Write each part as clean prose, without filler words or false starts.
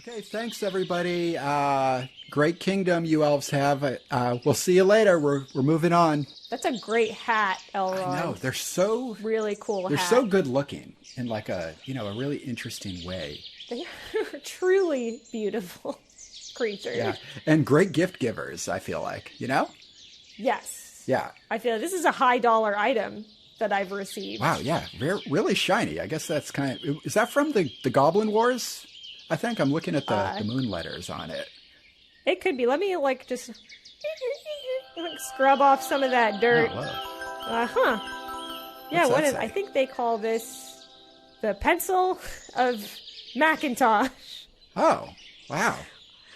Okay, thanks everybody. Great kingdom you elves have. We'll see you later. We're moving on. That's a great hat, Elrond. I know, they're so really cool. They're so good looking in like a really interesting way. They are truly beautiful creatures. Yeah, and great gift givers. I feel like Yes. Yeah. I feel this is a high dollar item that I've received. Wow. Yeah. Really shiny. I guess that's is that from the Goblin Wars? I think I'm looking at the moon letters on it. It could be. Let me just scrub off some of that dirt. Yeah, what is? I think they call this the pencil of Macintosh. Oh, wow!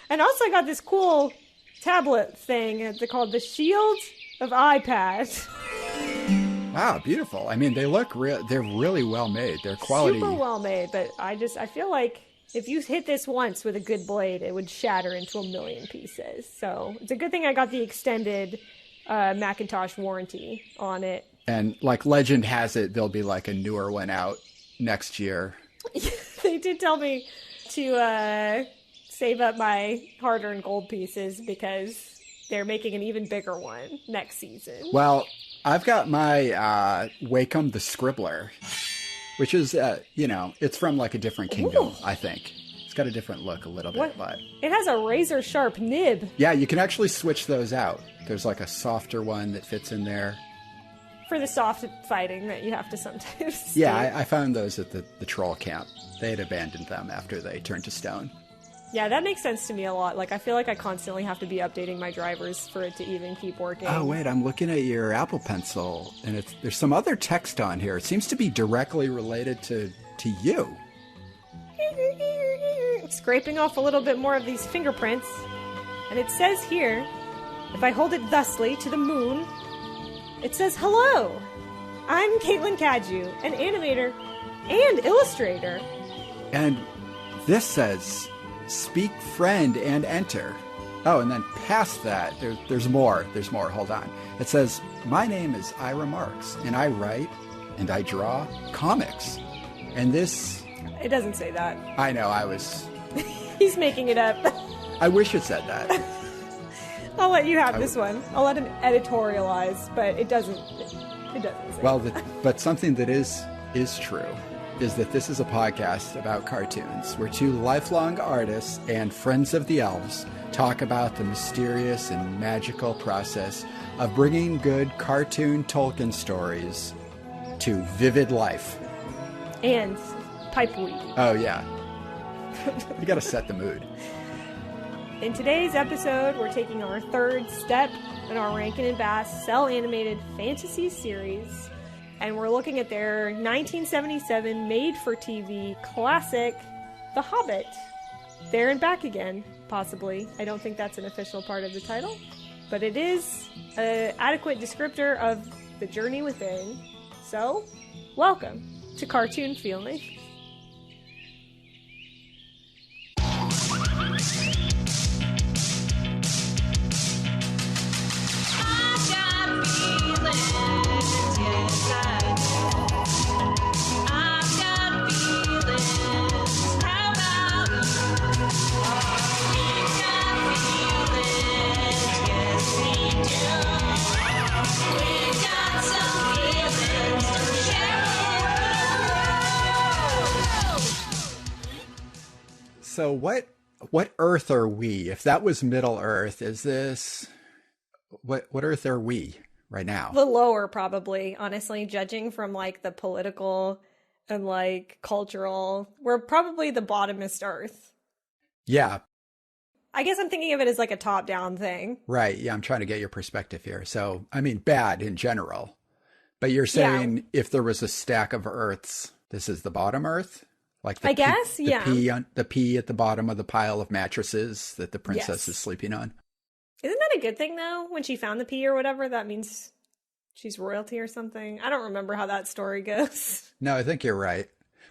And also, I got this cool tablet thing. It's called the Shield of iPad. Wow, beautiful. I mean, they look they're really well made. They're quality. Super well made, but I feel like if you hit this once with a good blade, it would shatter into a million pieces. So it's a good thing I got the extended Macintosh warranty on it. And like legend has it, there'll be like a newer one out next year. They did tell me to save up my hard-earned gold pieces because they're making an even bigger one next season. Well, I've got my Wacom the Scribbler, which is, it's from like a different kingdom, I think. It's got a different look a little bit, but... It has a razor-sharp nib. Yeah, you can actually switch those out. There's like a softer one that fits in there. For the soft fighting that you have to sometimes do. Yeah, I found those at the troll camp. They had abandoned them after they turned to stone. Yeah, that makes sense to me a lot. Like, I feel like I constantly have to be updating my drivers for it to even keep working. Oh, wait, I'm looking at your Apple Pencil, and there's some other text on here. It seems to be directly related to you. Scraping off a little bit more of these fingerprints. And it says here, if I hold it thusly to the moon, it says, hello, I'm Caitlin Cadieux, an animator and illustrator. And this says... Speak friend and enter. Oh, and then past that, there's more. There's more. Hold on. It says, my name is Ira Marcks, and I write and I draw comics. And this... It doesn't say that. I know, I was... He's making it up. I wish it said that. I'll let you have this one. I'll let him editorialize, but it doesn't say well, but something that is true is that this is a podcast about cartoons where two lifelong artists and friends of the elves talk about the mysterious and magical process of bringing good cartoon Tolkien stories to vivid life. And pipeweed. Oh, yeah. You gotta set the mood. In today's episode, we're taking our third step in our Rankin and Bass cel-animated fantasy series. And we're looking at their 1977 made-for-TV classic, The Hobbit. There and back again, possibly. I don't think that's an official part of the title. But it is an adequate descriptor of the journey within. So, welcome to Cartoon Feeling. So what Earth are we? If that was Middle Earth, is this what Earth are we right now? The lower, probably, honestly, judging from like the political and like cultural. We're probably the bottomest Earth. Yeah. I guess I'm thinking of it as like a top-down thing. Right. Yeah, I'm trying to get your perspective here. So, I mean, bad in general. But you're saying if there was a stack of Earths, this is the bottom Earth? Like the the pea at the bottom of the pile of mattresses that the princess is sleeping on. Isn't that a good thing, though? When she found the pea or whatever, that means she's royalty or something. I don't remember how that story goes. No, I think you're right.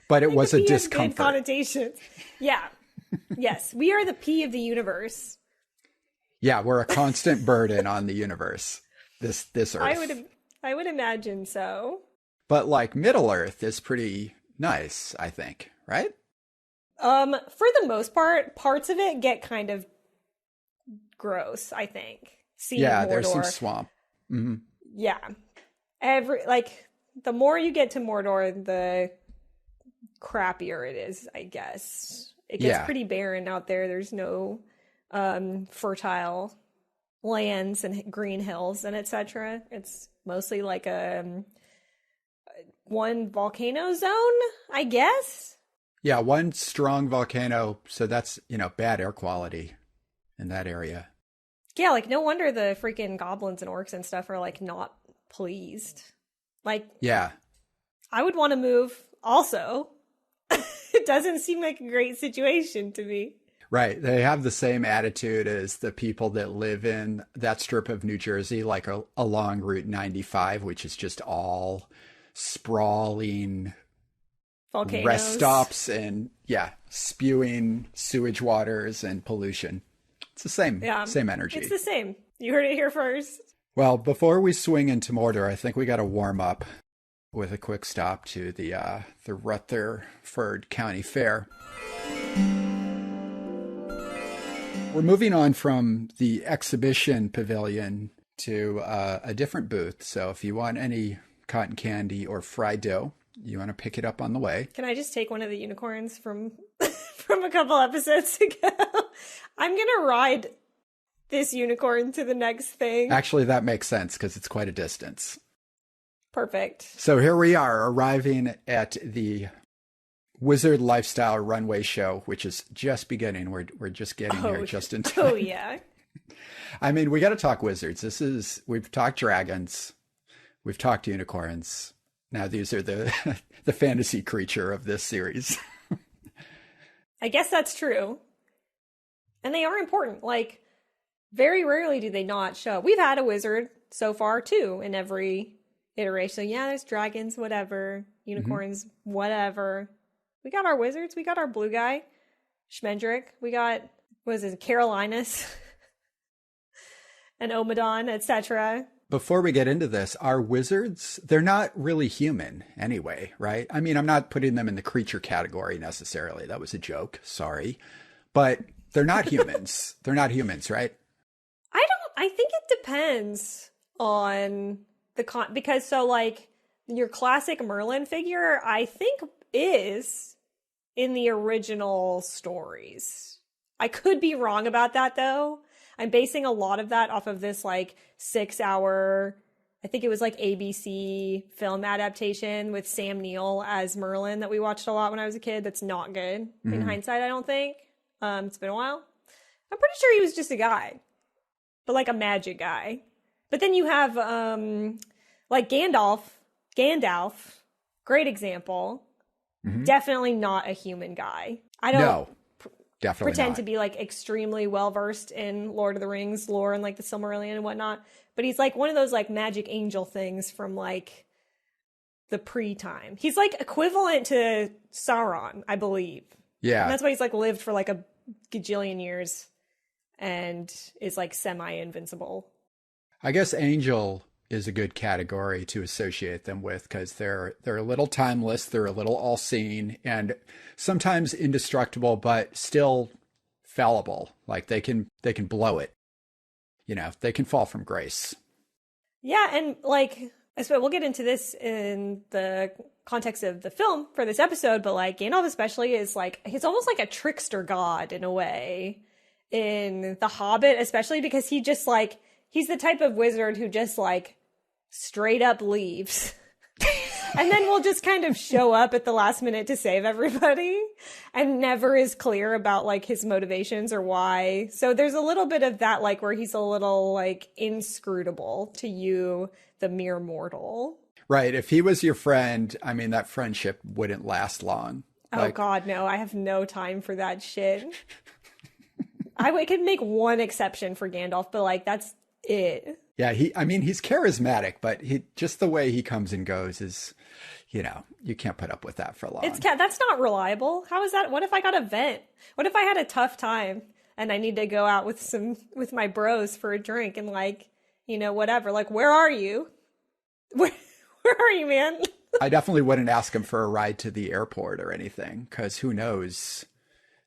But it was a discomfort. Good connotation. Yeah. Yes. We are the pea of the universe. Yeah, we're a constant burden on the universe. This Earth. I would imagine so. But like Middle Earth is pretty nice, I think, right? For the most part, parts of it get kind of gross, I think. Yeah, there's some swamp. Mm-hmm. Yeah. The more you get to Mordor, the crappier it is, I guess. It gets pretty barren out there. There's no fertile lands and green hills and etc. It's mostly like a one volcano zone, I guess. Yeah, one strong volcano, so that's, bad air quality in that area. Yeah, like no wonder the freaking goblins and orcs and stuff are like not pleased. Like, yeah, I would want to move also. It doesn't seem like a great situation to me. Right. They have the same attitude as the people that live in that strip of New Jersey, like along Route 95, which is just all sprawling volcanoes, rest stops, and spewing sewage waters and pollution. It's the same energy. It's the same. You heard it here first. Well, before we swing into Mordor, I think we got to warm up with a quick stop to the Rutherford County Fair. We're moving on from the exhibition pavilion to a different booth. So if you want any cotton candy or fried dough, you want to pick it up on the way. Can I just take one of the unicorns from from a couple episodes ago? I'm going to ride this unicorn to the next thing. Actually, that makes sense because it's quite a distance. Perfect. So here we are arriving at the Wizard Lifestyle Runway Show, which is just beginning. We're just getting here just in time. Oh, yeah. I mean, we got to talk wizards. We've talked dragons. We've talked unicorns. Now these are the fantasy creature of this series. I guess that's true. And they are important. Like, very rarely do they not show. We've had a wizard so far, too, in every iteration. So, yeah, there's dragons, whatever. Unicorns, whatever. We got our wizards. We got our blue guy, Schmendrick. We got, Carolinus and Omadon, etc. Before we get into this, our wizards, they're not really human anyway, right? I mean, I'm not putting them in the creature category necessarily. That was a joke. Sorry. But they're not humans. They're not humans, right? I think it depends on the because your classic Merlin figure, I think is in the original stories. I could be wrong about that though. I'm basing a lot of that off of this 6-hour, I think it was ABC film adaptation with Sam Neill as Merlin that we watched a lot when I was a kid. That's not good in hindsight, I don't think. It's been a while. I'm pretty sure he was just a guy, but a magic guy. But then you have Gandalf, great example. Definitely not a human guy. I don't definitely pretend not to be extremely well versed in Lord of the Rings lore and the Silmarillion and whatnot. But he's one of those magic angel things from the pre-time. He's equivalent to Sauron, I believe. Yeah. And that's why he's lived for a gajillion years and is semi-invincible. I guess angel is a good category to associate them with because they're a little timeless, they're a little all-seeing, and sometimes indestructible, but still fallible. They can blow it. They can fall from grace. Yeah, and I suppose we'll get into this in the context of the film for this episode, but Gandalf especially is he's almost like a trickster god in a way in The Hobbit, especially because he just he's the type of wizard who just straight up leaves. And then will just kind of show up at the last minute to save everybody and never is clear about his motivations or why. So there's a little bit of that where he's a little inscrutable to you, the mere mortal. Right. If he was your friend, I mean, that friendship wouldn't last long. Oh God, no. I have no time for that shit. I could make one exception for Gandalf, but that's it. Yeah, he's charismatic, but just the way he comes and goes is, you can't put up with that for long. That's not reliable. How is that? What if I got a vent? What if I had a tough time and I need to go out with my bros for a drink and whatever? Where are you? Where are you, man? I definitely wouldn't ask him for a ride to the airport or anything because who knows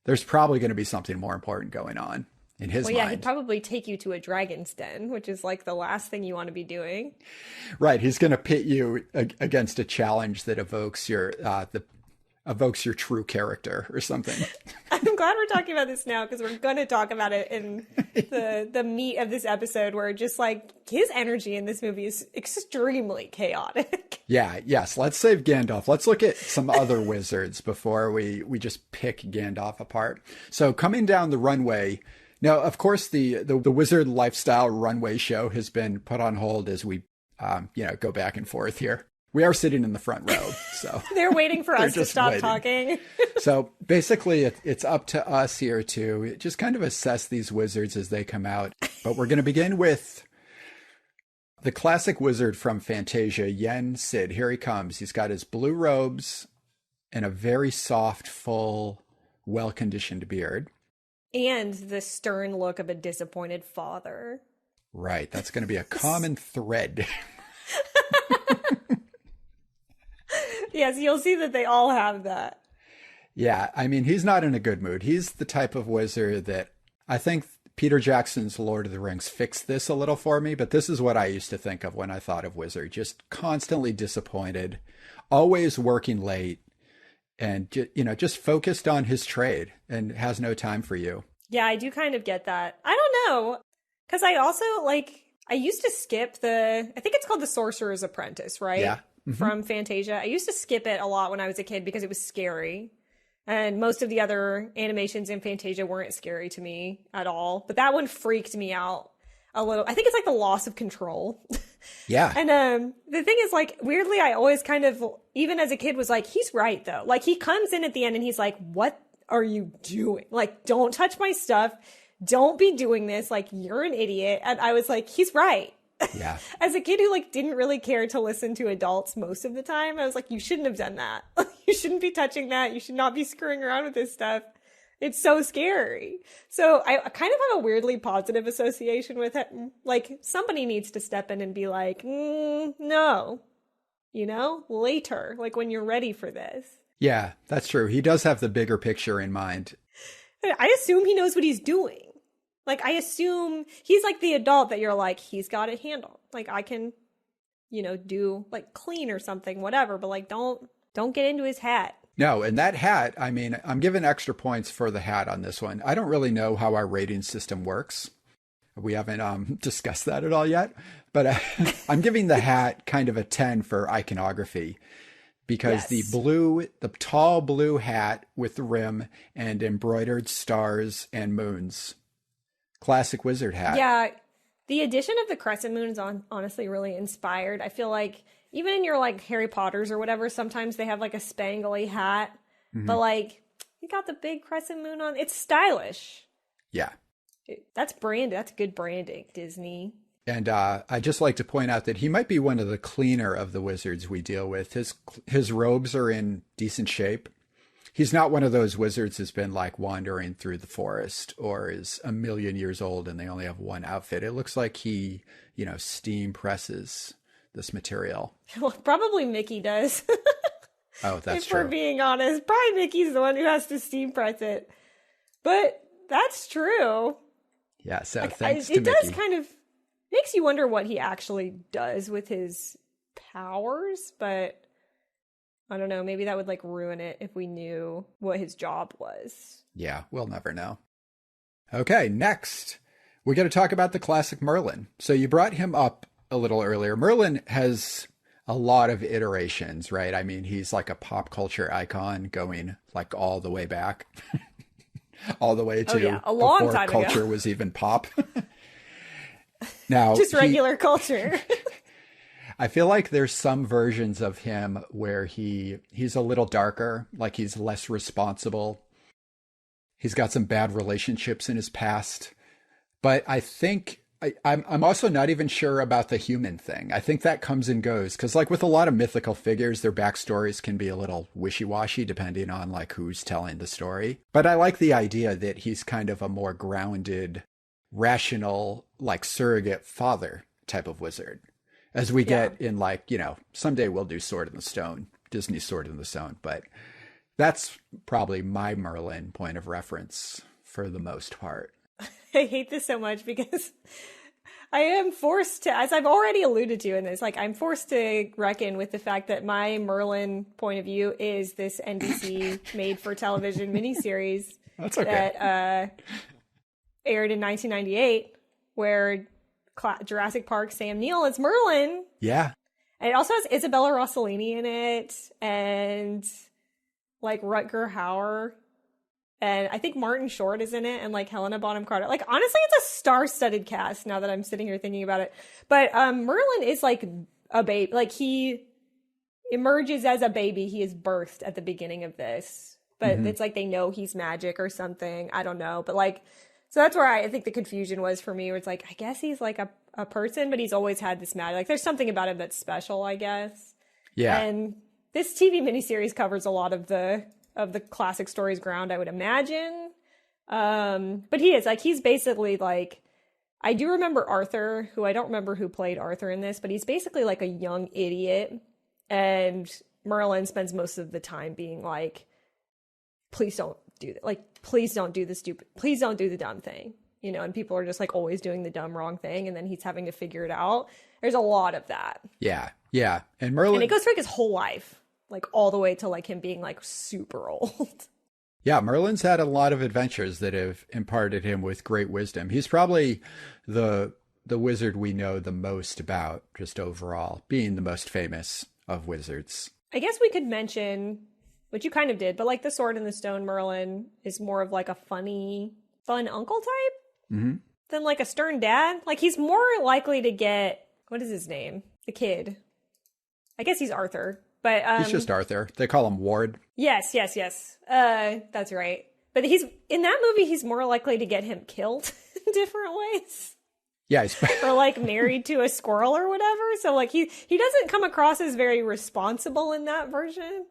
there's probably going to be something more important going on in his Well, mind. yeah, he'd probably take you to a dragon's den, which is like the last thing you want to be doing. Right. He's going to pit you against a challenge that evokes your true character or something. I'm glad we're talking about this now because we're going to talk about it in the meat of this episode, where just like his energy in this movie is extremely chaotic. Yeah. Yes. Let's save Gandalf. Let's look at some other wizards before we just pick Gandalf apart. So coming down the runway. Now, of course, the wizard lifestyle runway show has been put on hold as we, go back and forth here. We are sitting in the front row, so they're waiting for us to stop talking. So basically, it's up to us here to just kind of assess these wizards as they come out. But we're going to begin with the classic wizard from Fantasia, Yen Sid. Here he comes. He's got his blue robes and a very soft, full, well-conditioned beard. And the stern look of a disappointed father. Right. That's going to be a common thread. Yes, you'll see that they all have that. Yeah. I mean, he's not in a good mood. He's the type of wizard that I think Peter Jackson's Lord of the Rings fixed this a little for me, but this is what I used to think of when I thought of wizard. Just constantly disappointed, always working late. And, just focused on his trade and has no time for you. Yeah, I do kind of get that. I don't know. Because I also, I used to skip I think it's called The Sorcerer's Apprentice, right? Yeah. Mm-hmm. From Fantasia. I used to skip it a lot when I was a kid because it was scary. And most of the other animations in Fantasia weren't scary to me at all. But that one freaked me out a little. I think it's like the loss of control. Yeah. And the thing is, weirdly, I always kind of, even as a kid, was like, he's right, though. He comes in at the end and he's like, what are you doing? Don't touch my stuff. Don't be doing this. You're an idiot. And I was like, he's right. Yeah. As a kid who, didn't really care to listen to adults most of the time, I was like, you shouldn't have done that. You shouldn't be touching that. You should not be screwing around with this stuff. It's so scary. So I kind of have a weirdly positive association with it. Somebody needs to step in and be like, no, later, when you're ready for this. Yeah, that's true. He does have the bigger picture in mind. I assume he knows what he's doing. I assume he's the adult that you're like, he's got it handled. I can, do clean or something, whatever, but don't get into his hat. No, and that hat, I mean, I'm giving extra points for the hat on this one. I don't really know how our rating system works. We haven't discussed that at all yet, but I'm giving the hat kind of a 10 for iconography because yes. the tall blue hat with the rim and embroidered stars and moons. Classic wizard hat. Yeah, the addition of the crescent moon is honestly really inspired. I feel like even in your Harry Potters or whatever, sometimes they have a spangly hat, but you got the big crescent moon on. It's stylish. Yeah. That's branded. That's good branding, Disney. And I just like to point out that he might be one of the cleaner of the wizards we deal with. His robes are in decent shape. He's not one of those wizards who's been wandering through the forest or is a million years old and they only have one outfit. It looks like he, steam presses this material. Well, probably Mickey does. Oh, that's if true. If we're being honest, probably Mickey's the one who has to steam press it. But that's true. Yeah, so thanks to Mickey. It does kind of makes you wonder what he actually does with his powers, but I don't know, maybe that would ruin it if we knew what his job was. Yeah, we'll never know. Okay, next, we got to talk about the classic Merlin. So you brought him up a little earlier. Merlin has a lot of iterations, right? I mean, he's a pop culture icon going all the way back. All the way to a long before time culture ago. Was even pop. Now, just regular culture. I feel like there's some versions of him where he's a little darker, he's less responsible. He's got some bad relationships in his past. But I think I'm also not even sure about the human thing. I think that comes and goes because with a lot of mythical figures, their backstories can be a little wishy-washy depending on who's telling the story. But I like the idea that he's kind of a more grounded, rational, surrogate father type of wizard. As we get in someday we'll do Sword in the Stone, Disney's Sword in the Stone. But That's probably my Merlin point of reference for the most part. I hate this so much because I am forced to, as I've already alluded to in this, like I'm forced to reckon with the fact that my Merlin point of view is this NBC made for television miniseries That's okay. that aired in 1998, where Jurassic Park Sam Neill is Merlin. Yeah. And it also has Isabella Rossellini in it, and like Rutger Hauer, and I think Martin Short is in it, and like Helena Bonham Carter. Like honestly, it's a star-studded cast now that I'm sitting here thinking about it. But Merlin is like a baby. Like he emerges as a baby. He is birthed at the beginning of this, but it's like they know he's magic or something. I don't know, but like, so that's where I think the confusion was for me. Where it's like, I guess he's like a person, but he's always had this magic. Like there's something about him that's special, I guess. Yeah. And this TV miniseries covers a lot of the classic stories ground, I would imagine. But he is like, he's basically like, I do remember Arthur, who I don't remember who played Arthur in this, but he's basically like a young idiot. And Merlin spends most of the time being like, please don't do that. Like, please don't do the stupid, please don't do the dumb thing. You know, and people are just like always doing the dumb wrong thing. And then he's having to figure it out. There's a lot of that. Yeah. Yeah. And Merlin. And it goes through like his whole life, like all the way to like him being like super old. Yeah. Merlin's had a lot of adventures that have imparted him with great wisdom. He's probably the wizard we know the most about, just overall, being the most famous of wizards. I guess we could mention, which you kind of did, but like the Sword in the Stone Merlin is more of like a fun uncle type than like a stern dad. Like he's more likely to get, what is his name? The kid. I guess he's Arthur, but he's just Arthur. They call him Ward. Yes. That's right. But he's in that movie. He's more likely to get him killed in different ways. Yeah, or like married to a squirrel or whatever. So like he doesn't come across as very responsible in that version.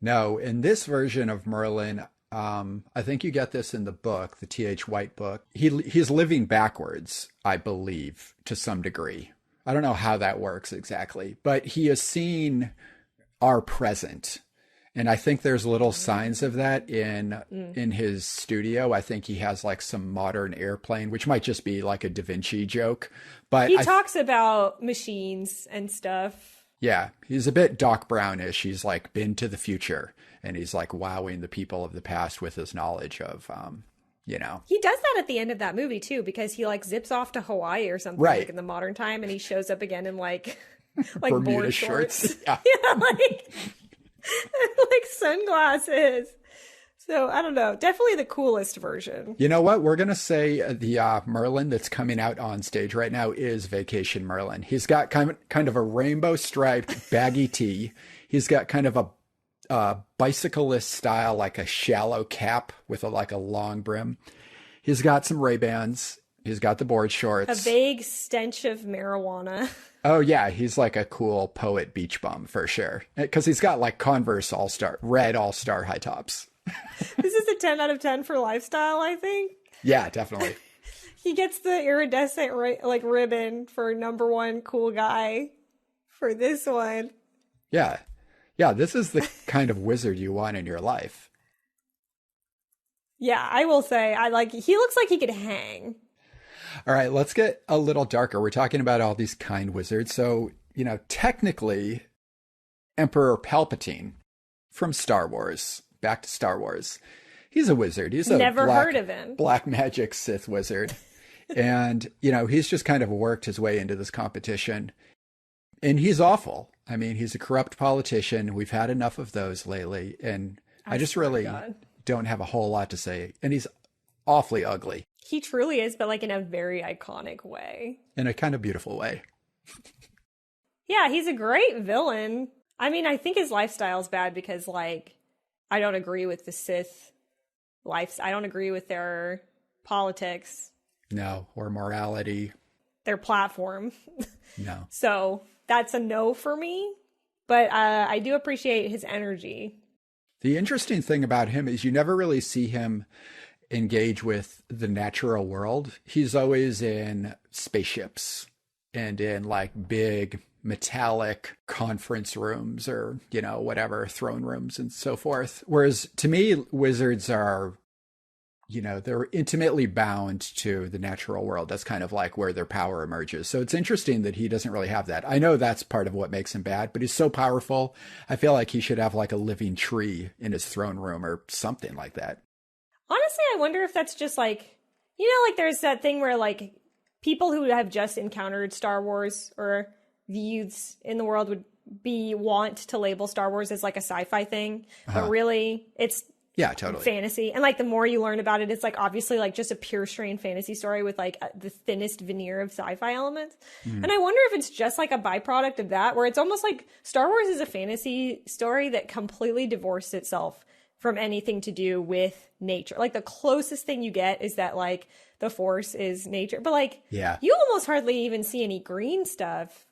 No, in this version of Merlin, I think you get this in the book, the T.H. White book. He's living backwards, I believe, to some degree. I don't know how that works exactly, but he has seen our present. And I think there's little signs of that in his studio. I think he has like some modern airplane, which might just be like a Da Vinci joke. But he talks about machines and stuff. Yeah, he's a bit Doc Brownish. He's like been to the future, and he's like wowing the people of the past with his knowledge of, you know. He does that at the end of that movie too, because he like zips off to Hawaii or something like in the modern time, and he shows up again in like Bermuda board shorts. Yeah, yeah, like sunglasses. So I don't know. Definitely the coolest version. You know what? We're going to say the Merlin that's coming out on stage right now is Vacation Merlin. He's got kind of a rainbow striped baggy tee. He's got kind of a bicyclist style, like a shallow cap with like a long brim. He's got some Ray-Bans. He's got the board shorts. A vague stench of marijuana. Oh, yeah. He's like a cool poet beach bum for sure. Because he's got like Converse red All-Star high tops. This is a 10 out of 10 for lifestyle, I think. Yeah, definitely. He gets the iridescent like ribbon for #1 cool guy for this one. Yeah. Yeah, this is the kind of wizard you want in your life. Yeah, I will say, he looks like he could hang. All right, let's get a little darker. We're talking about all these kind wizards. So, you know, technically, Emperor Palpatine from Star Wars, back to Star Wars, he's a wizard. He's a Never heard of him. Black magic Sith wizard. And, you know, he's just kind of worked his way into this competition. And he's awful. I mean, he's a corrupt politician. We've had enough of those lately. And I just really don't have a whole lot to say. And he's awfully ugly. He truly is, but like in a very iconic way. In a kind of beautiful way. Yeah, he's a great villain. I mean, I think his lifestyle's bad because, like, I don't agree with the Sith life. I don't agree with their politics. No, or morality. Their platform. No. So that's a no for me. But I do appreciate his energy. The interesting thing about him is you never really see him engage with the natural world. He's always in spaceships and in like big metallic conference rooms or, whatever, throne rooms and so forth. Whereas to me, wizards are, they're intimately bound to the natural world. That's kind of like where their power emerges. So it's interesting that he doesn't really have that. I know that's part of what makes him bad, but he's so powerful. I feel like he should have like a living tree in his throne room or something like that. Honestly, I wonder if that's just like, like there's that thing where like people who have just encountered Star Wars or the youths in the world would want to label Star Wars as like a sci-fi thing, but really it's totally fantasy. And like the more you learn about it, it's like obviously like just a pure strain fantasy story with like the thinnest veneer of sci-fi elements. And I wonder if it's just like a byproduct of that, where it's almost like Star Wars is a fantasy story that completely divorced itself from anything to do with nature. Like the closest thing you get is that like the Force is nature, but like you almost hardly even see any green stuff,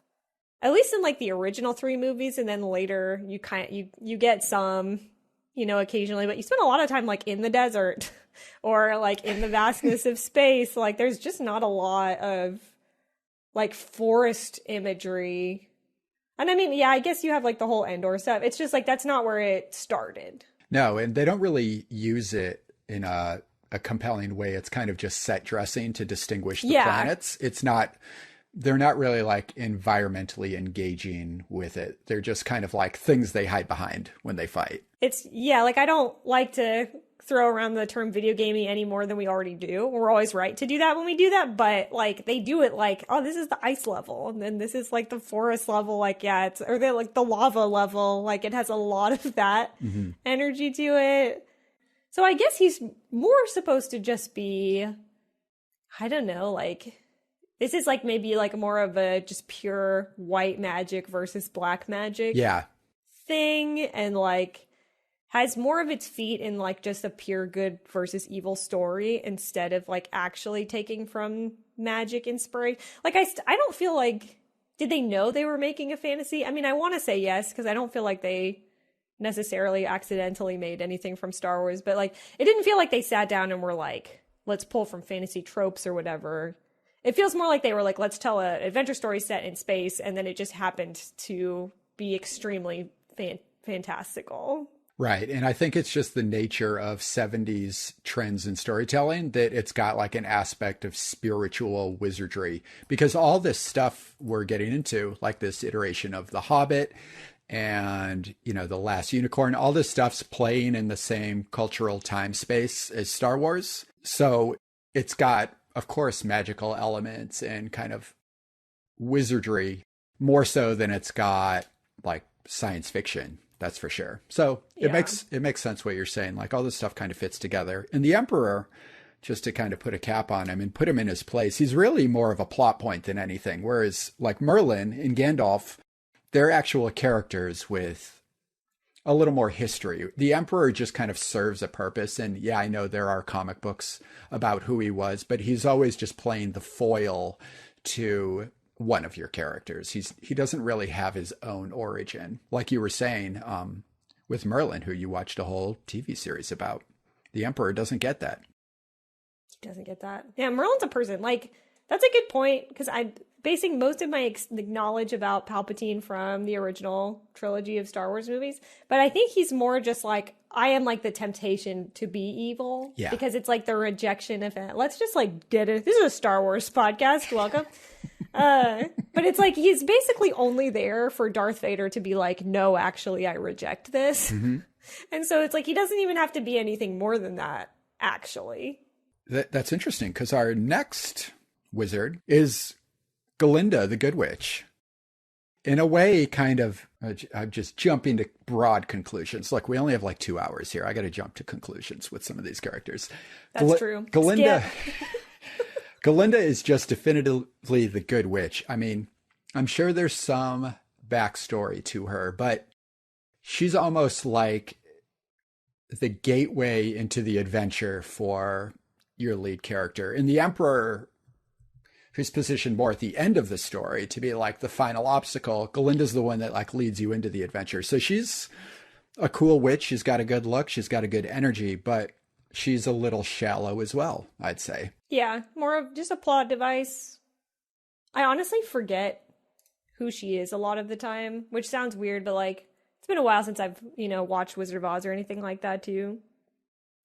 at least in like the original 3 movies. And then later you get some, occasionally, but you spend a lot of time like in the desert or like in the vastness of space. Like there's just not a lot of like forest imagery. And I mean, I guess you have like the whole Endor stuff. It's just like, that's not where it started. No, and they don't really use it in a compelling way. It's kind of just set dressing to distinguish the planets. They're not really like environmentally engaging with it. They're just kind of like things they hide behind when they fight. Like I don't like to throw around the term video gamey any more than we already do. We're always right to do that when we do that, but like they do it like, oh, this is the ice level, and then this is like the forest level, like or they're like the lava level, like it has a lot of that energy to it. So I guess he's more supposed to just be, I don't know, like this is like maybe like more of a just pure white magic versus black magic thing, and like has more of its feet in like just a pure good versus evil story instead of like actually taking from magic inspiration. Like I don't feel like, did they know they were making a fantasy? I mean, I want to say yes, because I don't feel like they necessarily accidentally made anything from Star Wars, but like it didn't feel like they sat down and were like, let's pull from fantasy tropes or whatever. It feels more like they were like, let's tell an adventure story set in space, and then it just happened to be extremely fantastical. Right. And I think it's just the nature of 70s trends in storytelling that it's got like an aspect of spiritual wizardry, because all this stuff we're getting into, like this iteration of The Hobbit and, The Last Unicorn, all this stuff's playing in the same cultural time space as Star Wars. So it's got, of course, magical elements and kind of wizardry more so than it's got like science fiction. That's for sure. So it makes sense what you're saying. Like all this stuff kind of fits together. And the Emperor, just to kind of put a cap on him and put him in his place, he's really more of a plot point than anything. Whereas like Merlin and Gandalf, they're actual characters with a little more history. The Emperor just kind of serves a purpose. And I know there are comic books about who he was, but he's always just playing the foil to one of your characters. He doesn't really have his own origin. Like you were saying, with Merlin, who you watched a whole TV series about. The Emperor doesn't get that. He doesn't get that. Yeah, Merlin's a person. Like, that's a good point, because I'm basing most of my knowledge about Palpatine from the original trilogy of Star Wars movies. But I think he's more just like, I am like the temptation to be evil. Yeah. Because it's like the rejection of it. Let's just like get it. This is a Star Wars podcast. Welcome. But it's like he's basically only there for Darth Vader to be like, no, actually, I reject this. And so it's like he doesn't even have to be anything more than that, actually. That's interesting, because our next wizard is Galinda, the Good Witch. In a way, kind of, I'm just jumping to broad conclusions. Look, we only have like 2 hours here. I got to jump to conclusions with some of these characters. That's true. Galinda. Galinda is just definitively the Good Witch. I mean, I'm sure there's some backstory to her, but she's almost like the gateway into the adventure for your lead character. And the Emperor, who's positioned more at the end of the story to be like the final obstacle, Galinda's the one that like leads you into the adventure. So she's a cool witch. She's got a good look. She's got a good energy, but she's a little shallow as well, I'd say. Yeah, more of just a plot device. I honestly forget who she is a lot of the time, which sounds weird, but like it's been a while since I've, watched Wizard of Oz or anything like that too.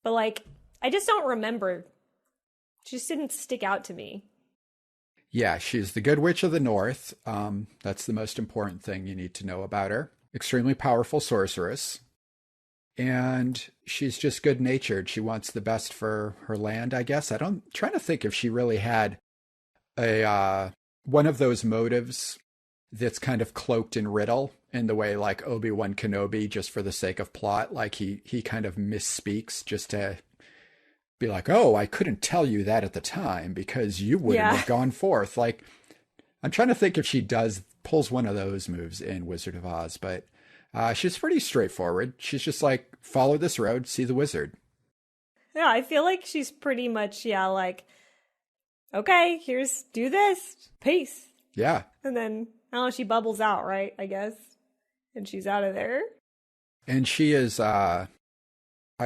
But like I just don't remember. She just didn't stick out to me. Yeah, she's the Good Witch of the North. That's the most important thing you need to know about her. Extremely powerful sorceress. And she's just good-natured. She wants the best for her land, I guess. Trying to think if she really had one of those motives that's kind of cloaked in riddle in the way like Obi-Wan Kenobi, just for the sake of plot. Like he kind of misspeaks just to be like, oh, I couldn't tell you that at the time because you wouldn't have gone forth. Like, I'm trying to think if she pulls one of those moves in Wizard of Oz, but she's pretty straightforward. She's just like, follow this road, see the wizard. Yeah, I feel like she's pretty much, like, okay, do this, peace. Yeah. And then, I don't know, she bubbles out, right, I guess? And she's out of there. And she is, I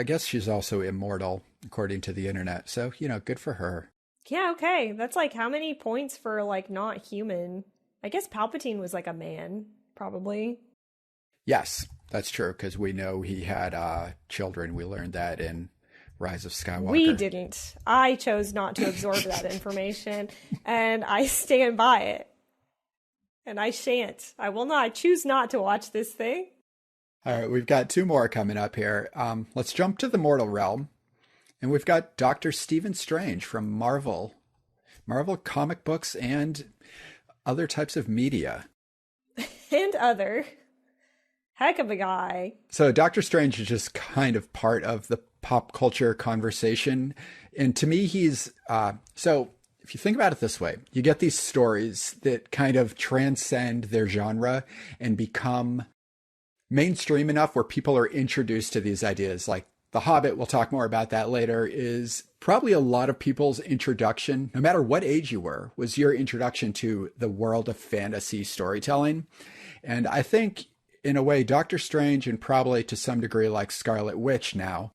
guess she's also immortal, according to the internet. So, good for her. Yeah, okay. That's like how many points for like not human? I guess Palpatine was like a man, probably. Yes, that's true, because we know he had children. We learned that in Rise of Skywalker. We didn't. I chose not to absorb that information, and I stand by it. And I shan't. I will not. I choose not to watch this thing. All right, we've got 2 more coming up here. Let's jump to the mortal realm. And we've got Dr. Stephen Strange from Marvel comic books and other types of media. And other. Heck of a guy. So Dr. Strange is just kind of part of the pop culture conversation. And to me, he's... so if you think about it this way, you get these stories that kind of transcend their genre and become mainstream enough where people are introduced to these ideas. Like The Hobbit, we'll talk more about that later, is probably a lot of people's introduction, no matter what age you were, was your introduction to the world of fantasy storytelling. And I think, in a way, Doctor Strange and probably to some degree like Scarlet Witch now,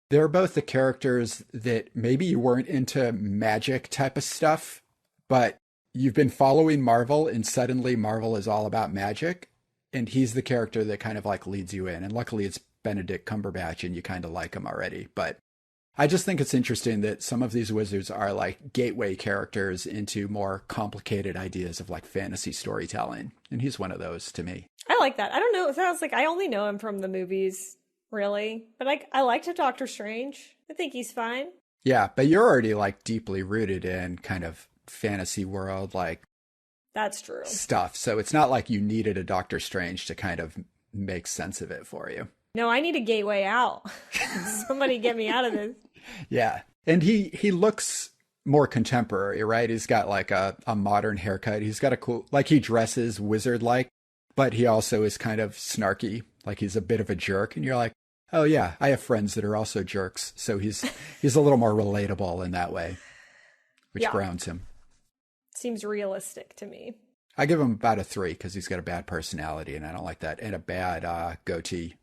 they're both the characters that maybe you weren't into magic type of stuff, but you've been following Marvel and suddenly Marvel is all about magic. And he's the character that kind of like leads you in. And luckily it's Benedict Cumberbatch and you kind of like him already. But I just think it's interesting that some of these wizards are like gateway characters into more complicated ideas of like fantasy storytelling. And he's one of those to me. I like that. I don't know. It sounds like I only know him from the movies, really. But I liked Doctor Strange. I think he's fine. Yeah, but you're already like deeply rooted in kind of fantasy world, like that's true stuff. So it's not like you needed a Doctor Strange to kind of make sense of it for you. No, I need a gateway out. Somebody get me out of this. Yeah. And he looks more contemporary, right? He's got like a modern haircut. He's got a cool, like he dresses wizard-like, but he also is kind of snarky. Like he's a bit of a jerk. And you're like, oh yeah, I have friends that are also jerks. So he's a little more relatable in that way, which grounds him. Seems realistic to me. I give him about a 3 because he's got a bad personality and I don't like that. And a bad goatee.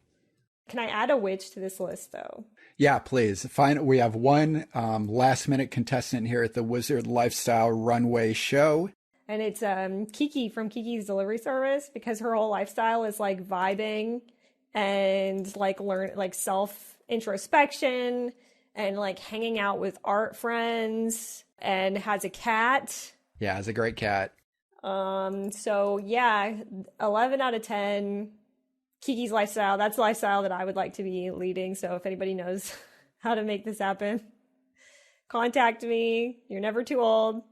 Can I add a witch to this list, though? Yeah, please. Fine. We have one last-minute contestant here at the Wizard Lifestyle Runway Show. And it's Kiki from Kiki's Delivery Service, because her whole lifestyle is like vibing and like self-introspection and like hanging out with art friends, and has a cat. Yeah, has a great cat. So yeah, 11 out of 10. Kiki's lifestyle. That's the lifestyle that I would like to be leading. So if anybody knows how to make this happen, contact me. You're never too old.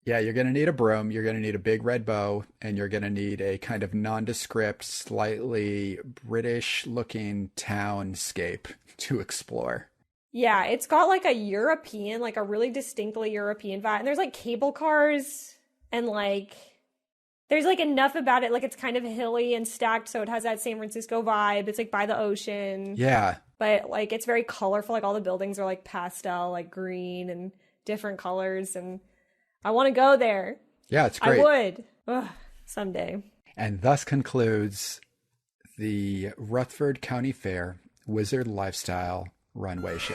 Yeah, you're going to need a broom. You're going to need a big red bow. And you're going to need a kind of nondescript, slightly British-looking townscape to explore. Yeah, it's got like a European, like a really distinctly European vibe. And there's like cable cars and like... there's like enough about it. Like it's kind of hilly and stacked. So it has that San Francisco vibe. It's like by the ocean. Yeah. But like it's very colorful. Like all the buildings are like pastel, like green and different colors. And I want to go there. Yeah, it's great. I would. Ugh, someday. And thus concludes the Rutherford County Fair Wizard Lifestyle Runway Show.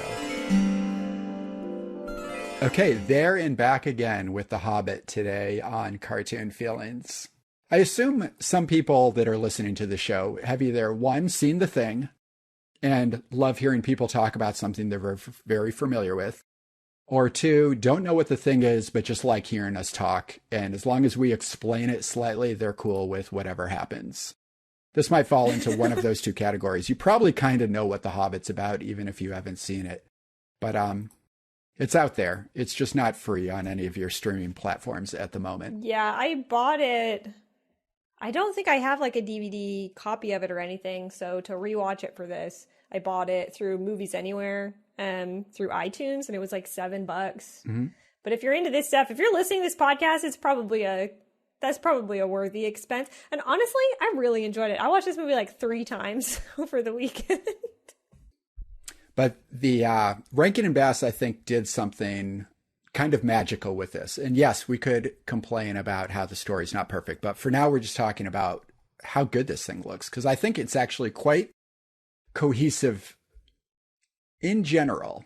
Okay, there and back again with The Hobbit today on Cartoon Feelings. I assume some people that are listening to the show have either, one, seen The Thing and love hearing people talk about something they're very familiar with, or two, don't know what The Thing is, but just like hearing us talk. And as long as we explain it slightly, they're cool with whatever happens. This might fall into one of those two categories. You probably kind of know what The Hobbit's about, even if you haven't seen it. But it's out there. It's just not free on any of your streaming platforms at the moment. Yeah, I bought it. I don't think I have like a DVD copy of it or anything. So to rewatch it for this, I bought it through Movies Anywhere, through iTunes, and it was like $7. Mm-hmm. But if you're into this stuff, if you're listening to this podcast, that's probably a worthy expense. And honestly, I really enjoyed it. I watched this movie like 3 times over the weekend. But the Rankin and Bass, I think, did something kind of magical with this. And yes, we could complain about how the story's not perfect, but for now we're just talking about how good this thing looks, because I think it's actually quite cohesive in general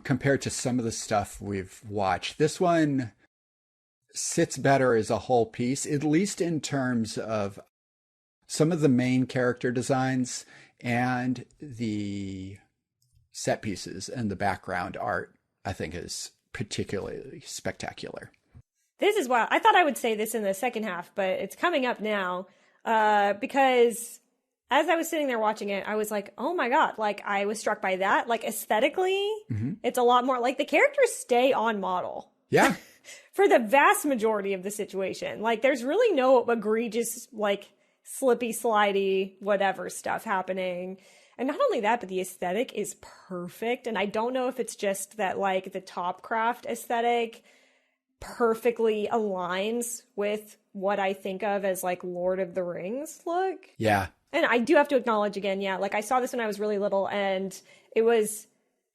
compared to some of the stuff we've watched. This one sits better as a whole piece, at least in terms of some of the main character designs and the set pieces, and the background art, I think, is particularly spectacular. This is why I thought I would say this in the second half, but it's coming up now because as I was sitting there watching it, I was like, oh my God, like I was struck by that. Like aesthetically, It's a lot more like the characters stay on model. Yeah. For the vast majority of the situation. Like there's really no egregious, like slippy, slidey, whatever stuff happening. And not only that, but the aesthetic is perfect. And I don't know if it's just that like the Topcraft aesthetic perfectly aligns with what I think of as like Lord of the Rings look. Yeah. And I do have to acknowledge again, yeah, like I saw this when I was really little, and it was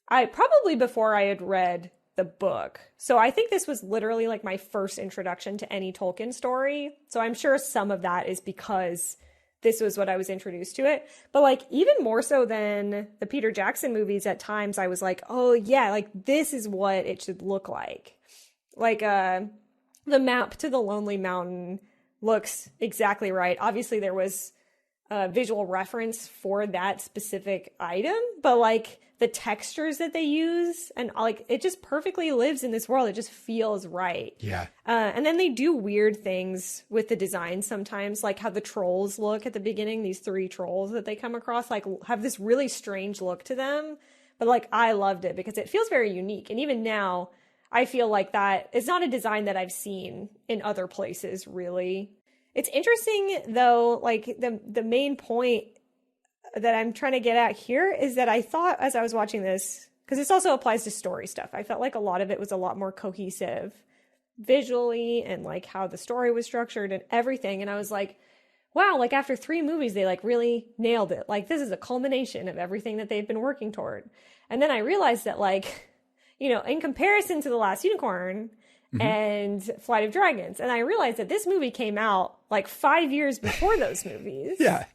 probably before I had read the book. So I think this was literally like my first introduction to any Tolkien story. So I'm sure some of that is because this was what I was introduced to it. But like even more so than the Peter Jackson movies, at times I was like, oh yeah, like this is what it should look like. Like the map to the Lonely Mountain looks exactly right. Obviously there was a visual reference for that specific item, but like the textures that they use and like it just perfectly lives in this world. It just feels right. Yeah. And then they do weird things with the design sometimes, like how the trolls look at the beginning. These 3 trolls that they come across like have this really strange look to them. But like I loved it because it feels very unique. And even now I feel like that it's not a design that I've seen in other places really. It's interesting though, like the main point that I'm trying to get at here is that I thought as I was watching this, because this also applies to story stuff, I felt like a lot of it was a lot more cohesive visually and like how the story was structured and everything. And I was like, wow, like after 3 movies, they like really nailed it. Like this is a culmination of everything that they've been working toward. And then I realized that like, you know, in comparison to The Last Unicorn and Flight of Dragons, and I realized that this movie came out like 5 years before those movies. Yeah.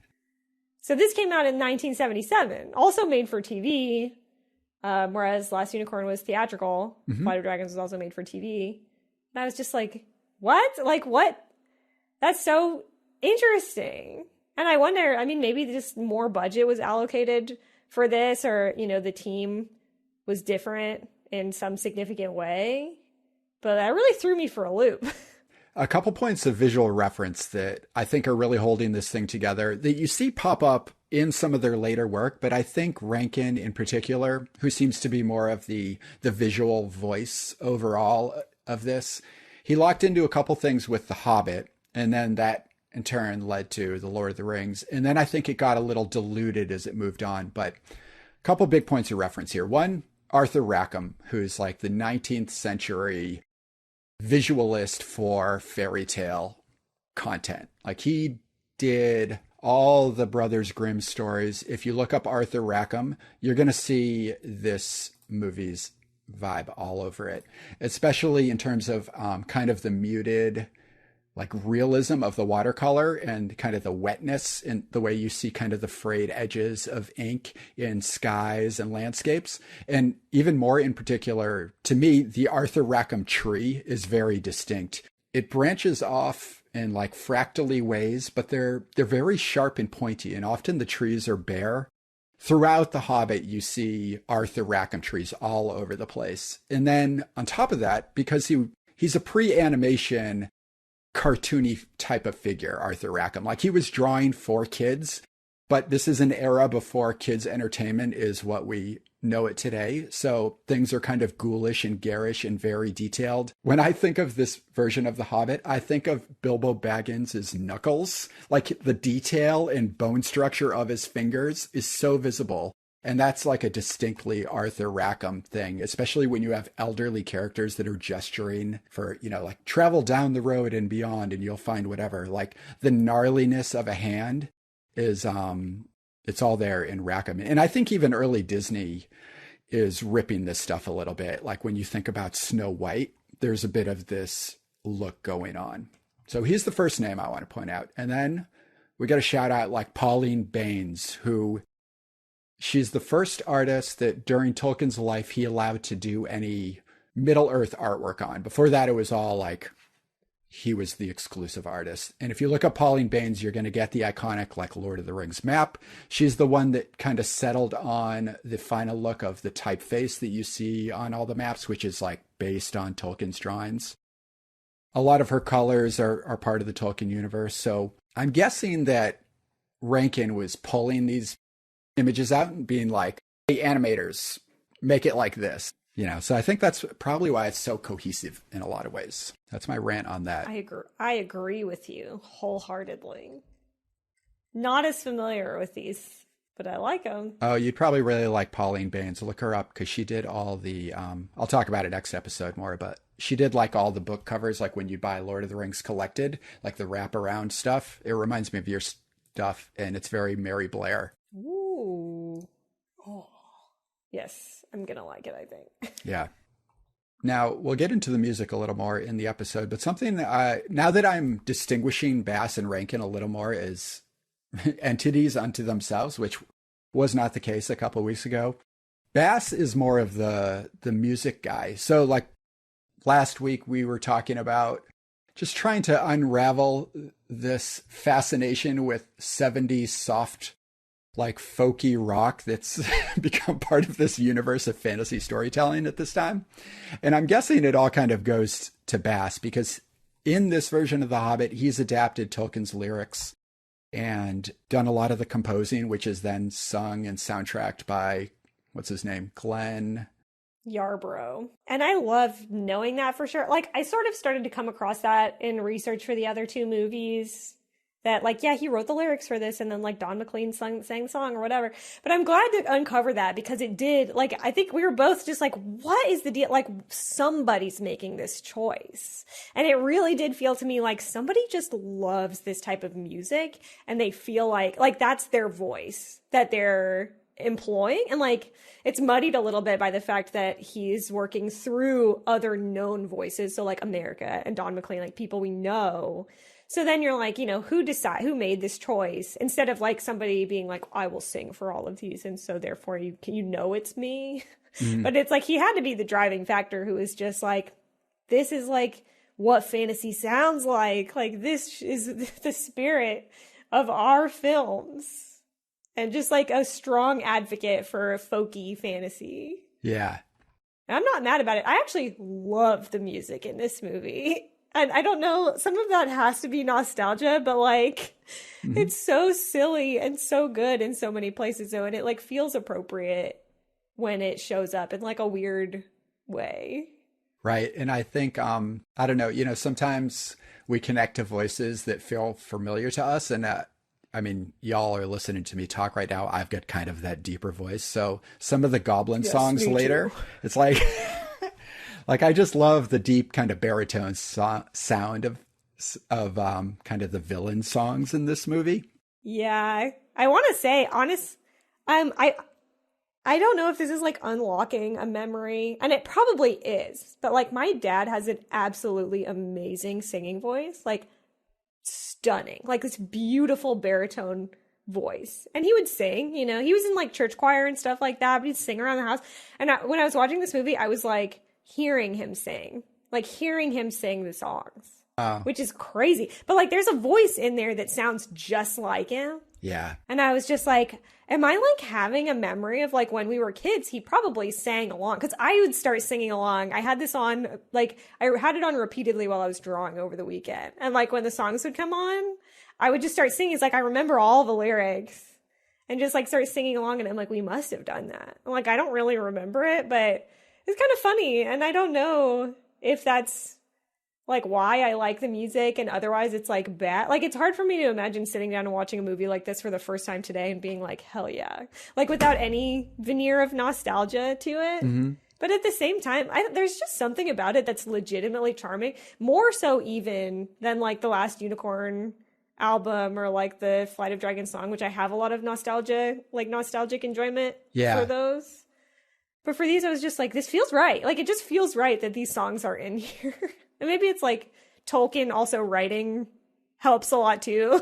So this came out in 1977, also made for TV, whereas Last Unicorn was theatrical. Flight of Dragons was also made for TV. And I was just like, what? Like, what? That's so interesting. And I wonder, I mean, maybe just more budget was allocated for this, or, you know, the team was different in some significant way. But that really threw me for a loop. A couple points of visual reference that I think are really holding this thing together that you see pop up in some of their later work, but I think Rankin in particular, who seems to be more of the visual voice overall of this, he locked into a couple things with The Hobbit, and then that in turn led to The Lord of the Rings. And then I think it got a little diluted as it moved on, but a couple big points of reference here. One, Arthur Rackham, who's like the 19th century visualist for fairy tale content. Like he did all the Brothers Grimm stories. If you look up Arthur Rackham, you're going to see this movie's vibe all over it, especially in terms of kind of the muted like realism of the watercolor and kind of the wetness and the way you see kind of the frayed edges of ink in skies and landscapes. And even more in particular, to me, the Arthur Rackham tree is very distinct. It branches off in like fractally ways, but they're very sharp and pointy, and often the trees are bare. Throughout The Hobbit, you see Arthur Rackham trees all over the place. And then on top of that, because he's a pre-animation cartoony type of figure, Arthur Rackham. Like, he was drawing for kids, but this is an era before kids' entertainment is what we know it today. So things are kind of ghoulish and garish and very detailed. When I think of this version of The Hobbit, I think of Bilbo Baggins' knuckles. Like, the detail and bone structure of his fingers is so visible. And that's like a distinctly Arthur Rackham thing, especially when you have elderly characters that are gesturing for, like travel down the road and beyond and you'll find whatever. Like, the gnarliness of a hand is, it's all there in Rackham. And I think even early Disney is ripping this stuff a little bit. Like, when you think about Snow White, there's a bit of this look going on. So he's the first name I want to point out. And then we got to shout out like Pauline Baynes, who she's the first artist that during Tolkien's life he allowed to do any Middle-earth artwork on. Before that, it was all like he was the exclusive artist. And if you look up Pauline Baynes, you're going to get the iconic like Lord of the Rings map. She's the one that kind of settled on the final look of the typeface that you see on all the maps, which is like based on Tolkien's drawings. A lot of her colors are part of the Tolkien universe. So I'm guessing that Rankin was pulling these images out and being like, hey, animators, make it like this. So I think that's probably why it's so cohesive in a lot of ways. That's my rant on that. I agree with you wholeheartedly. Not as familiar with these, but I like them. Oh, you'd probably really like Pauline Baynes. Look her up because she did all the, I'll talk about it next episode more, but she did like all the book covers, like when you buy Lord of the Rings collected, like the wraparound stuff. It reminds me of your stuff, and it's very Mary Blair. Ooh. Oh. Yes, I'm going to like it, I think. Yeah. Now, we'll get into the music a little more in the episode, but something that now that I'm distinguishing Bass and Rankin a little more as entities unto themselves, which was not the case a couple of weeks ago, Bass is more of the music guy. So like last week, we were talking about just trying to unravel this fascination with 70s soft, like folky rock that's become part of this universe of fantasy storytelling at this time. And I'm guessing it all kind of goes to Bass because in this version of The Hobbit, he's adapted Tolkien's lyrics and done a lot of the composing, which is then sung and soundtracked by, what's his name? Glenn Yarbrough. And I love knowing that for sure. Like, I sort of started to come across that in research for the other two movies. That, like, yeah, he wrote the lyrics for this, and then, like, Don McLean sang the song or whatever. But I'm glad to uncover that because it did, like, I think we were both just like, what is the deal? Like, somebody's making this choice. And it really did feel to me like somebody just loves this type of music, and they feel like that's their voice that they're employing. And, like, it's muddied a little bit by the fact that he's working through other known voices. So, like, America and Don McLean, like, people we know. So then you're like, who made this choice? Instead of like somebody being like, I will sing for all of these. And so therefore it's me. Mm-hmm. But it's like, he had to be the driving factor who is just like, this is like what fantasy sounds like. Like, this is the spirit of our films. And just like a strong advocate for folky fantasy. Yeah. And I'm not mad about it. I actually love the music in this movie. And I don't know, some of that has to be nostalgia, but like, mm-hmm. It's so silly and so good in so many places though. And it like feels appropriate when it shows up in like a weird way. Right. And I think, I don't know, sometimes we connect to voices that feel familiar to us. And I mean, y'all are listening to me talk right now. I've got kind of that deeper voice. So some of the Goblin songs later, it's like... Like, I just love the deep kind of baritone sound of kind of the villain songs in this movie. Yeah, I want to say, I don't know if this is like unlocking a memory, and it probably is, but like my dad has an absolutely amazing singing voice, like stunning, like this beautiful baritone voice. And he would sing, he was in like church choir and stuff like that, but he'd sing around the house. And when I was watching this movie, I was like, hearing him sing the songs. which is crazy. But like, there's a voice in there that sounds just like him. Yeah. And I was just like, am I like having a memory of like when we were kids, he probably sang along, because I would start singing along. I had this on, like, I had it on repeatedly while I was drawing over the weekend. And like when the songs would come on, I would just start singing. It's like, I remember all the lyrics and just like start singing along. And I'm like, we must have done that. I'm like, I don't really remember it, but it's kind of funny. And I don't know if that's like why I like the music and otherwise it's like bad. Like, it's hard for me to imagine sitting down and watching a movie like this for the first time today and being like, hell yeah. Like, without any veneer of nostalgia to it. Mm-hmm. But at the same time, there's just something about it that's legitimately charming. More so even than like the Last Unicorn album or like the Flight of Dragons song, which I have a lot of nostalgia, like nostalgic enjoyment for those. But for these, I was just like, this feels right. Like, it just feels right that these songs are in here. And maybe it's like Tolkien also writing helps a lot too.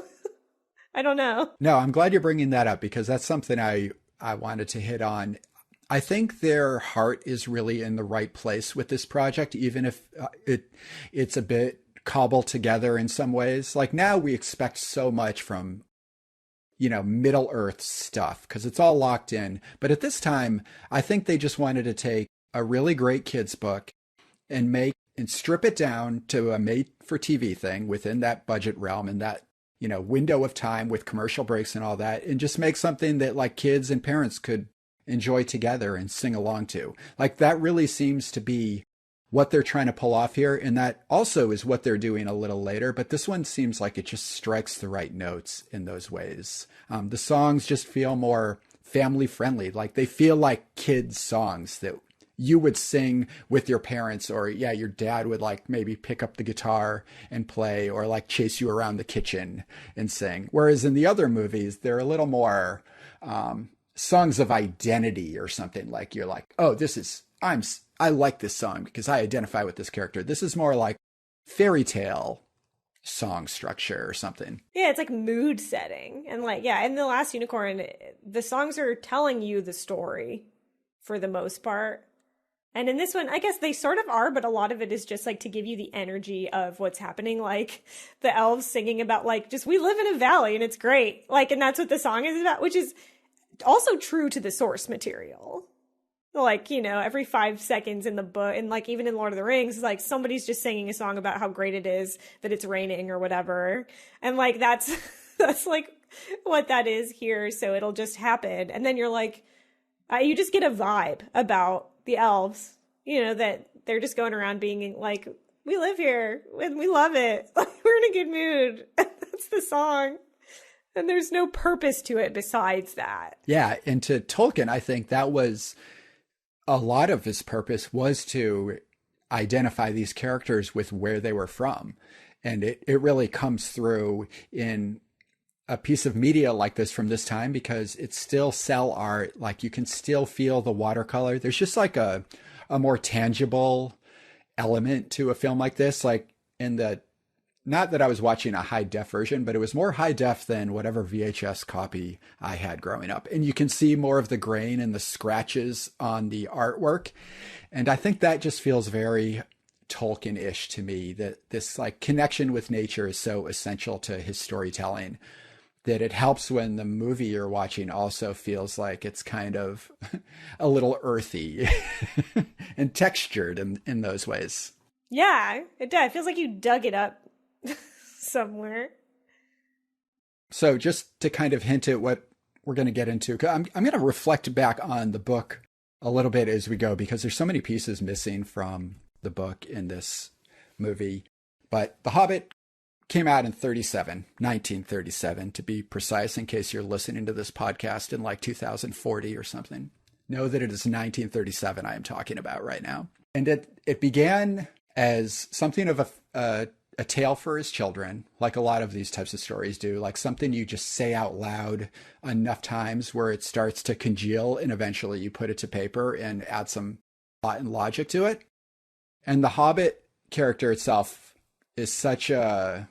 I don't know. No, I'm glad you're bringing that up because that's something I wanted to hit on. I think their heart is really in the right place with this project, even if it's a bit cobbled together in some ways. Like, now we expect so much from, Middle Earth stuff because it's all locked in. But at this time, I think they just wanted to take a really great kids book and strip it down to a made-for-TV thing within that budget realm and that, window of time with commercial breaks and all that, and just make something that like kids and parents could enjoy together and sing along to. Like, that really seems to be what they're trying to pull off here. And that also is what they're doing a little later. But this one seems like it just strikes the right notes in those ways. The songs just feel more family friendly. Like, they feel like kids songs that you would sing with your parents, or your dad would like maybe pick up the guitar and play, or like chase you around the kitchen and sing. Whereas in the other movies, they're a little more songs of identity or something. Like, you're like, oh, I like this song because I identify with this character. This is more like fairy tale song structure or something. Yeah, it's like mood setting. And like, in The Last Unicorn, the songs are telling you the story for the most part. And in this one, I guess they sort of are, but a lot of it is just like to give you the energy of what's happening. Like the elves singing about like, just, we live in a valley and it's great. Like, and that's what the song is about, which is also true to the source material. Like, every 5 seconds in the book, and like even in Lord of the Rings, like somebody's just singing a song about how great it is that it's raining or whatever. And like, that's like what that is here. So it'll just happen. And then you're like, you just get a vibe about the elves, that they're just going around being like, we live here and we love it. Like, we're in a good mood. That's the song. And there's no purpose to it besides that. Yeah. And to Tolkien, I think that was a lot of his purpose, was to identify these characters with where they were from. And it really comes through in a piece of media like this from this time, because it's still cell art. Like, you can still feel the watercolor. There's just like a more tangible element to a film like this. Like, not that I was watching a high def version, but it was more high def than whatever VHS copy I had growing up. And you can see more of the grain and the scratches on the artwork. And I think that just feels very Tolkien-ish to me, that this like connection with nature is so essential to his storytelling that it helps when the movie you're watching also feels like it's kind of a little earthy and textured in those ways. Yeah, it does. It feels like you dug it up somewhere. So just to kind of hint at what we're going to get into, I'm going to reflect back on the book a little bit as we go, because there's so many pieces missing from the book in this movie. But The Hobbit came out in 1937 to be precise, in case you're listening to this podcast in like 2040 or something. Know that it is 1937 I am talking about right now. And it began as something of a tale for his children, like a lot of these types of stories do, like something you just say out loud enough times where it starts to congeal, and eventually you put it to paper and add some thought and logic to it. And the Hobbit character itself is such a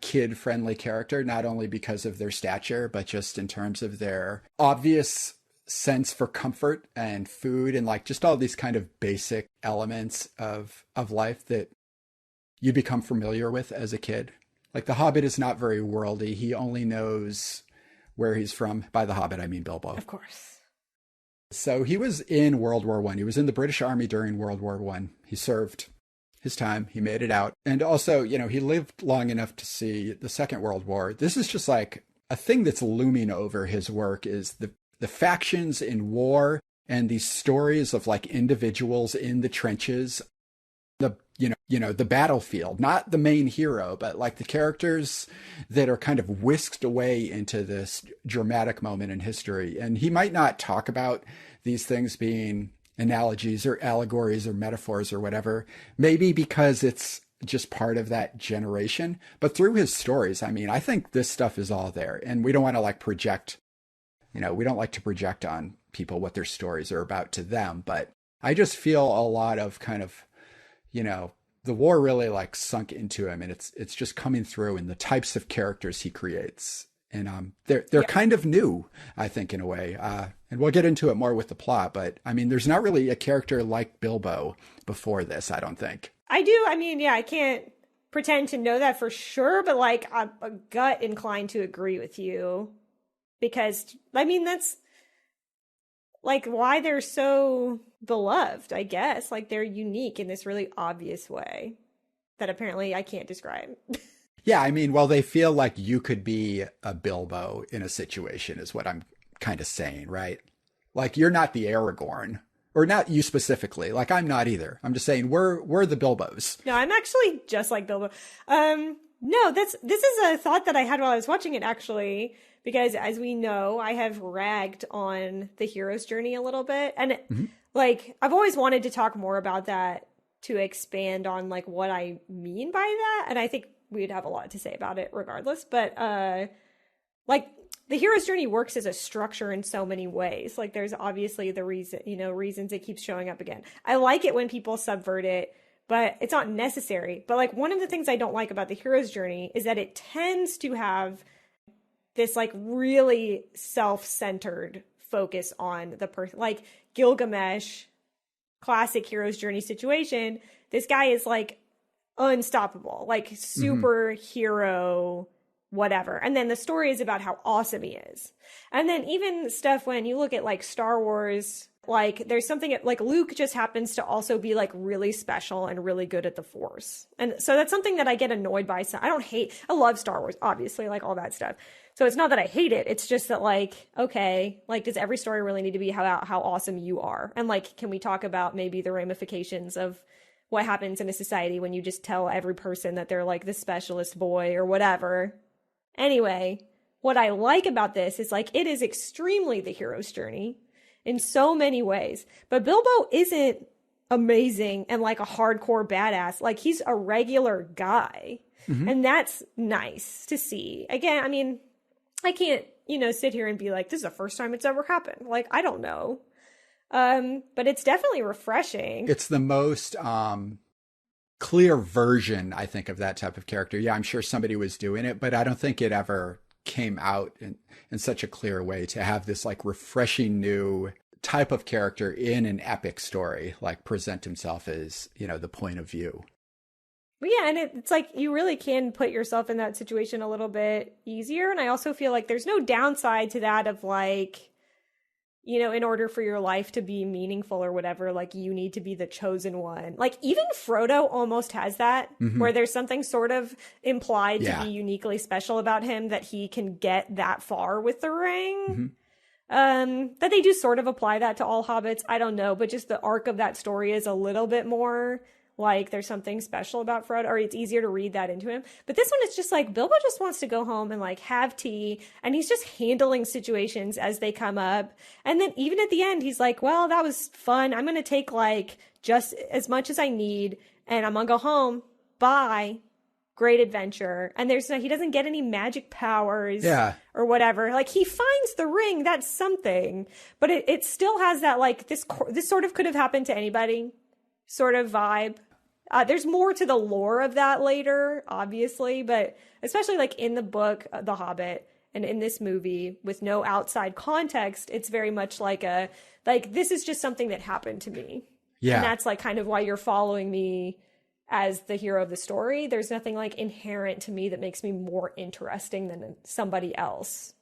kid-friendly character, not only because of their stature, but just in terms of their obvious sense for comfort and food and like just all these kind of basic elements of life that you become familiar with as a kid. Like the Hobbit is not very worldly. He only knows where he's from. By the Hobbit, I mean Bilbo. Of course. So he was in World War I. He was in the British Army during World War I. He served his time. He made it out. And also, he lived long enough to see the Second World War. This is just like a thing that's looming over his work is the factions in war and these stories of like individuals in the trenches, the battlefield, not the main hero, but like the characters that are kind of whisked away into this dramatic moment in history. And he might not talk about these things being analogies or allegories or metaphors or whatever, maybe because it's just part of that generation. But through his stories, I mean, I think this stuff is all there. And we don't want to like project, we don't like to project on people what their stories are about to them. But I just feel a lot of kind of, the war really like sunk into him, and it's just coming through in the types of characters he creates. And they're kind of new, I think, in a way. And we'll get into it more with the plot. But I mean, there's not really a character like Bilbo before this, I don't think. I do. I mean, yeah, I can't pretend to know that for sure, but like I'm a gut inclined to agree with you because I mean, that's like why they're so beloved, I guess. Like they're unique in this really obvious way that apparently I can't describe. Yeah, I mean, well, they feel like you could be a Bilbo in a situation is what I'm kind of saying, right? Like you're not the Aragorn, or not you specifically. Like I'm not either. I'm just saying we're the Bilbos. No, I'm actually just like Bilbo. No, this is a thought that I had while I was watching it actually, because as we know, I have ragged on the hero's journey a little bit, and like I've always wanted to talk more about that to expand on like what I mean by that, and I think we'd have a lot to say about it regardless. But like the hero's journey works as a structure in so many ways. Like there's obviously the reasons it keeps showing up again. I like it when people subvert it, but it's not necessary. But like one of the things I don't like about the hero's journey is that it tends to have this like really self-centered focus on the person. Like Gilgamesh, classic hero's journey situation. This guy is like unstoppable, like superhero, whatever. And then the story is about how awesome he is. And then even stuff when you look at like Star Wars, like there's something like Luke just happens to also be like really special and really good at the Force. And so that's something that I get annoyed by. So I love Star Wars, obviously, like all that stuff. So it's not that I hate it. It's just that like, okay, like does every story really need to be how awesome you are? And like, can we talk about maybe the ramifications of what happens in a society when you just tell every person that they're like the specialist boy or whatever? Anyway, what I like about this is like it is extremely the hero's journey in so many ways. But Bilbo isn't amazing and like a hardcore badass. Like he's a regular guy. And that's nice to see. Again, I mean, I can't, sit here and be like, this is the first time it's ever happened. Like, I don't know. But it's definitely refreshing. It's the most clear version, I think, of that type of character. Yeah, I'm sure somebody was doing it, but I don't think it ever came out in such a clear way to have this like refreshing new type of character in an epic story, like present himself as, the point of view. But yeah, and it's like you really can put yourself in that situation a little bit easier. And I also feel like there's no downside to that of like, in order for your life to be meaningful or whatever, like you need to be the chosen one. Like even Frodo almost has that, where there's something sort of implied to be uniquely special about him that he can get that far with the ring. That they do sort of apply that to all hobbits. I don't know, but just the arc of that story is a little bit more like there's something special about Frodo, or it's easier to read that into him. But this one, it's just like Bilbo just wants to go home and like have tea, and he's just handling situations as they come up. And then even at the end, he's like, well, that was fun. I'm going to take like just as much as I need, and I'm going to go home. Bye. Great adventure. And he doesn't get any magic powers or whatever. Like he finds the ring. That's something, but it still has that like this sort of could have happened to anybody sort of vibe. There's more to the lore of that later, obviously, but especially like in the book, The Hobbit, and in this movie with no outside context, it's very much like this is just something that happened to me. Yeah. And that's like kind of why you're following me as the hero of the story. There's nothing like inherent to me that makes me more interesting than somebody else.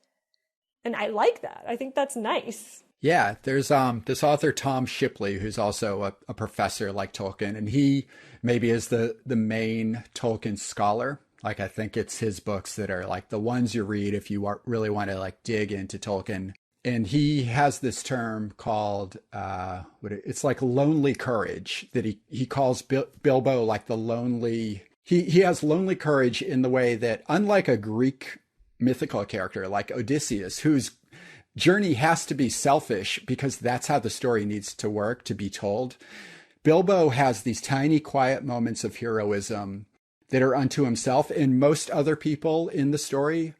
And I like that. I think that's nice. Yeah, there's this author Tom Shipley, who's also a professor like Tolkien, and he maybe is the main Tolkien scholar. Like, I think it's his books that are like the ones you read if you really want to like dig into Tolkien. And he has this term called, it's like lonely courage, that he calls Bilbo like the lonely, he has lonely courage in the way that, unlike a Greek mythical character like Odysseus, whose journey has to be selfish because that's how the story needs to work to be told, Bilbo has these tiny, quiet moments of heroism that are unto himself, and most other people in the story,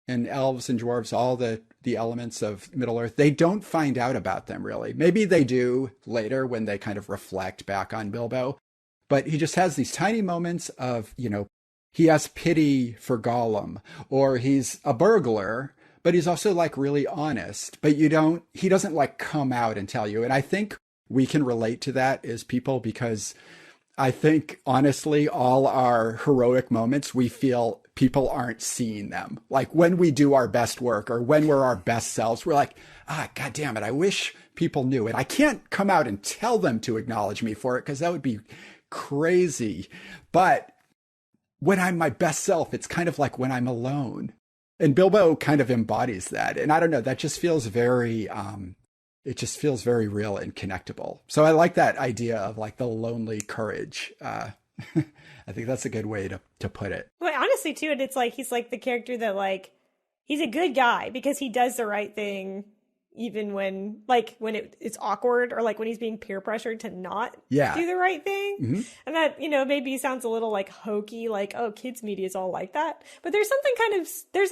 and elves and dwarves, all the elements of Middle-earth, they don't find out about them, really. Maybe they do later when they kind of reflect back on Bilbo, but he just has these tiny moments of, he has pity for Gollum, or he's a burglar, but he's also like really honest, but he doesn't like come out and tell you. And I think we can relate to that as people, because I think, honestly, all our heroic moments, we feel people aren't seeing them. Like when we do our best work or when we're our best selves, we're like, God damn it, I wish people knew it. I can't come out and tell them to acknowledge me for it because that would be crazy. But when I'm my best self, it's kind of like when I'm alone. And Bilbo kind of embodies that. And I don't know, that just feels very... it just feels very real and connectable. So I like that idea of like the lonely courage. I think that's a good way to put it. Well, honestly, too, it's like he's like the character that like he's a good guy because he does the right thing, even when it's awkward, or like when he's being peer pressured to not do the right thing. Mm-hmm. And that, maybe sounds a little like hokey, like, oh, kids media is all like that. But there's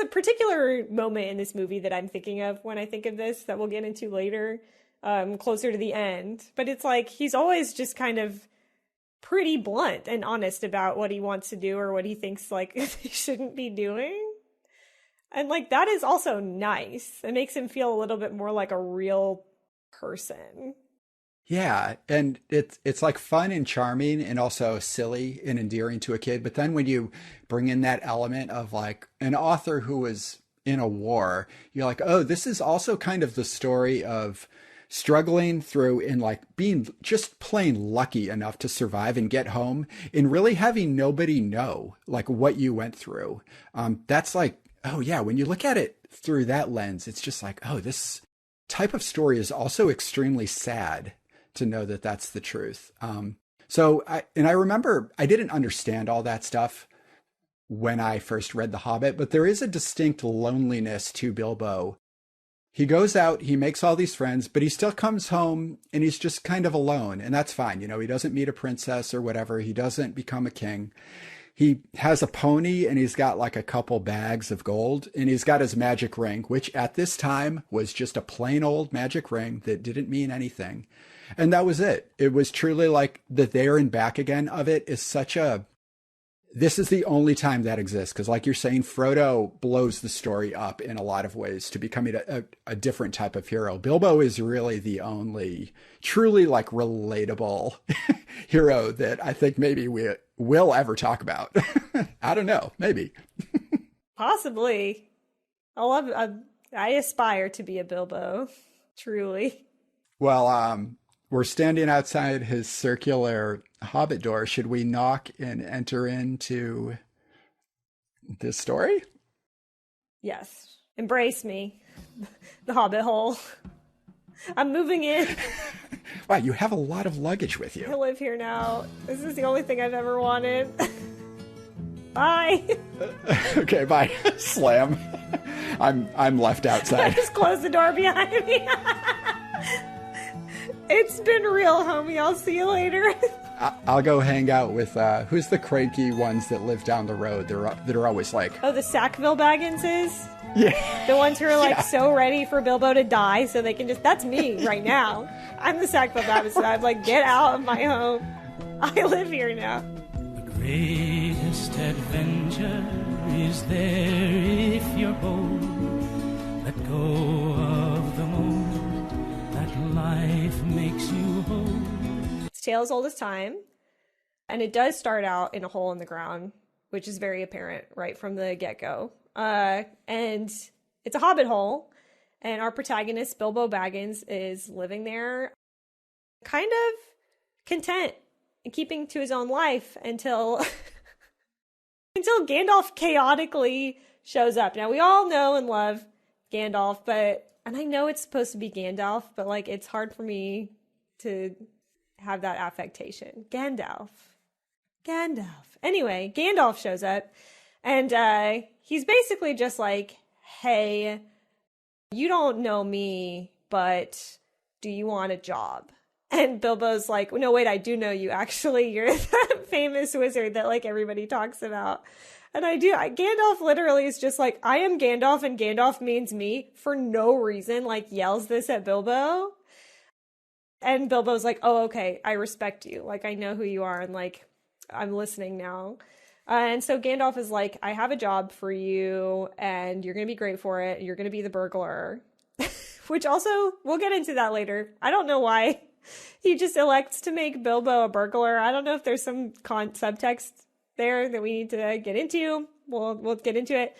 a particular moment in this movie that I'm thinking of when I think of this that we'll get into later, closer to the end. But it's like he's always just kind of pretty blunt and honest about what he wants to do or what he thinks like he shouldn't be doing. And like that is also nice. It makes him feel a little bit more like a real person. Yeah, and it's like fun and charming and also silly and endearing to a kid. But then when you bring in that element of like an author who was in a war, you're like, oh, this is also kind of the story of struggling through and like being just plain lucky enough to survive and get home and really having nobody know like what you went through. That's like, oh yeah, when you look at it through that lens, it's just like, oh, this type of story is also extremely sad to know that that's the truth. So I remember I didn't understand all that stuff when I first read The Hobbit, but there is a distinct loneliness to Bilbo. He goes out, he makes all these friends, but he still comes home and he's just kind of alone. And that's fine. He doesn't meet a princess or whatever. He doesn't become a king. He has a pony and he's got like a couple bags of gold and he's got his magic ring, which at this time was just a plain old magic ring that didn't mean anything. And that was it. It was truly like the there and back again of it is this is the only time that exists. Because like you're saying, Frodo blows the story up in a lot of ways to becoming a different type of hero. Bilbo is really the only truly like relatable hero that I think maybe we will ever talk about. I don't know, maybe. Possibly. I aspire to be a Bilbo, truly. Well, we're standing outside his circular Hobbit door. Should we knock and enter into this story? Yes. Embrace me. The Hobbit hole. I'm moving in. Wow, you have a lot of luggage with you. I live here now. This is the only thing I've ever wanted. Bye. Okay, bye. Slam. I'm left outside. Just close the door behind me. It's been real, homie. I'll see you later. I'll go hang out with, who's the cranky ones that live down the road? That are always like... Oh, the Sackville Bagginses? Yeah. The ones who are like so ready for Bilbo to die so they can just... That's me right now. I'm the Sackville Baggins. I'm like, get out of my home. I live here now. The greatest adventure is there if you're bold. Let go of the moment that life makes you whole. It's tale as old as time. And it does start out in a hole in the ground, which is very apparent right from the get-go. And it's a hobbit hole, and our protagonist, Bilbo Baggins, is living there kind of content and keeping to his own life until Gandalf chaotically shows up. Now, we all know and love Gandalf, and I know it's supposed to be Gandalf, but like it's hard for me to have that affectation. Gandalf. Anyway, Gandalf shows up, and he's basically just like, hey, you don't know me, but do you want a job? And Bilbo's like, no, wait, I do know you, actually. You're that famous wizard that like everybody talks about. And Gandalf literally is just like, I am Gandalf, and Gandalf means me, for no reason, like yells this at Bilbo. And Bilbo's like, oh, okay, I respect you. Like, I know who you are, and like, I'm listening now. And so Gandalf is like, I have a job for you, and you're going to be great for it. You're going to be the burglar. Which also, we'll get into that later. I don't know why he just elects to make Bilbo a burglar. I don't know if there's some subtext there that we need to get into. We'll get into it.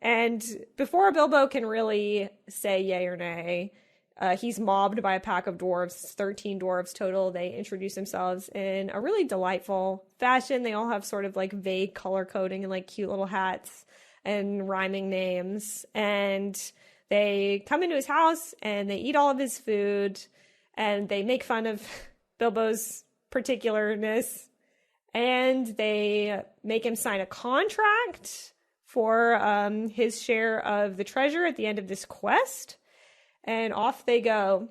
And before Bilbo can really say yay or nay, he's mobbed by a pack of dwarves, 13 dwarves total. They introduce themselves in a really delightful fashion. They all have sort of like vague color coding and like cute little hats and rhyming names. And they come into his house and they eat all of his food, and they make fun of Bilbo's particularness, and they make him sign a contract for his share of the treasure at the end of this quest. And off they go.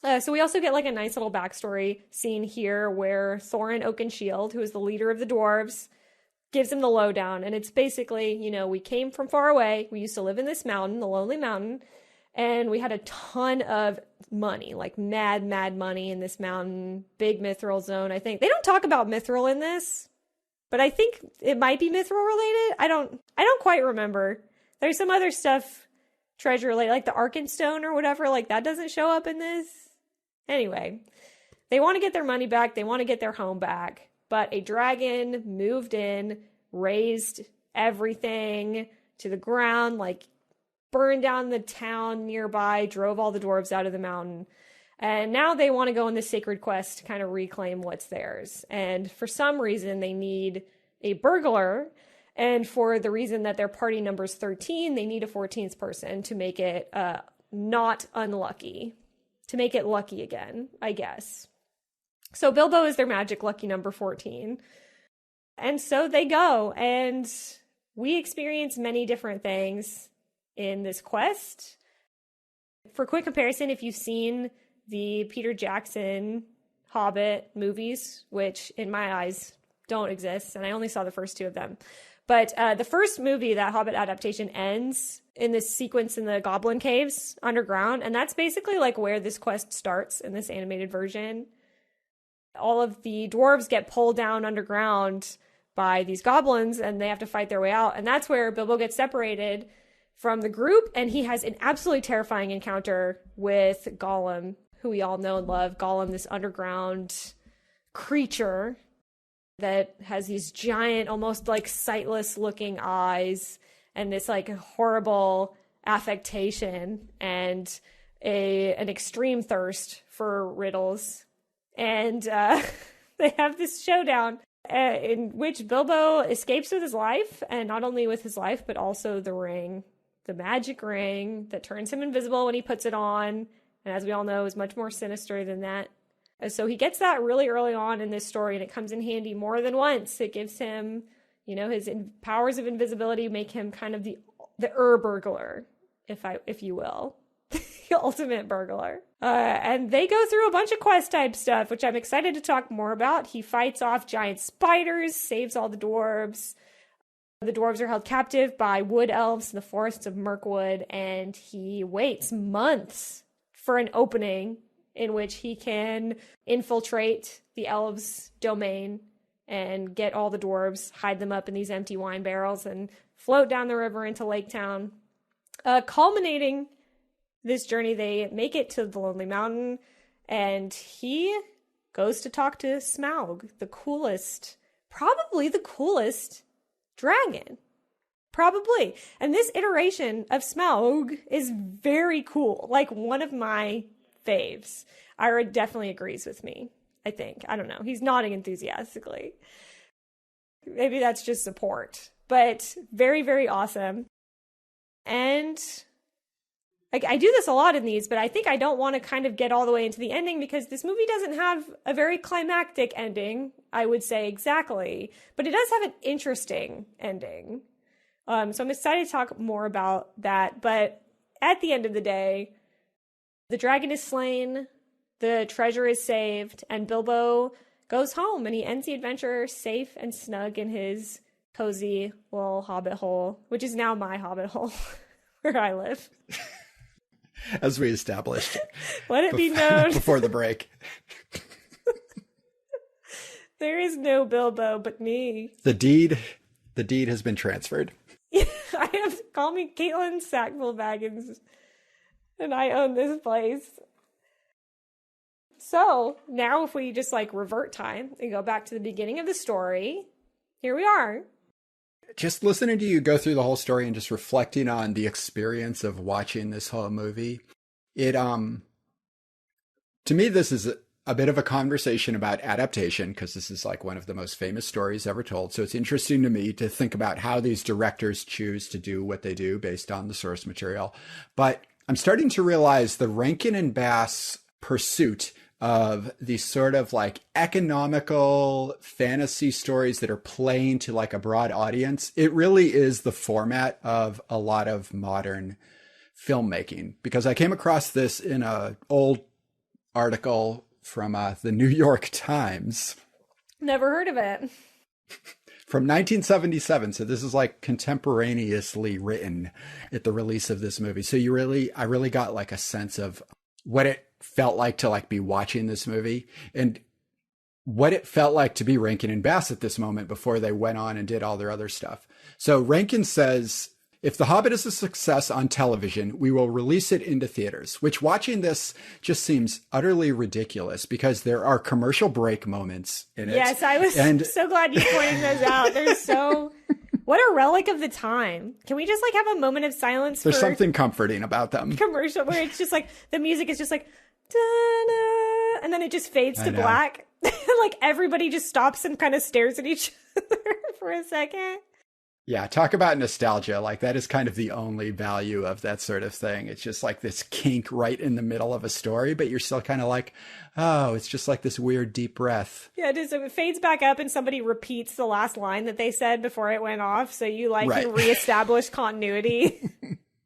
So we also get like a nice little backstory scene here where Thorin Oakenshield, who is the leader of the dwarves, gives him the lowdown. And it's basically, we came from far away. We used to live in this mountain, the Lonely Mountain, and we had a ton of money, like mad money in this mountain, big mithril zone. I think they don't talk about mithril in this, but I think it might be mithril related. I don't quite remember. There's some other stuff treasure related, like the Arkenstone or whatever, like that doesn't show up in this. Anyway, they want to get their money back. They want to get their home back, but a dragon moved in, razed everything to the ground, like burned down the town nearby, drove all the dwarves out of the mountain. And now they want to go on this sacred quest to kind of reclaim what's theirs. And for some reason, they need a burglar. And for the reason that their party number's 13, they need a 14th person to make it not unlucky. To make it lucky again, I guess. So Bilbo is their magic lucky number 14. And so they go, and we experience many different things in this quest. For quick comparison, if you've seen the Peter Jackson Hobbit movies, which in my eyes don't exist, and I only saw the first two of them. But the first movie, that Hobbit adaptation, ends in this sequence in the Goblin Caves underground, and that's basically like where this quest starts in this animated version. All of the dwarves get pulled down underground by these goblins, and they have to fight their way out, and that's where Bilbo gets separated from the group, and he has an absolutely terrifying encounter with Gollum, who we all know and love. Gollum, this underground creature that has these giant, almost like sightless looking eyes, and this like horrible affectation, and an extreme thirst for riddles. And they have this showdown in which Bilbo escapes with his life, and not only with his life, but also the ring. The magic ring that turns him invisible when he puts it on, and as we all know, is much more sinister than that. So he gets that really early on in this story, and it comes in handy more than once. It gives him, his powers of invisibility make him kind of the burglar, if you will, the ultimate burglar. And they go through a bunch of quest type stuff, which I'm excited to talk more about. He fights off giant spiders, saves all the dwarves. The dwarves are held captive by wood elves in the forests of Mirkwood, and he waits months for an opening in which he can infiltrate the elves' domain and get all the dwarves, hide them up in these empty wine barrels, and float down the river into Lake Town. Culminating this journey, they make it to the Lonely Mountain, and he goes to talk to Smaug, probably the coolest dragon. Probably. And this iteration of Smaug is very cool. Like, one of my faves. Ira definitely agrees with me, I think. I don't know. He's nodding enthusiastically. Maybe that's just support. But very, very awesome. And I do this a lot in these, but I think I don't want to kind of get all the way into the ending because this movie doesn't have a very climactic ending, I would say exactly. But it does have an interesting ending. So I'm excited to talk more about that. But at the end of the day, the dragon is slain, the treasure is saved, and Bilbo goes home and he ends the adventure safe and snug in his cozy little hobbit hole, which is now my hobbit hole where I live. As we established. Let it be known. Before the break. There is no Bilbo but me. The deed has been transferred. Call me Caitlin Sackville Baggins, and I own this place. So now if we just like revert time and go back to the beginning of the story, here we are. Just listening to you go through the whole story and just reflecting on the experience of watching this whole movie, it to me this is a bit of a conversation about adaptation, because this is like one of the most famous stories ever told. So it's interesting to me to think about how these directors choose to do what they do based on the source material. But I'm starting to realize the Rankin and Bass pursuit of these sort of like economical fantasy stories that are playing to like a broad audience. It really is the format of a lot of modern filmmaking, because I came across this in an old article from the New York Times. Never heard of it. From 1977. So this is like contemporaneously written at the release of this movie. So I really got like a sense of what it felt like to like be watching this movie and what it felt like to be Rankin and Bass at this moment before they went on and did all their other stuff. So Rankin says, if The Hobbit is a success on television, we will release it into theaters, which watching this just seems utterly ridiculous because there are commercial break moments in it. Yes, I was so glad you pointed those out. They're so... What a relic of the time. Can we just like have a moment of silence? There's something comforting about them. Commercial where it's just like, the music is just like, da-na, and then it just fades to black. Like everybody just stops and kind of stares at each other for a second. Yeah, talk about nostalgia. Like that is kind of the only value of that sort of thing. It's just like this kink right in the middle of a story, but you're still kind of like, oh, it's just like this weird deep breath. Yeah, it fades back up and somebody repeats the last line that they said before it went off. So you like can reestablish continuity.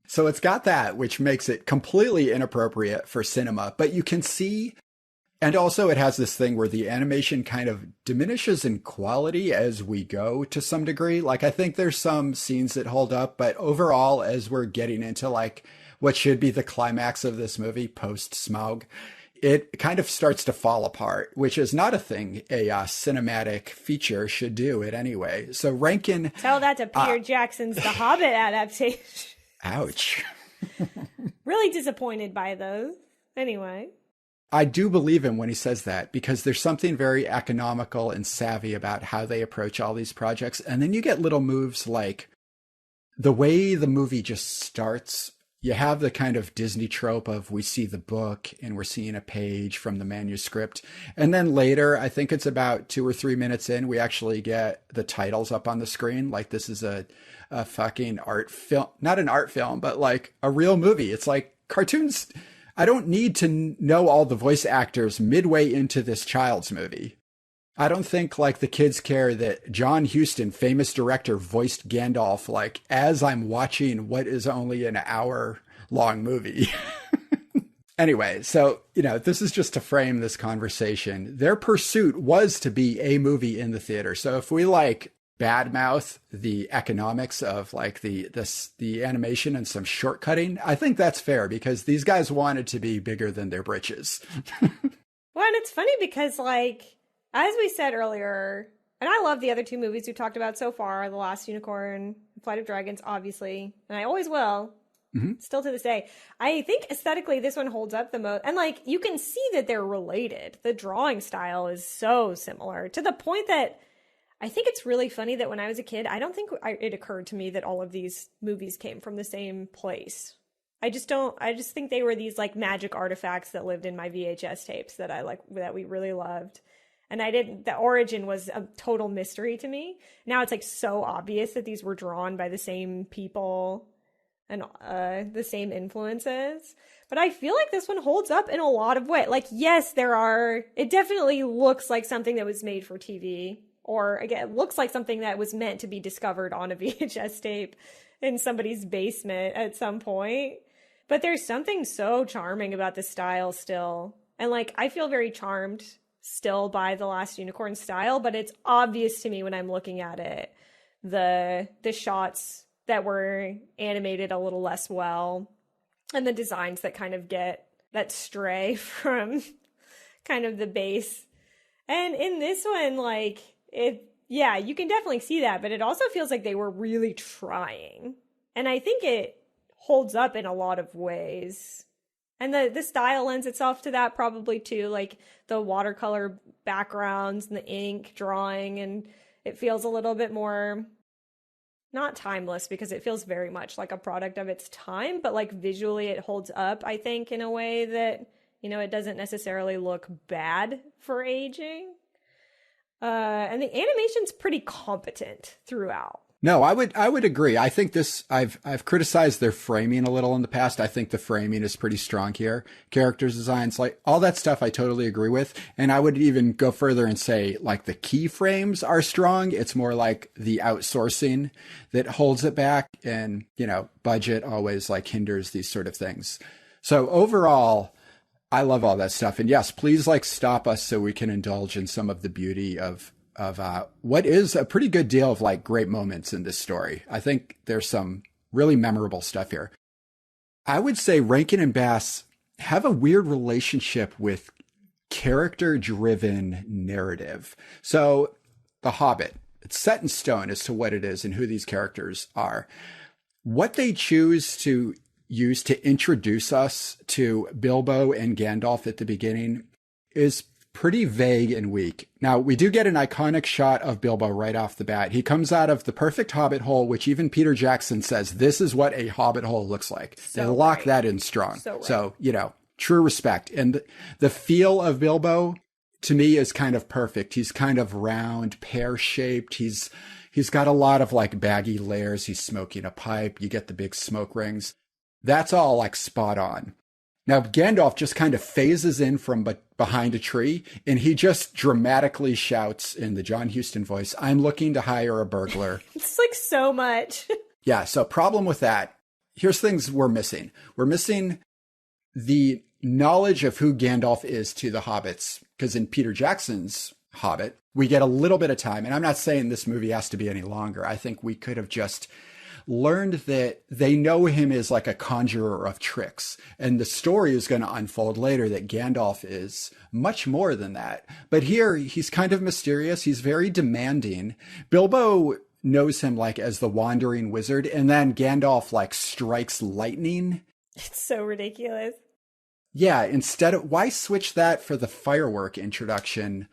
So it's got that, which makes it completely inappropriate for cinema, but you can see. And also it has this thing where the animation kind of diminishes in quality as we go to some degree. Like I think there's some scenes that hold up, but overall, as we're getting into like what should be the climax of this movie post Smaug, it kind of starts to fall apart, which is not a thing a cinematic feature should do it anyway. So Rankin... Tell that to Peter Jackson's The Hobbit adaptation. Ouch. Really disappointed by those. Anyway. I do believe him when he says that, because there's something very economical and savvy about how they approach all these projects. And then you get little moves like the way the movie just starts. You have the kind of Disney trope of we see the book and we're seeing a page from the manuscript. And then later, I think it's about 2 or 3 minutes in, we actually get the titles up on the screen. Like this is a fucking art film, not an art film, but like a real movie. It's like cartoons. I don't need to know all the voice actors midway into this child's movie. I don't think like the kids care that John Huston, famous director, voiced Gandalf like as I'm watching what is only an hour-long movie. Anyway, so, this is just to frame this conversation. Their pursuit was to be a movie in the theater. So if we like badmouth the economics of like the animation and some shortcutting, I think that's fair because these guys wanted to be bigger than their britches. Well, and it's funny because like, as we said earlier, and I love the other 2 movies we've talked about so far, The Last Unicorn, Flight of Dragons, obviously, and I always will. Still to this day. I think aesthetically this one holds up the most. And like, you can see that they're related. The drawing style is so similar to the point that I think it's really funny that when I was a kid, I don't think it occurred to me that all of these movies came from the same place. I just think they were these like magic artifacts that lived in my VHS tapes that we really loved. And the origin was a total mystery to me. Now it's like so obvious that these were drawn by the same people and the same influences. But I feel like this one holds up in a lot of ways. Like, yes, it definitely looks like something that was made for TV. Or again, it looks like something that was meant to be discovered on a VHS tape in somebody's basement at some point. But there's something so charming about the style still. And like, I feel very charmed still by The Last Unicorn style, but it's obvious to me when I'm looking at it, the shots that were animated a little less well, and the designs that kind of that stray from kind of the base. And in this one, like, yeah, you can definitely see that, but it also feels like they were really trying. And I think it holds up in a lot of ways. And the style lends itself to that probably too, like the watercolor backgrounds and the ink drawing, and it feels a little bit more, not timeless because it feels very much like a product of its time, but like visually it holds up, I think, in a way that, you know, it doesn't necessarily look bad for aging. And the animation's pretty competent throughout. No, I would agree. I think I've criticized their framing a little in the past. I think the framing is pretty strong here. Characters designs, like all that stuff I totally agree with. And I would even go further and say like the keyframes are strong. It's more like the outsourcing that holds it back, and, you know, budget always like hinders these sort of things. So overall, I love all that stuff. And yes, please like stop us so we can indulge in some of the beauty of what is a pretty good deal of like great moments in this story. I think there's some really memorable stuff here. I would say Rankin and Bass have a weird relationship with character-driven narrative. So The Hobbit, it's set in stone as to what it is and who these characters are. What they choose to use to introduce us to Bilbo and Gandalf at the beginning is pretty vague and weak. Now, we do get an iconic shot of Bilbo right off the bat. He comes out of the perfect hobbit hole, which even Peter Jackson says, this is what a hobbit hole looks like. They lock that in strong. So, you know, true respect. And the feel of Bilbo, to me, is kind of perfect. He's kind of round, pear-shaped. He's got a lot of like baggy layers. He's smoking a pipe. You get the big smoke rings. That's all like spot on. Now, Gandalf just kind of phases in from behind a tree, and he just dramatically shouts in the John Huston voice, "I'm looking to hire a burglar." It's like so much. Yeah, so problem with that. Here's things we're missing. We're missing the knowledge of who Gandalf is to the hobbits, because in Peter Jackson's Hobbit, we get a little bit of time. And I'm not saying this movie has to be any longer. I think we could have just learned that they know him as like a conjurer of tricks. And the story is going to unfold later that Gandalf is much more than that. But here he's kind of mysterious. He's very demanding. Bilbo knows him like as the wandering wizard. And then Gandalf like strikes lightning. It's so ridiculous. Yeah. Why switch that for the firework introduction?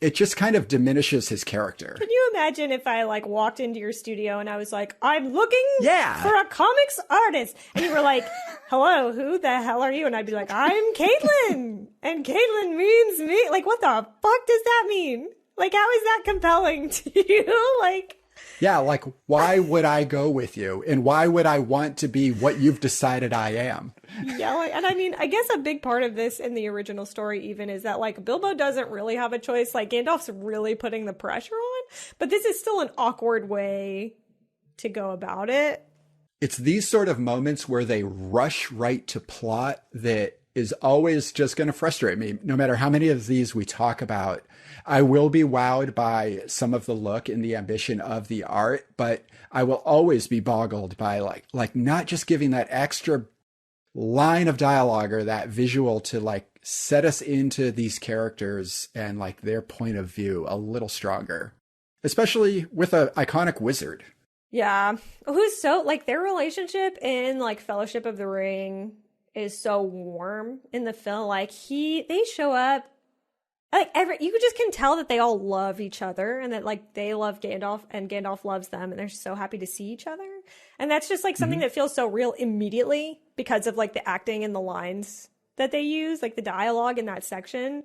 It just kind of diminishes his character. Can you imagine if I like walked into your studio and I was like, I'm looking for a comics artist. And you were like, hello, who the hell are you? And I'd be like, I'm Caitlin. And Caitlin means me. Like, what the fuck does that mean? Like, how is that compelling to you? Like, yeah, like, why would I go with you? And why would I want to be what you've decided I am? Yeah, and I mean, I guess a big part of this in the original story even is that, like, Bilbo doesn't really have a choice. Like, Gandalf's really putting the pressure on. But this is still an awkward way to go about it. It's these sort of moments where they rush right to plot that is always just going to frustrate me. No matter how many of these we talk about, I will be wowed by some of the look and the ambition of the art, but I will always be boggled by like not just giving that extra line of dialogue or that visual to like set us into these characters and like their point of view a little stronger, especially with an iconic wizard. Yeah. Who's so, like, their relationship in, like, Fellowship of the Ring is so warm in the film. Like, they show up, like, you just can tell that they all love each other and that, like, they love Gandalf and Gandalf loves them and they're so happy to see each other. And that's just, like, something that feels so real immediately because of, like, the acting and the lines that they use, like, the dialogue in that section.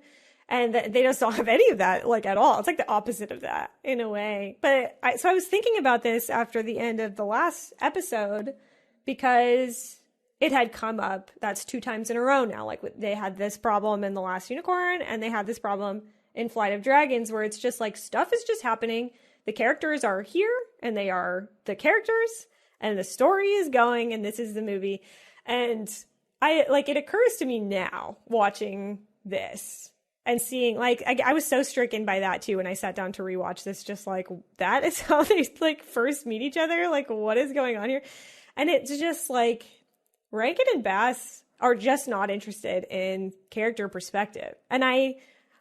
And they just don't have any of that, like, at all. It's like the opposite of that, in a way. But so I was thinking about this after the end of the last episode, because it had come up, that's 2 times in a row now. Like, they had this problem in The Last Unicorn, and they had this problem in Flight of Dragons, where it's just like, stuff is just happening. The characters are here, and they are the characters, and the story is going, and this is the movie. And it occurs to me now, watching this, and seeing, like, I was so stricken by that too when I sat down to rewatch this, just like, that is how they, like, first meet each other. Like, what is going on here? And it's just like, Rankin and Bass are just not interested in character perspective. And I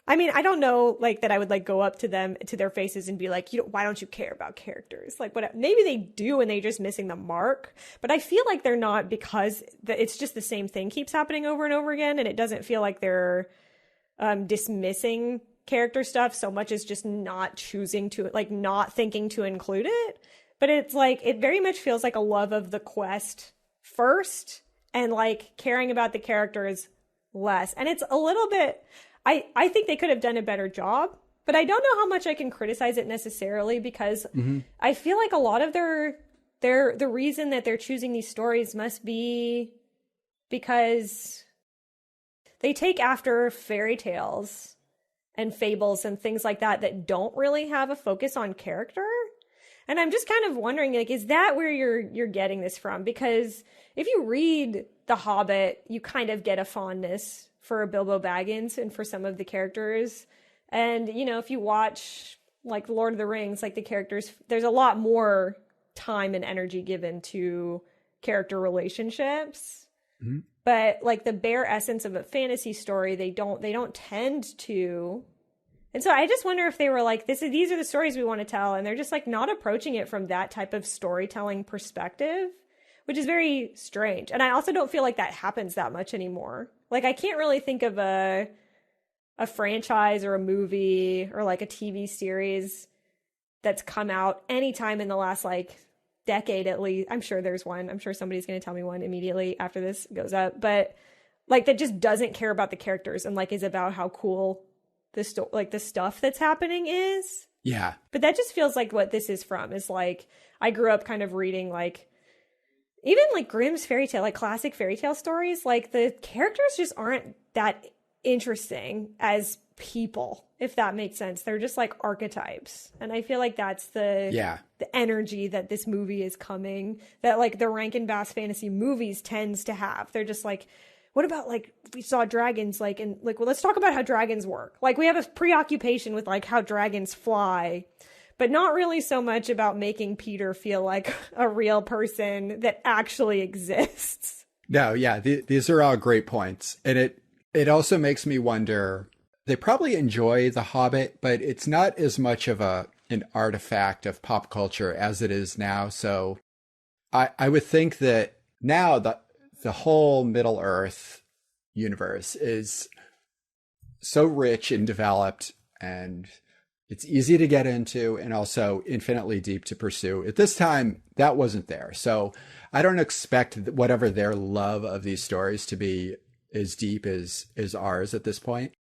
mean, I don't know, like, that I would, like, go up to them, to their faces and be like, why don't you care about characters? Like, what? Maybe they do and they're just missing the mark. But I feel like they're not, because it's just the same thing keeps happening over and over again. And it doesn't feel like they're dismissing character stuff so much as just not choosing to, like, not thinking to include it. But it's like, it very much feels like a love of the quest first and, like, caring about the characters less. And it's a little bit, I think they could have done a better job, but I don't know how much I can criticize it necessarily, because I feel like a lot of the reason that they're choosing these stories must be because they take after fairy tales and fables and things like that don't really have a focus on character. And I'm just kind of wondering, like, is that where you're getting this from? Because if you read The Hobbit, you kind of get a fondness for Bilbo Baggins and for some of the characters. And, if you watch, like, Lord of the Rings, like, the characters, there's a lot more time and energy given to character relationships. Mm-hmm. But, like, the bare essence of a fantasy story, they don't tend to. And so I just wonder if they were like, these are the stories we want to tell, and they're just, like, not approaching it from that type of storytelling perspective, which is very strange. And I also don't feel like that happens that much anymore. Like, I can't really think of a franchise or a movie or, like, a TV series that's come out anytime in the last, like, decade at least. I'm sure there's one. I'm sure somebody's going to tell me one immediately after this goes up. But, like, that just doesn't care about the characters and, like, is about how cool the stuff that's happening is. Yeah. But that just feels like what this is from. Is, like, I grew up kind of reading, like, even, like, Grimm's fairy tale, like, classic fairy tale stories. Like, the characters just aren't that interesting as people, if that makes sense. They're just, like, archetypes. And I feel like that's the energy that this movie is coming, that, like, the Rankin Bass fantasy movies tends to have. They're just like, what about, like, we saw dragons, like, and, like, well, let's talk about how dragons work. Like, we have a preoccupation with, like, how dragons fly, but not really so much about making Peter feel like a real person that actually exists. No, yeah, these are all great points. And it also makes me wonder, they probably enjoy The Hobbit, but it's not as much of an artifact of pop culture as it is now. So I would think that now the whole Middle Earth universe is so rich and developed, and it's easy to get into and also infinitely deep to pursue. At this time, that wasn't there. So I don't expect whatever their love of these stories to be as deep as ours at this point,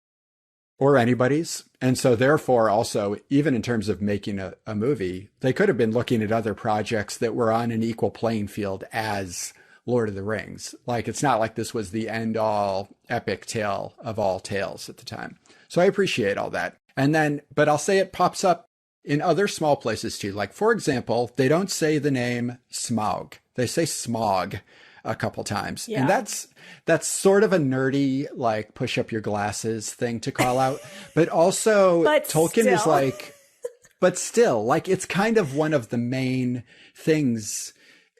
or anybody's. And so therefore, also, even in terms of making a movie, they could have been looking at other projects that were on an equal playing field as Lord of the Rings. Like, it's not like this was the end-all epic tale of all tales at the time. So I appreciate all that. And then, but I'll say it pops up in other small places too. Like, for example, they don't say the name Smaug. They say Smog a couple times. Yeah. And that's sort of a nerdy, like, push up your glasses thing to call out. But also Tolkien is like, but still, like, it's kind of one of the main things.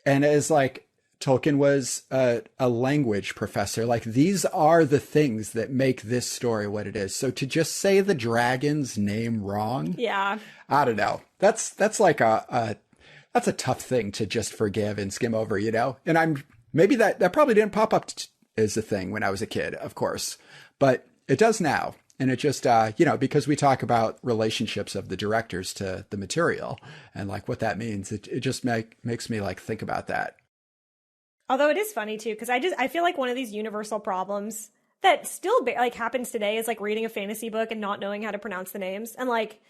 And as, like, Tolkien was a language professor. Like, these are the things that make this story what it is. So to just say the dragon's name wrong, yeah, I don't know. That's like that's that's a tough thing to just forgive and skim over, you know? And maybe that probably didn't pop up as a thing when I was a kid, of course, but it does now. And it just, because we talk about relationships of the directors to the material and like what that means, it just makes me like think about that. Although it is funny too, because I feel like one of these universal problems that still like happens today is like reading a fantasy book and not knowing how to pronounce the names. And like,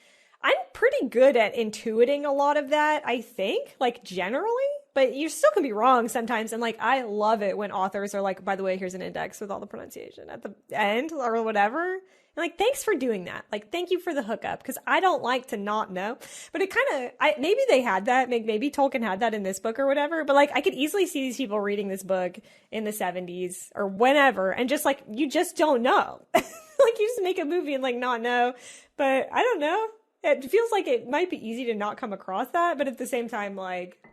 I'm pretty good at intuiting a lot of that, I think, like generally, but you still can be wrong sometimes. And like, I love it when authors are like, by the way, here's an index with all the pronunciation at the end or whatever. And like, thanks for doing that. Like, thank you for the hookup, because I don't like to not know. But it kind of, maybe they had that, maybe Tolkien had that in this book or whatever. But like, I could easily see these people reading this book in the 70s or whenever, and just like, you just don't know. Like, you just make a movie and like not know. But I don't know. It feels like it might be easy to not come across that, but at the same time, like,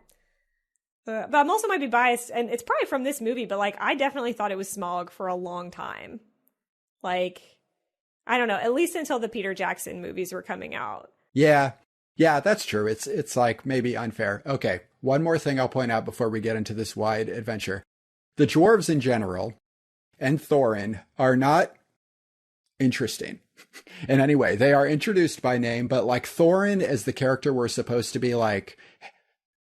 but I'm also might be biased, and it's probably from this movie, but like, I definitely thought it was Smaug for a long time. Like, I don't know, at least until the Peter Jackson movies were coming out. Yeah, that's true. It's like maybe unfair. Okay, one more thing I'll point out before we get into this wide adventure. The dwarves in general and Thorin are not interesting in any way. They are introduced by name, but like Thorin as the character we're supposed to be like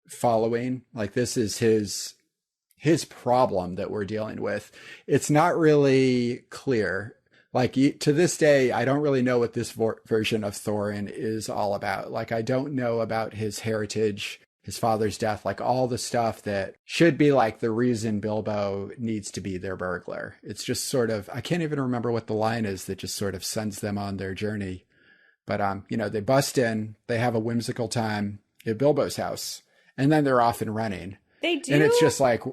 following, like this is his problem that we're dealing with. It's not really clear. Like, to this day, I don't really know what this version of Thorin is all about. Like, I don't know about his heritage, his father's death, like all the stuff that should be like the reason Bilbo needs to be their burglar. It's just sort of, I can't even remember what the line is that just sort of sends them on their journey. But, they bust in, they have a whimsical time at Bilbo's house, and then they're off and running. They do. And it's just like,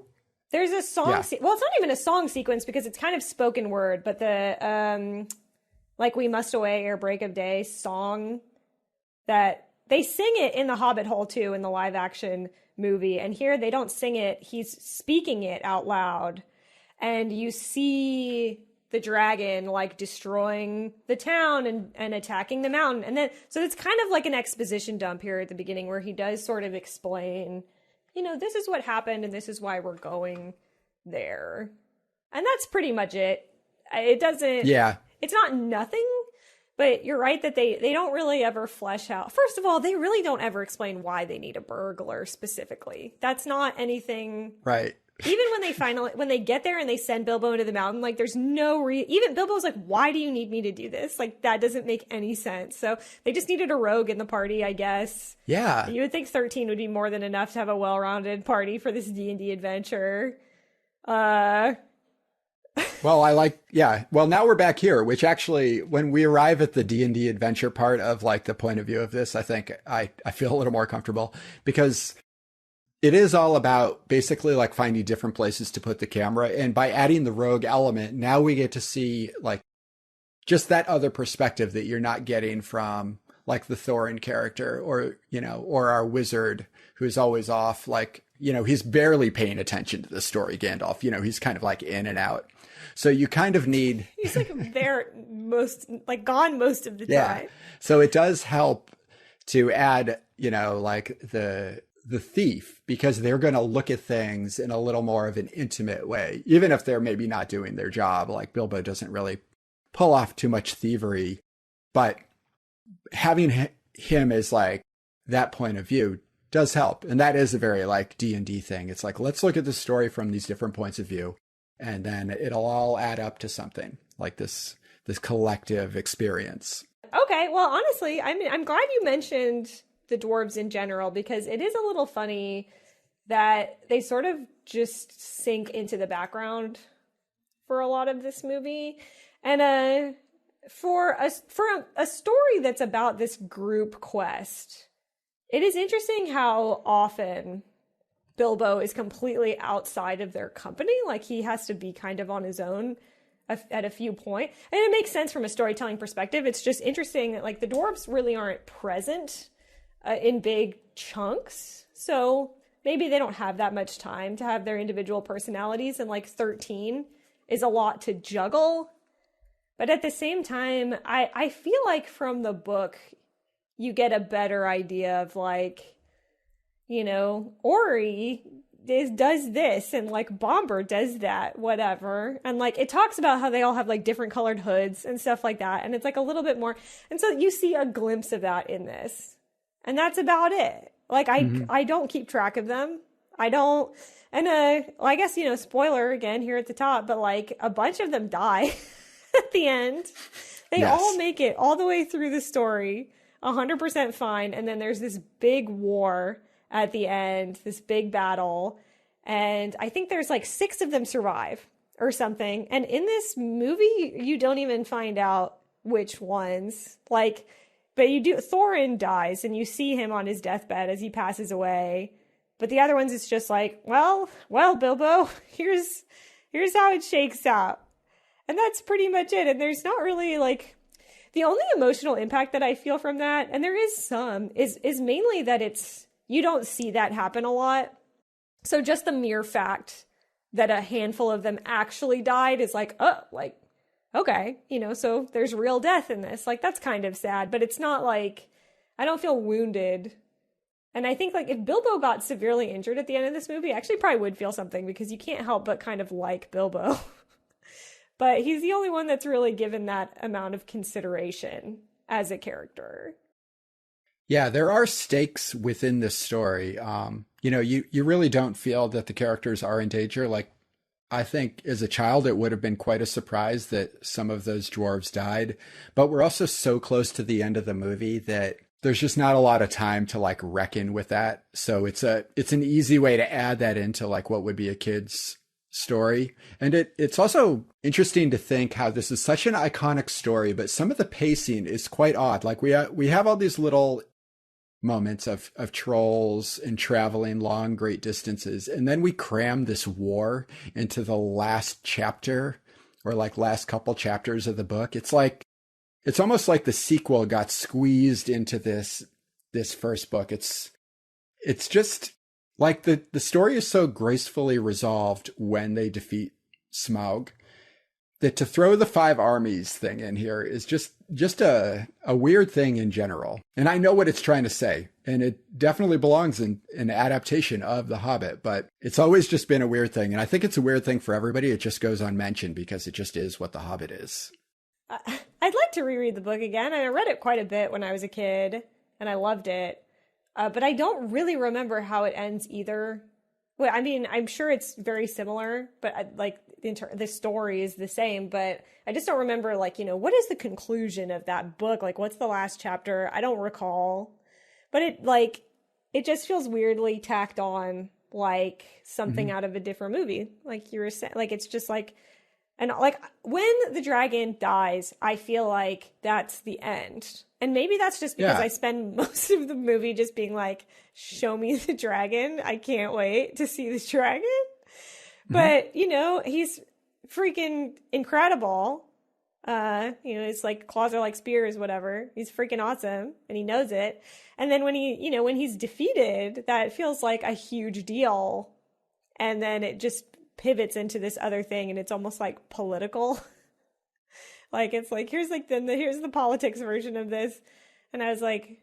there's a song, well, it's not even a song sequence because it's kind of spoken word, but the, like We Must Away or Break of Day song that they sing it in the Hobbit hole too, in the live action movie. And here they don't sing it. He's speaking it out loud. And you see the dragon like destroying the town and attacking the mountain. And then, so it's kind of like an exposition dump here at the beginning where he does sort of explain, this is what happened and this is why we're going there. And that's pretty much it. It doesn't, it's not nothing, but you're right that they don't really ever flesh out. First of all, they really don't ever explain why they need a burglar specifically. That's not anything. Right. Even when they get there and they send Bilbo into the mountain, like there's no even Bilbo's like, why do you need me to do this? Like that doesn't make any sense. So they just needed a rogue in the party, I guess. Yeah. You would think 13 would be more than enough to have a well-rounded party for this D&D adventure. Well, now we're back here, which actually, when we arrive at the D&D adventure part of like the point of view of this, I think I feel a little more comfortable because it is all about basically like finding different places to put the camera. And by adding the rogue element, now we get to see like just that other perspective that you're not getting from like the Thorin character or our wizard who's always off. Like, he's barely paying attention to the story, Gandalf, he's kind of like in and out. So you kind of need. He's like gone most of the time. So it does help to add, like the thief, because they're going to look at things in a little more of an intimate way, even if they're maybe not doing their job. Like Bilbo doesn't really pull off too much thievery, but having him as like that point of view does help. And that is a very like D&D thing. It's like, let's look at the story from these different points of view, and then it'll all add up to something like this collective experience. Okay. Well, honestly, I'm glad you mentioned the dwarves in general, because it is a little funny that they sort of just sink into the background for a lot of this movie. And for a story that's about this group quest, it is interesting how often Bilbo is completely outside of their company. Like he has to be kind of on his own at a few points. And it makes sense from a storytelling perspective. It's just interesting that like the dwarves really aren't present in big chunks. So maybe they don't have that much time to have their individual personalities, and like 13 is a lot to juggle. But at the same time, I feel like from the book, you get a better idea of like, Ori does this and like Bomber does that, whatever. And like it talks about how they all have like different colored hoods and stuff like that. And it's like a little bit more. And so you see a glimpse of that in this. And that's about it. Like I don't keep track of them. I don't. And well, I guess, spoiler again here at the top, but like a bunch of them die at the end. They all make it all the way through the story 100% fine. And then there's this big war at the end, this big battle. And I think there's like 6 of them survive or something. And in this movie, you don't even find out which ones. Like, but you do. Thorin dies and you see him on his deathbed as he passes away. But the other ones, it's just like, well, Bilbo, here's how it shakes out. And that's pretty much it. And there's not really like, the only emotional impact that I feel from that, and there is some, is mainly that you don't see that happen a lot. So just the mere fact that a handful of them actually died is like, oh, like, okay, so there's real death in this. Like, that's kind of sad, but it's not like, I don't feel wounded. And I think like if Bilbo got severely injured at the end of this movie, I actually probably would feel something because you can't help but kind of like Bilbo. But he's the only one that's really given that amount of consideration as a character. Yeah, there are stakes within this story. You really don't feel that the characters are in danger. Like, I think as a child, it would have been quite a surprise that some of those dwarves died. But we're also so close to the end of the movie that there's just not a lot of time to like reckon with that. So it's an easy way to add that into like what would be a kid's story. And it's also interesting to think how this is such an iconic story, but some of the pacing is quite odd. Like we have all these little moments of trolls and traveling long, great distances. And then we cram this war into the last chapter or like last couple chapters of the book. It's almost like the sequel got squeezed into this first book. It's just like the story is so gracefully resolved when they defeat Smaug that to throw the 5 armies thing in here is just a weird thing in general. And I know what it's trying to say, and it definitely belongs in an adaptation of The Hobbit, but it's always just been a weird thing. And I think it's a weird thing for everybody. It just goes unmentioned because it just is what The Hobbit is. I'd like to reread the book again. I read it quite a bit when I was a kid, and I loved it. But I don't really remember how it ends either. Well, I mean, I'm sure it's very similar, but like the story is the same. But I just don't remember, like, what is the conclusion of that book? Like, what's the last chapter? I don't recall. But it just feels weirdly tacked on, like something out of a different movie. Like you were saying, like it's just like. And like when the dragon dies, I feel like that's the end. And maybe that's just because I spend most of the movie just being like, show me the dragon. I can't wait to see this dragon. But, he's freaking incredible. It's like claws are like spears, whatever. He's freaking awesome and he knows it. And then when when he's defeated, that feels like a huge deal. And then it just pivots into this other thing and it's almost like political. Like it's like here's the politics version of this. And I was like,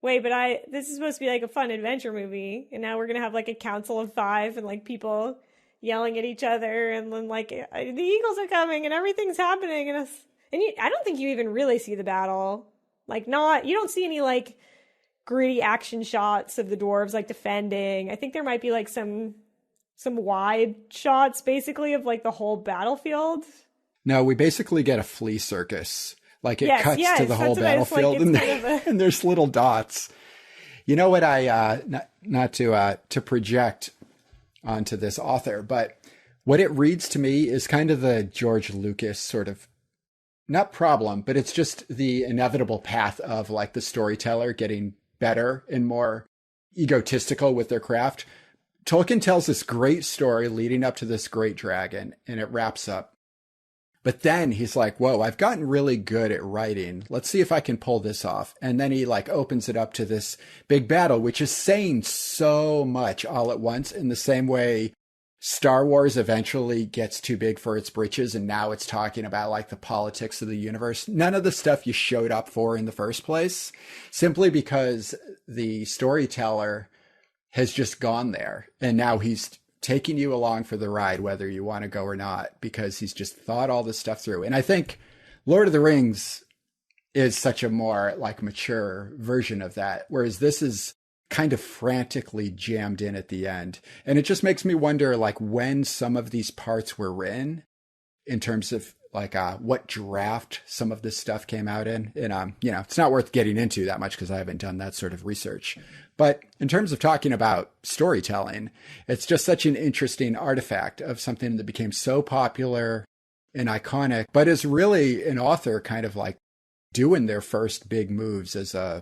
wait, but this is supposed to be like a fun adventure movie, and now we're gonna have like a council of 5 and like people yelling at each other, and then like the eagles are coming and everything's happening, and I don't think you even really see the battle. Like you don't see any like gritty action shots of the dwarves like defending. I think there might be like some wide shots basically of like the whole battlefield. No, we basically get a flea circus. Like it cuts to the whole battlefield and there's little dots. You know what not to project onto this author, but what it reads to me is kind of the George Lucas sort of, not problem, but it's just the inevitable path of like the storyteller getting better and more egotistical with their craft. Tolkien tells this great story leading up to this great dragon, and it wraps up. But then he's like, whoa, I've gotten really good at writing. Let's see if I can pull this off. And then he like opens it up to this big battle, which is saying so much all at once, in the same way Star Wars eventually gets too big for its britches. And now it's talking about like the politics of the universe. None of the stuff you showed up for in the first place, simply because the storyteller has just gone there. And now he's taking you along for the ride, whether you want to go or not, because he's just thought all this stuff through. And I think Lord of the Rings is such a more like mature version of that, whereas this is kind of frantically jammed in at the end. And it just makes me wonder like when some of these parts were written in terms of like what draft some of this stuff came out in. And, it's not worth getting into that much because I haven't done that sort of research. But in terms of talking about storytelling, it's just such an interesting artifact of something that became so popular and iconic, but is really an author kind of like doing their first big moves as a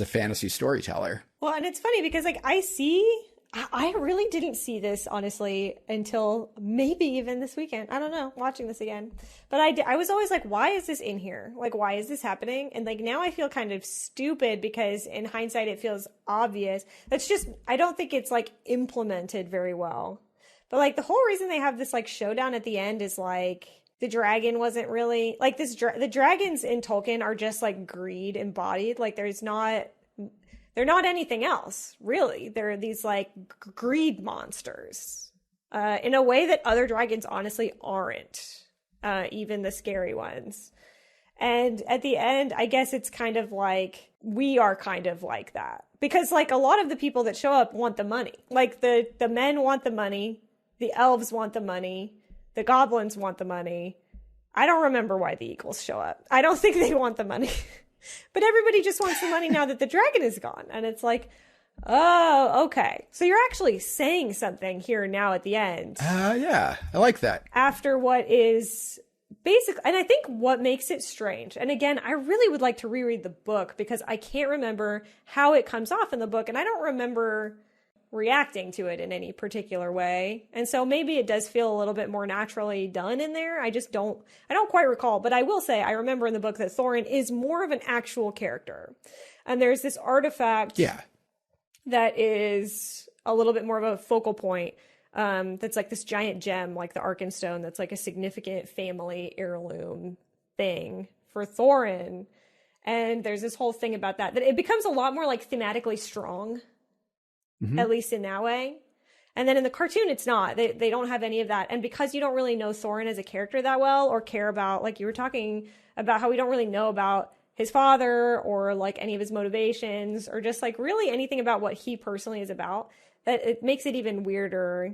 fantasy storyteller. Well, and it's funny because like I really didn't see this honestly until maybe even this weekend. I don't know, watching this again. But I was always like, why is this in here? Like, why is this happening? And like now I feel kind of stupid because in hindsight it feels obvious. That's just, I don't think it's like implemented very well. But like the whole reason they have this like showdown at the end is like the dragon wasn't really like this. The dragons in Tolkien are just like greed embodied. Like they're not anything else, really. They're these like greed monsters in a way that other dragons honestly aren't, even the scary ones. And at the end, I guess it's kind of like we are kind of like that because like a lot of the people that show up want the money. Like the men want the money, the elves want the money, the goblins want the money. I don't remember why the eagles show up. I don't think they want the money. But everybody just wants the money now that the dragon is gone. And it's like, oh, okay. So you're actually saying something here now at the end. Yeah, I like that. After what is basic. And I think what makes it strange. And again, I really would like to reread the book because I can't remember how it comes off in the book. And I don't remember reacting to it in any particular way. And so maybe it does feel a little bit more naturally done in there. I don't quite recall, but I will say I remember in the book that Thorin is more of an actual character. And there's this artifact that is a little bit more of a focal point. That's like this giant gem, like the Arkenstone, that's like a significant family heirloom thing for Thorin. And there's this whole thing about that it becomes a lot more like thematically strong. Mm-hmm. At least in that way. And then in the cartoon, it's not. They don't have any of that. And because you don't really know Thorin as a character that well or care about, like you were talking about how we don't really know about his father or like any of his motivations or just like really anything about what he personally is about, that it makes it even weirder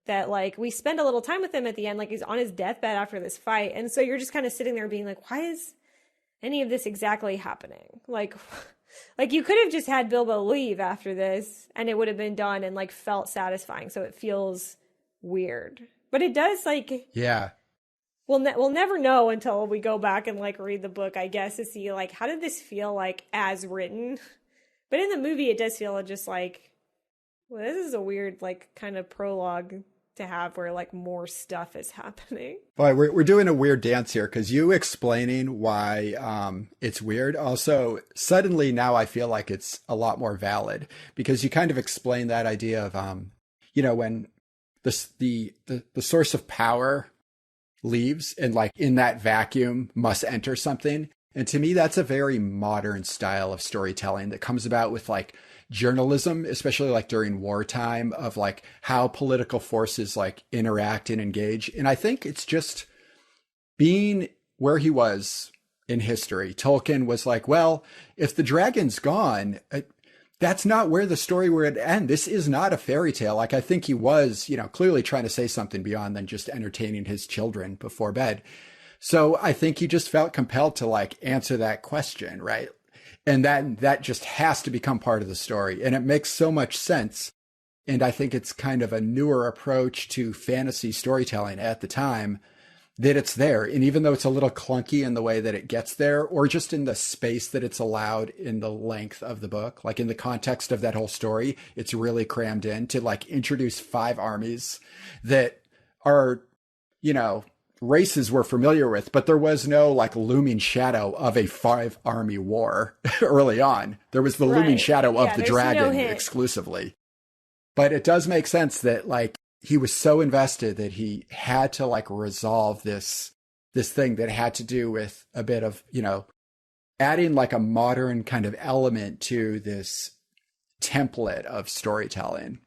that like we spend a little time with him at the end, like he's on his deathbed after this fight. And so you're just kind of sitting there being like, why is any of this exactly happening? Like you could have just had Bilbo leave after this and it would have been done and like felt satisfying. So it feels weird, but it does like, yeah, we'll never know until we go back and like read the book, I guess, to see like, how did this feel like as written? But in the movie, it does feel just like, well, this is a weird, like kind of prologue to have where like more stuff is happening. Boy, we're doing a weird dance here because you explaining why it's weird. Also, suddenly now I feel like it's a lot more valid because you kind of explain that idea of, when the source of power leaves and like in that vacuum must enter something. And to me, that's a very modern style of storytelling that comes about with like journalism, especially like during wartime, of like how political forces like interact and engage. And I think it's just being where he was in history. Tolkien was like, well, if the dragon's gone, that's not where the story would end. This is not a fairy tale. Like I think he was, clearly trying to say something beyond than just entertaining his children before bed. So I think he just felt compelled to like answer that question, right? And that just has to become part of the story. And it makes so much sense. And I think it's kind of a newer approach to fantasy storytelling at the time that it's there. And even though it's a little clunky in the way that it gets there, or just in the space that it's allowed in the length of the book, like in the context of that whole story, it's really crammed in to like introduce 5 armies that are, races we're familiar with, but there was no like looming shadow of a 5-army war early on. There was the looming shadow of the dragon exclusively. But it does make sense that like he was so invested that he had to like resolve this thing that had to do with a bit of, adding like a modern kind of element to this template of storytelling.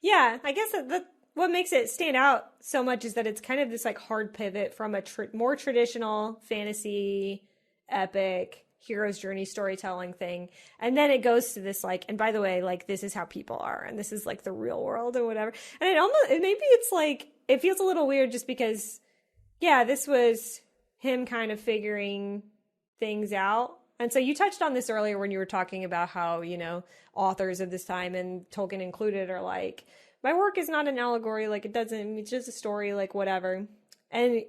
Yeah, I guess that what makes it stand out so much is that it's kind of this like hard pivot from a more traditional fantasy epic hero's journey storytelling thing, and then it goes to this like, and by the way, like this is how people are, and this is like the real world or whatever. And maybe it's like it feels a little weird just because, yeah, this was him kind of figuring things out. And so you touched on this earlier when you were talking about how, you know, authors of this time, and Tolkien included, are like, my work is not an allegory, like it's just a story, like whatever. And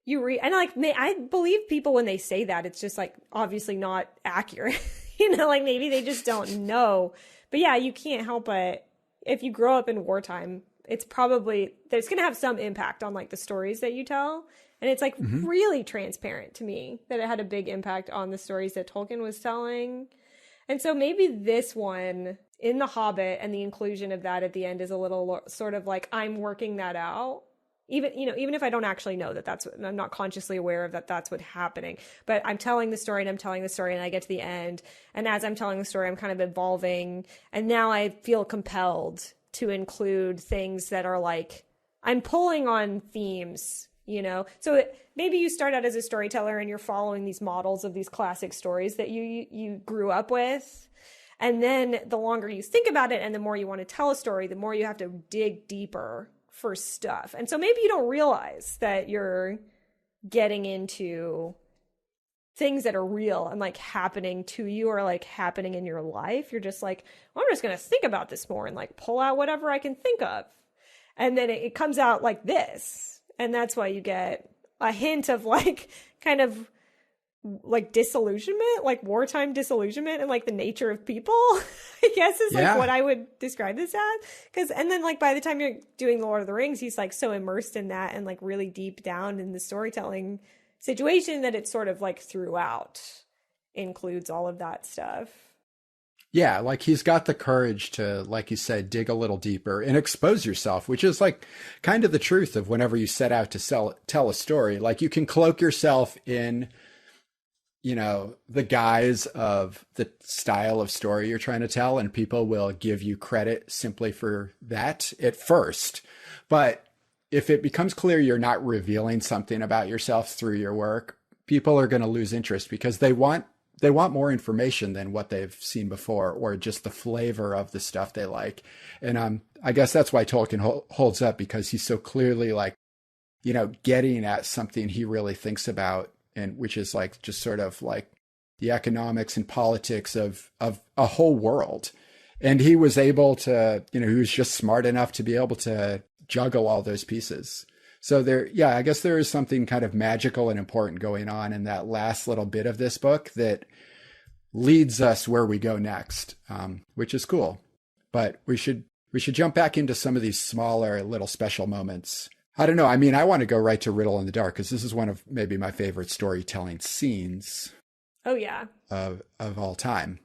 you read, and like, I believe people when they say that, it's just like obviously not accurate, you know, like maybe they just don't know. But yeah, you can't help it. If you grow up in wartime, it's probably, there's going to have some impact on like the stories that you tell. And it's like really transparent to me that it had a big impact on the stories that Tolkien was telling. And so maybe this one in The Hobbit and the inclusion of that at the end is a little sort of like, I'm working that out. Even if I don't actually know that I'm not consciously aware of that that's what's happening, but I'm telling the story and I get to the end. And as I'm telling the story, I'm kind of evolving. And now I feel compelled to include things that are like, I'm pulling on themes, you know? So maybe you start out as a storyteller and you're following these models of these classic stories that you grew up with. And then the longer you think about it and the more you want to tell a story, the more you have to dig deeper for stuff. And so maybe you don't realize that you're getting into things that are real and like happening to you or like happening in your life. You're just like, well, I'm just going to think about this more and like pull out whatever I can think of. And then it comes out like this. And that's why you get a hint of like kind of like disillusionment, like wartime disillusionment, and like the nature of people, I guess is like what I would describe this as. And then like by the time you're doing The Lord of the Rings, he's like so immersed in that and like really deep down in the storytelling situation that it's sort of like throughout includes all of that stuff. Yeah, like he's got the courage to, like you said, dig a little deeper and expose yourself, which is like kind of the truth of whenever you set out to tell a story. Like you can cloak yourself in, you know, the guise of the style of story you're trying to tell, and people will give you credit simply for that at first. But if it becomes clear you're not revealing something about yourself through your work, people are going to lose interest because they want more information than what they've seen before, or just the flavor of the stuff they like. And I guess that's why Tolkien holds up, because he's so clearly like, you know, getting at something he really thinks about, and which is like just sort of like the economics and politics of a whole world. And he was able to, you know, he was just smart enough to be able to juggle all those pieces. So I guess there is something kind of magical and important going on in that last little bit of this book that leads us where we go next, which is cool. But we should jump back into some of these smaller little special moments. I don't know. I mean, I want to go right to Riddle in the Dark, because this is one of maybe my favorite storytelling scenes. Oh, yeah. Of all time.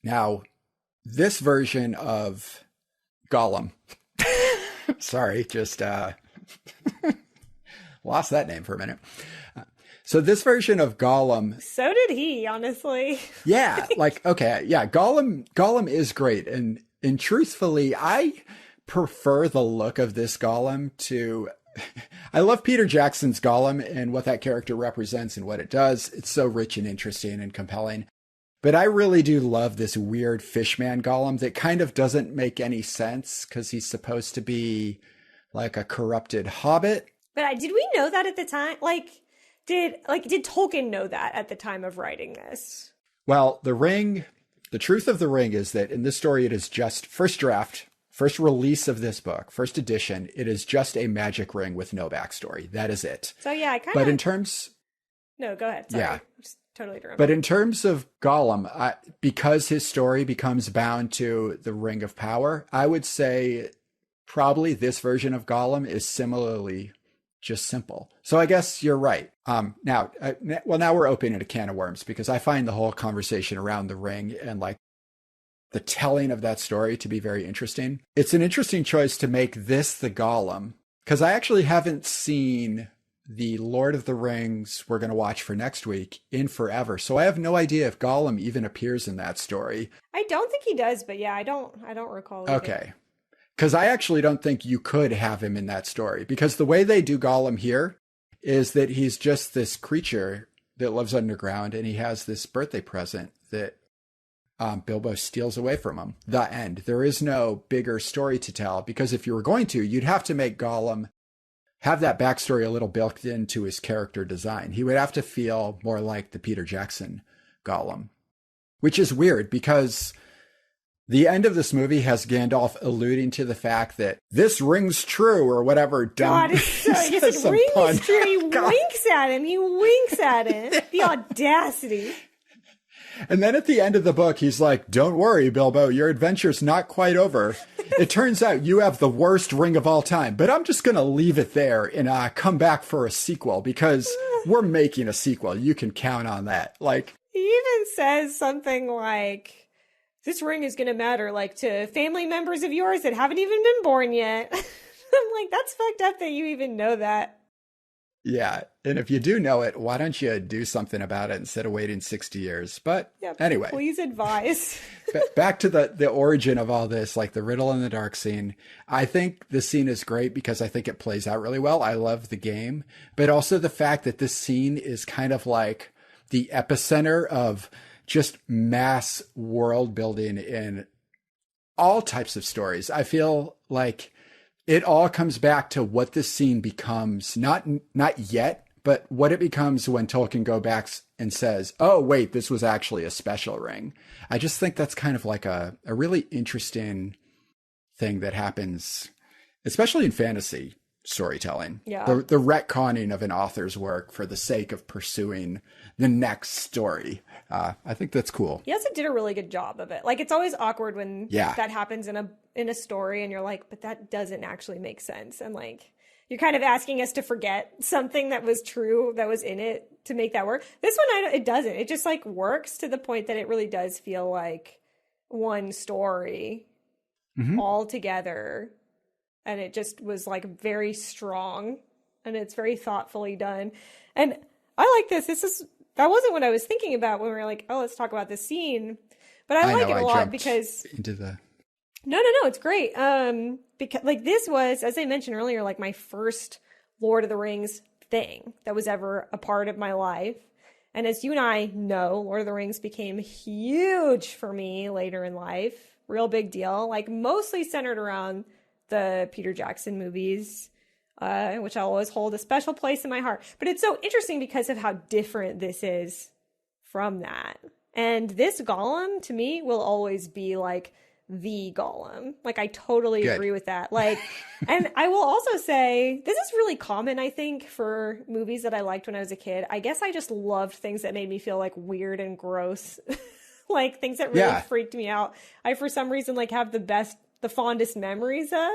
Now, this version of Gollum. Sorry, just lost that name for a minute. So this version of Gollum. So did he, honestly. Yeah, like, okay, yeah, Gollum is great. And truthfully, I prefer the look of this Gollum to, I love Peter Jackson's Gollum and what that character represents and what it does. It's so rich and interesting and compelling. But I really do love this weird fishman Gollum that kind of doesn't make any sense because he's supposed to be like a corrupted hobbit. But did we know that at the time? Did Tolkien know that at the time of writing this? Well, the truth of the ring is that in this story, it is just first draft, first release of this book, first edition. It is just a magic ring with no backstory. That is it. So yeah, I kind of. But in terms. No, go ahead. Sorry. Yeah. Just totally interrupted. But in terms of Gollum, because his story becomes bound to the Ring of Power, I would say probably this version of Gollum is similarly just simple. So I guess you're right. Now we're opening a can of worms, because I find the whole conversation around the ring and like the telling of that story to be very interesting. It's an interesting choice to make this the Gollum, because I actually haven't seen the Lord of the Rings we're going to watch for next week in forever. So I have no idea if Gollum even appears in that story. I don't think he does, but yeah, I don't recall either. Okay. Because I actually don't think you could have him in that story, because the way they do Gollum here is that he's just this creature that lives underground, and he has this birthday present that Bilbo steals away from him. The end. There is no bigger story to tell, because if you were going to, you'd have to make Gollum have that backstory a little built into his character design. He would have to feel more like the Peter Jackson Gollum, which is weird because the end of this movie has Gandalf alluding to the fact that this rings true or whatever. God, it's so, he said rings true. He winks at him. He winks at him. The audacity. And then at the end of the book, he's like, don't worry, Bilbo, your adventure's not quite over. It turns out you have the worst ring of all time, but I'm just going to leave it there and come back for a sequel because we're making a sequel. You can count on that. Like, he even says something like, this ring is going to matter, like, to family members of yours that haven't even been born yet. I'm like, that's fucked up that you even know that. Yeah, and if you do know it, why don't you do something about it instead of waiting 60 years? But anyway. Please advise. Back to the origin of all this, like the riddle in the dark scene. I think this scene is great because I think it plays out really well. I love the game, but also the fact that this scene is kind of like the epicenter of just mass world building in all types of stories. I feel like it all comes back to what this scene becomes, not yet, but what it becomes when Tolkien goes back and says, oh, wait, this was actually a special ring. I just think that's kind of like a really interesting thing that happens, especially in fantasy storytelling. Yeah. The retconning of an author's work for the sake of pursuing the next story. I think that's cool. He also did a really good job of it. Like, it's always awkward when that happens in a story and you're like, but that doesn't actually make sense. And like, you're kind of asking us to forget something that was true, that was in it to make that work. This one, it doesn't. It just like works to the point that it really does feel like one story all together. And it just was like very strong and it's very thoughtfully done. And I like this. That wasn't what I was thinking about when we were like, oh, let's talk about this scene. But I like it a lot because No, it's great. Because like this was, as I mentioned earlier, like my first Lord of the Rings thing that was ever a part of my life. And as you and I know, Lord of the Rings became huge for me later in life. Real big deal. Like mostly centered around the Peter Jackson movies, which I'll always hold a special place in my heart. But it's so interesting because of how different this is from that. And this Gollum, to me, will always be like the Gollum. Like, I totally agree with that. Like, and I will also say, this is really common, I think, for movies that I liked when I was a kid. I guess I just loved things that made me feel like weird and gross. Like things that really freaked me out. I, for some reason, like have the fondest memories of,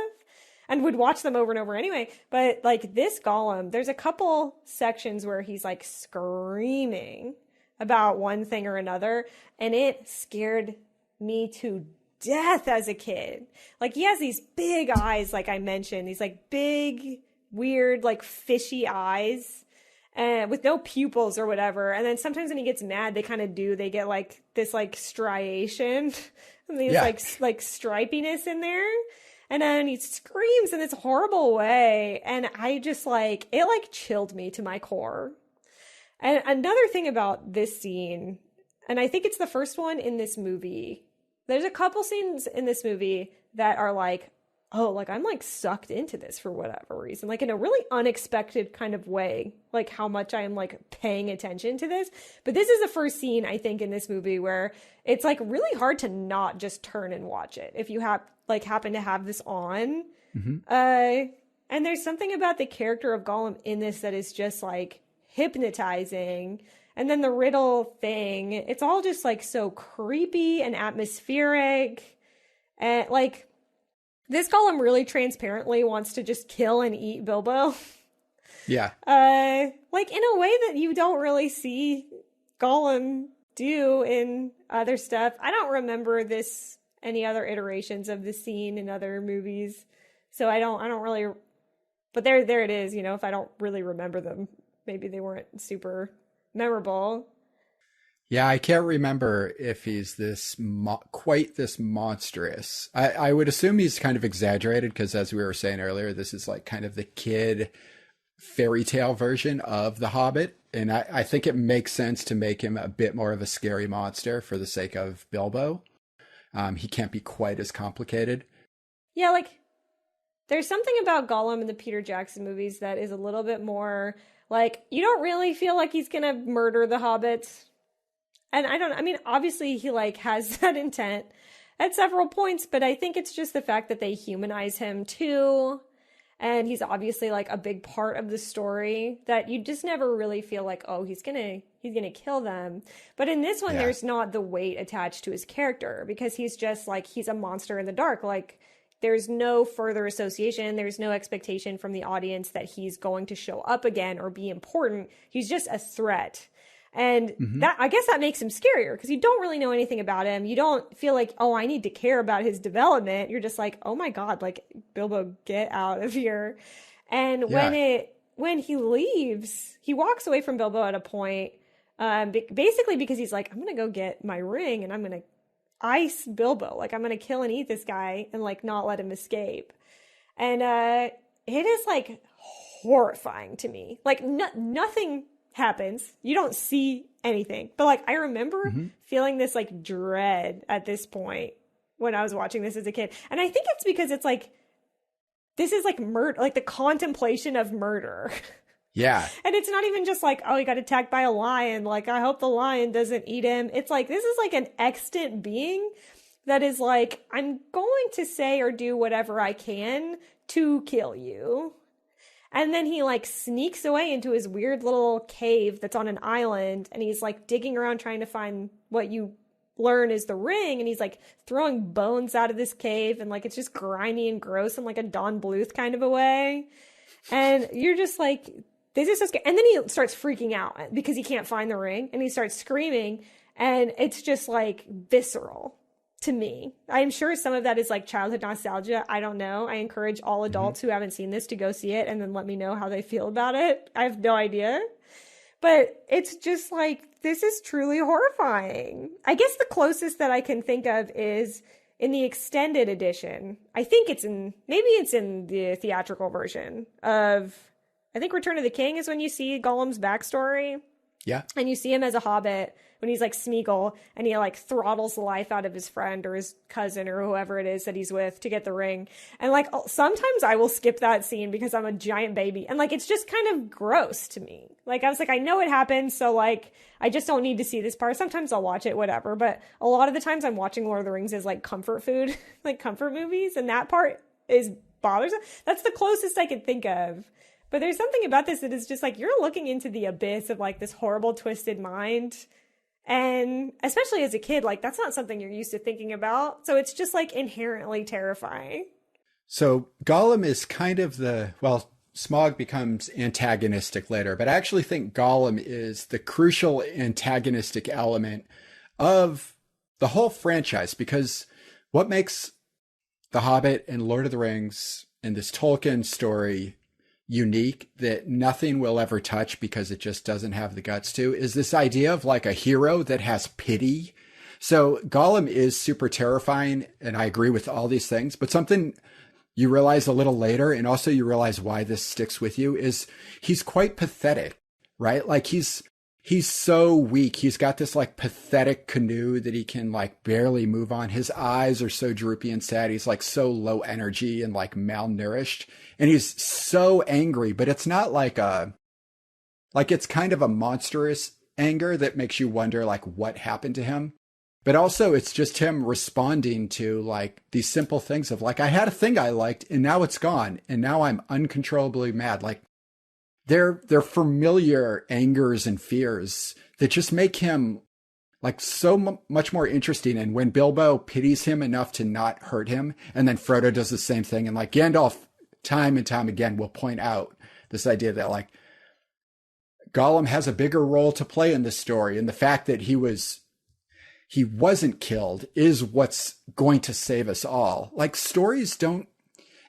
and would watch them over and over anyway. But like this Gollum, there's a couple sections where he's like screaming about one thing or another, and it scared me to death as a kid. Like he has these big eyes, like I mentioned, these like big, weird, like fishy eyes, and with no pupils or whatever. And then sometimes when he gets mad, they get like this like striation and these like stripiness in there. And then he screams in this horrible way. And I just like, it like chilled me to my core. And another thing about this scene, and I think it's the first one in this movie, there's a couple scenes in this movie that are like, oh, like I'm like sucked into this for whatever reason, like in a really unexpected kind of way, like how much I am like paying attention to this. But this is the first scene, I think, in this movie where it's like really hard to not just turn and watch it if you happen to have this on. And there's something about the character of Gollum in this that is just like hypnotizing. And then the riddle thing, it's all just like so creepy and atmospheric. And like this Gollum really transparently wants to just kill and eat Bilbo. Yeah. Like in a way that you don't really see Gollum do in other stuff. I don't remember any other iterations of the scene in other movies. So I don't really But there it is. If I don't really remember them, maybe they weren't super memorable. Yeah, I can't remember if he's quite this monstrous. I would assume he's kind of exaggerated because, as we were saying earlier, this is like kind of the kid fairy tale version of the Hobbit. And I think it makes sense to make him a bit more of a scary monster for the sake of Bilbo. He can't be quite as complicated. Yeah, like there's something about Gollum in the Peter Jackson movies that is a little bit more like, you don't really feel like he's going to murder the hobbits. And obviously he like has that intent at several points, but I think it's just the fact that they humanize him too. And he's obviously like a big part of the story that you just never really feel like, oh, he's gonna kill them. But in this one, There's not the weight attached to his character because he's just like, he's a monster in the dark. Like there's no further association. There's no expectation from the audience that he's going to show up again or be important. He's just a threat. And that, I guess that makes him scarier because you don't really know anything about him. You don't feel like, oh, I need to care about his development. You're just like, oh my God, like Bilbo, get out of here. And when he leaves, he walks away from Bilbo at a point, basically because he's like, I'm going to go get my ring and I'm going to ice Bilbo. Like I'm going to kill and eat this guy and like not let him escape. And it is like horrifying to me. Like nothing happens. You don't see anything. But like I remember feeling this like dread at this point when I was watching this as a kid. And I think it's because it's like this is like murder, like the contemplation of murder. Yeah. And it's not even just like, oh, he got attacked by a lion. Like, I hope the lion doesn't eat him. It's like, this is like an extant being that is like, I'm going to say or do whatever I can to kill you. And then he like sneaks away into his weird little cave that's on an island. And he's like digging around trying to find what you learn is the ring. And he's like throwing bones out of this cave. And like, it's just grimy and gross in like a Don Bluth kind of a way. And you're just like, this is so scary. And then he starts freaking out because he can't find the ring. And he starts screaming. And it's just like visceral to me. I'm sure some of that is like childhood nostalgia. I don't know. I encourage all adults who haven't seen this to go see it and then let me know how they feel about it. I have no idea. But it's just like, this is truly horrifying. I guess the closest that I can think of is in the extended edition. I think maybe it's in the theatrical version of, I think Return of the King is when you see Gollum's backstory. Yeah. And you see him as a hobbit when he's like Smeagol and he like throttles the life out of his friend or his cousin or whoever it is that he's with to get the ring. And like sometimes I will skip that scene because I'm a giant baby. And like it's just kind of gross to me. Like I was like, I know it happened. So like I just don't need to see this part. Sometimes I'll watch it, whatever. But a lot of the times I'm watching Lord of the Rings as like comfort food, like comfort movies. And that part is bothersome. That's the closest I could think of. But there's something about this that is just like, you're looking into the abyss of like this horrible, twisted mind. And especially as a kid, like that's not something you're used to thinking about. So it's just like inherently terrifying. So Gollum is kind of Smaug becomes antagonistic later, but I actually think Gollum is the crucial antagonistic element of the whole franchise, because what makes The Hobbit and Lord of the Rings and this Tolkien story unique that nothing will ever touch because it just doesn't have the guts to is this idea of like a hero that has pity. So Gollum is super terrifying, and I agree with all these things, but something you realize a little later, and also you realize why this sticks with you, is he's quite pathetic, right? Like he's so weak. He's got this like pathetic canoe that he can like barely move on. His eyes are so droopy and sad. He's like so low energy and like malnourished. And he's so angry, but it's not like it's kind of a monstrous anger that makes you wonder like what happened to him. But also it's just him responding to like these simple things of like, I had a thing I liked and now it's gone. And now I'm uncontrollably mad. Like they're familiar angers and fears that just make him like so much more interesting. And when Bilbo pities him enough to not hurt him, and then Frodo does the same thing, and like Gandalf time and time again will point out this idea that like Gollum has a bigger role to play in this story. And the fact that he wasn't killed is what's going to save us all. Like stories don't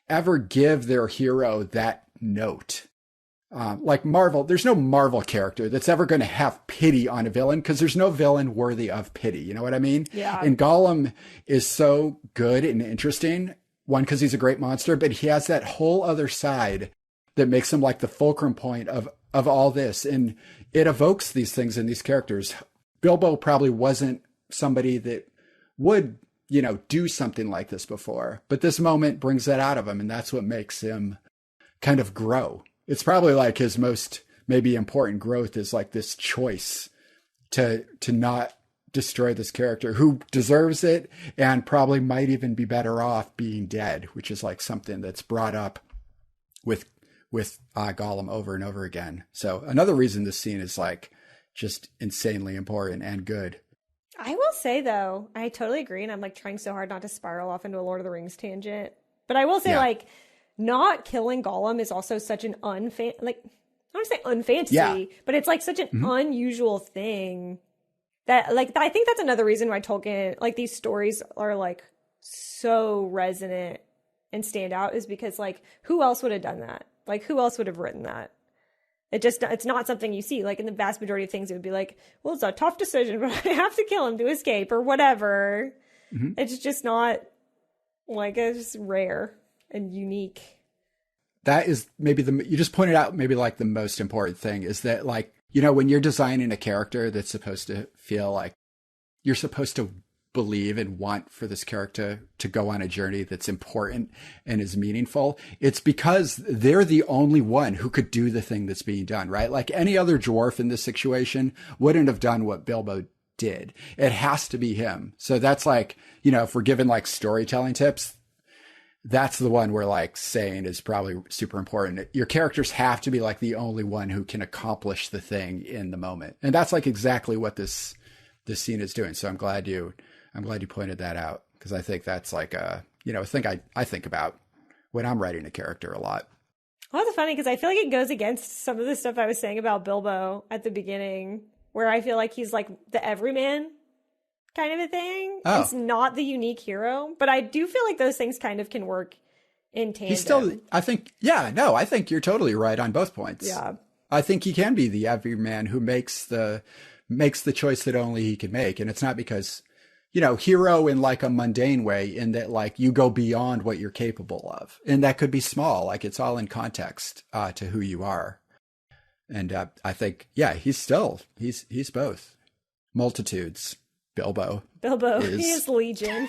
ever give their hero that note. Like Marvel, there's no Marvel character that's ever going to have pity on a villain because there's no villain worthy of pity. You know what I mean? Yeah. And Gollum is so good and interesting. One, because he's a great monster, but he has that whole other side that makes him like the fulcrum point of all this. And it evokes these things in these characters. Bilbo probably wasn't somebody that would, do something like this before, but this moment brings that out of him. And that's what makes him kind of grow. It's probably like his most maybe important growth is like this choice to not destroy this character who deserves it and probably might even be better off being dead, which is like something that's brought up with Gollum over and over again. So another reason this scene is like just insanely important and good. I will say though, I totally agree. And I'm like trying so hard not to spiral off into a Lord of the Rings tangent, but I will say like, not killing Gollum is also such an I don't want to say unfantasy, but it's like such an unusual thing that like, I think that's another reason why Tolkien, like these stories are like so resonant and stand out is because like, who else would have done that? Like who else would have written that? It's not something you see. Like in the vast majority of things, it would be like, well, it's a tough decision, but I have to kill him to escape or whatever. Mm-hmm. It's just not like, it's just rare and unique. That is maybe you just pointed out maybe like the most important thing is that like, when you're designing a character that's supposed to feel like you're supposed to believe and want for this character to go on a journey that's important and is meaningful, it's because they're the only one who could do the thing that's being done, right? Like any other dwarf in this situation wouldn't have done what Bilbo did. It has to be him. So that's like, if we're given like storytelling tips, that's the one we're like saying is probably super important. Your characters have to be like the only one who can accomplish the thing in the moment. And that's like exactly what this scene is doing. So I'm glad you pointed that out because I think that's like a thing I think about when I'm writing a character a lot. Well, that's funny because I feel like it goes against some of the stuff I was saying about Bilbo at the beginning where I feel like he's like the everyman kind of a thing. Oh. He's not the unique hero, but I do feel like those things kind of can work in tandem. He's still, I think you're totally right on both points. Yeah. I think he can be the everyman who makes the choice that only he can make. And it's not because, hero in like a mundane way in that like you go beyond what you're capable of. And that could be small. Like it's all in context to who you are. And I think, he's both multitudes. Bilbo he is Legion.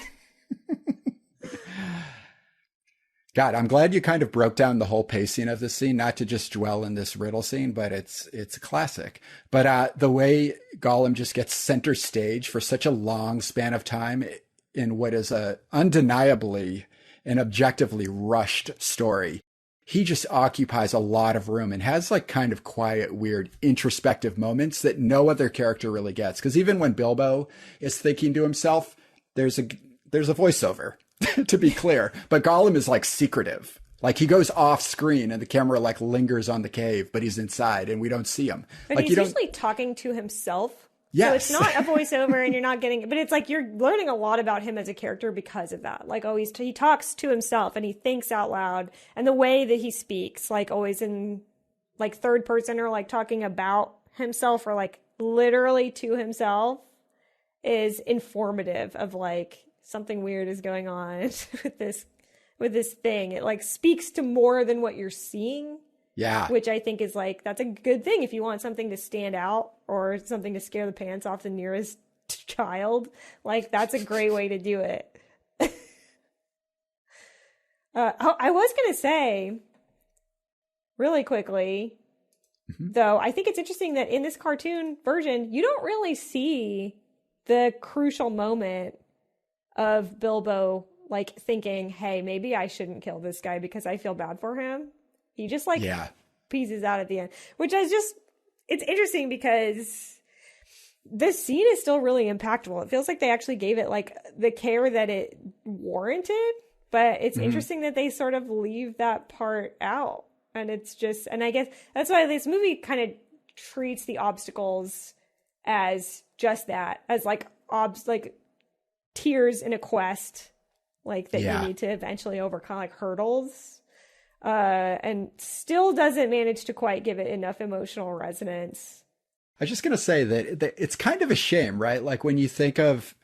God, I'm glad you kind of broke down the whole pacing of this scene, not to just dwell in this riddle scene, but it's a classic. But the way Gollum just gets center stage for such a long span of time in what is a undeniably and objectively rushed story, he just occupies a lot of room and has like kind of quiet, weird, introspective moments that no other character really gets. Because even when Bilbo is thinking to himself, there's a voiceover, to be clear. But Gollum is like secretive. Like he goes off screen and the camera like lingers on the cave, but he's inside and we don't see him. But like he's usually talking to himself. Yes. So it's not a voiceover and you're not getting it, but it's like you're learning a lot about him as a character because of that. Like always, he talks to himself and he thinks out loud, and the way that he speaks, like always in like third person or like talking about himself or like literally to himself, is informative of like something weird is going on with this thing. It like speaks to more than what you're seeing. Yeah. Which I think is like, that's a good thing if you want something to stand out or something to scare the pants off the nearest child. Like, that's a great way to do it. I was going to say, really quickly, though, I think it's interesting that in this cartoon version, you don't really see the crucial moment of Bilbo, like, thinking, hey, maybe I shouldn't kill this guy because I feel bad for him. He just like pieces out at the end, which is just, it's interesting because this scene is still really impactful. It feels like they actually gave it like the care that it warranted, but it's interesting that they sort of leave that part out. And it's just, and I guess that's why this movie kind of treats the obstacles as just that, as like tiers in a quest, like that you need to eventually overcome, like hurdles. and still doesn't manage to quite give it enough emotional resonance. I was just going to say that it's kind of a shame, right? Like when you think of